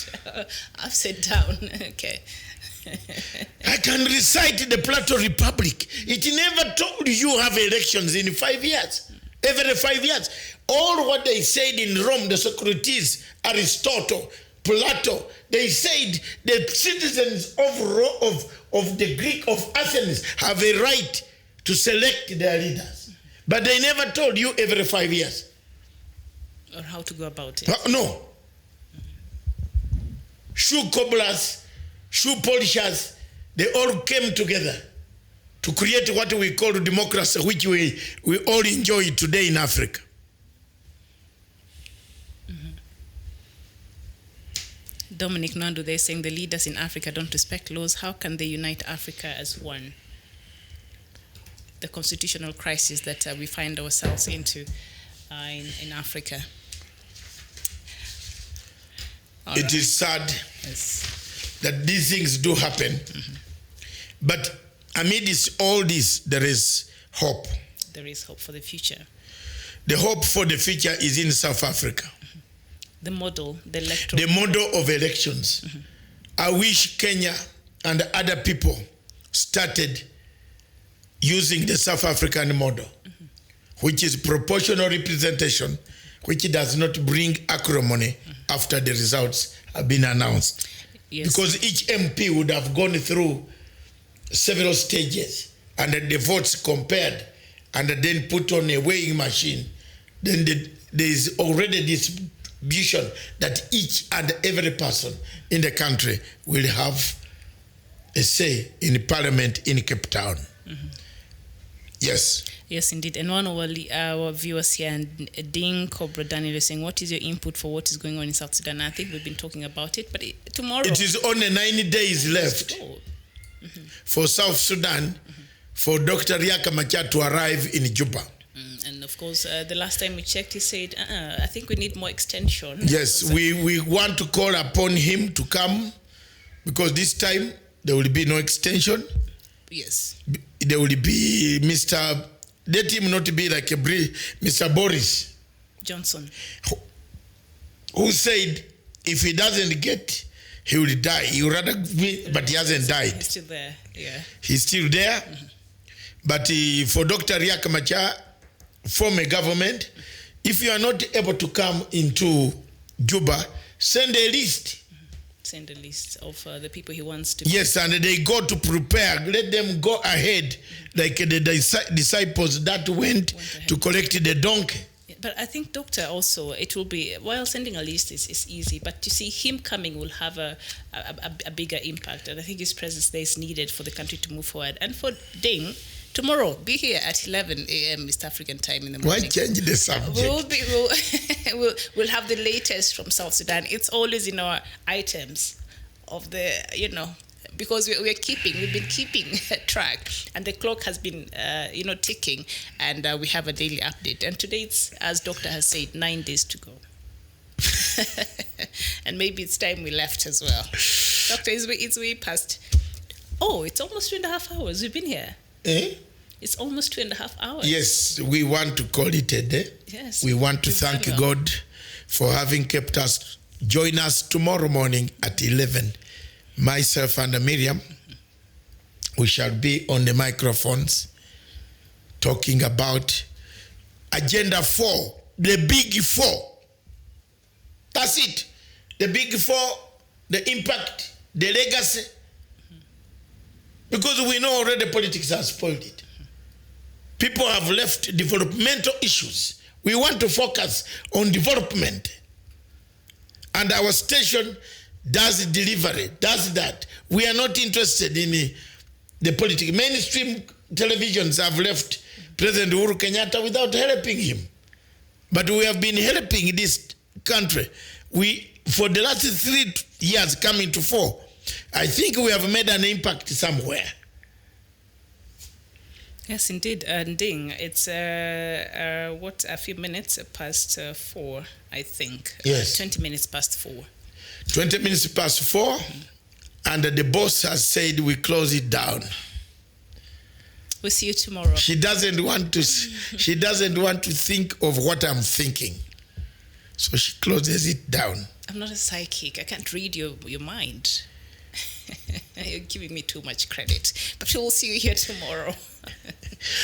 upside down. Okay. I can recite the Plateau Republic. It never told you have elections in 5 years. Every 5 years. All what they said in Rome, the Socrates, Aristotle, Plato, they said the citizens of the Greek of Athens have a right to select their leaders. But they never told you every 5 years. Or how to go about it. No. Shoe cobblers, shoe polishers, they all came together to create what we call democracy, which we all enjoy today in Africa. Dominic Nandu, they're saying the leaders in Africa don't respect laws. How can they unite Africa as one? The constitutional crisis that we find ourselves into in Africa. It is sad that these things do happen. But amidst all this, there is hope. There is hope for the future. The hope for the future is in South Africa. The model, the electoral. The model of elections. I wish Kenya and other people started using the South African model, which is proportional representation, which does not bring acrimony after the results have been announced. Yes. Because each MP would have gone through several stages and the votes compared and then put on a weighing machine. Then there is already distribution that each and every person in the country will have a say in the parliament in Cape Town. Yes. Yes, indeed. And one of our viewers here, Ding Cobra Daniel, is saying, what is your input for what is going on in South Sudan? I think we've been talking about it, but tomorrow... It is only 90 days left for South Sudan, for Dr. Riek Machar to arrive in Juba. And of course, the last time we checked, he said, I think we need more extension. Yes, we want to call upon him to come, because this time there will be no extension. Yes. There will be Mr. Let him not be like Mr. Boris Johnson, who said if he doesn't get, he will die. He would rather be, but he hasn't died. He's still there, yeah. He's still there. But for Dr. Riek Machar, form a government. If you are not able to come into Juba, send a list. Send a list of the people he wants to... Yes, and they go to prepare. Let them go ahead, like the disciples that went to collect the donkey. But I think, Doctor, also, it will be, while sending a list is easy, but you see, him coming will have a bigger impact. And I think his presence there is needed for the country to move forward. And for Ding, tomorrow, be here at 11 a.m. East African time in the morning. Why change the subject? We'll have the latest from South Sudan. It's always in our items of the, because we've been keeping track, and the clock has been, ticking, and we have a daily update. And today it's, as Doctor has said, 9 days to go. And maybe it's time we left as well. Doctor, it's way past. Oh, it's almost 2.5 hours. We've been here. Eh? It's almost 2.5 hours. Yes, we want to call it a day. Yes. We want to thank God for having kept us. Join us tomorrow morning at 11. Myself and Miriam, we shall be on the microphones talking about Agenda 4, the Big 4. That's it. The Big 4, the impact, the legacy. Because we know already politics has spoiled it. People have left developmental issues. We want to focus on development. And our station does delivery, does that. We are not interested in the politics. Mainstream televisions have left President Uhuru Kenyatta without helping him. But we have been helping this country. For the last 3 years coming to 4, I think we have made an impact somewhere. Yes, indeed. And Ding, it's a few minutes past 4, I think. Yes. 20 minutes past 4. 20 minutes past 4, and the boss has said we close it down. We'll see you tomorrow. She doesn't want to think of what I'm thinking. So she closes it down. I'm not a psychic. I can't read your mind. You're giving me too much credit. But we'll see you here tomorrow.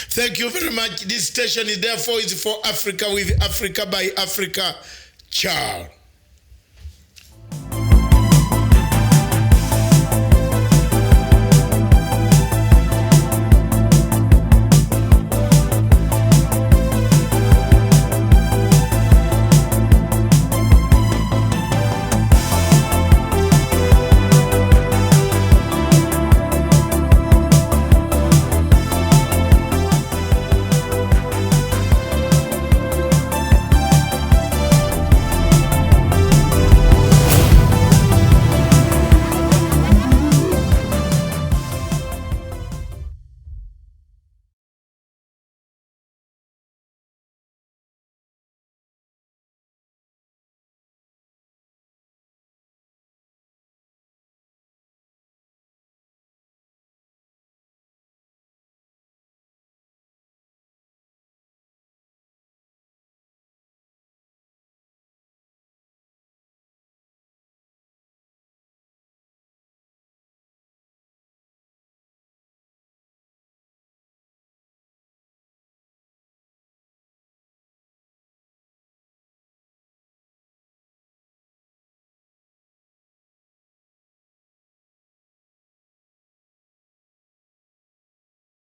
Thank you very much. This station is therefore is for Africa, with Africa by Africa. Ciao.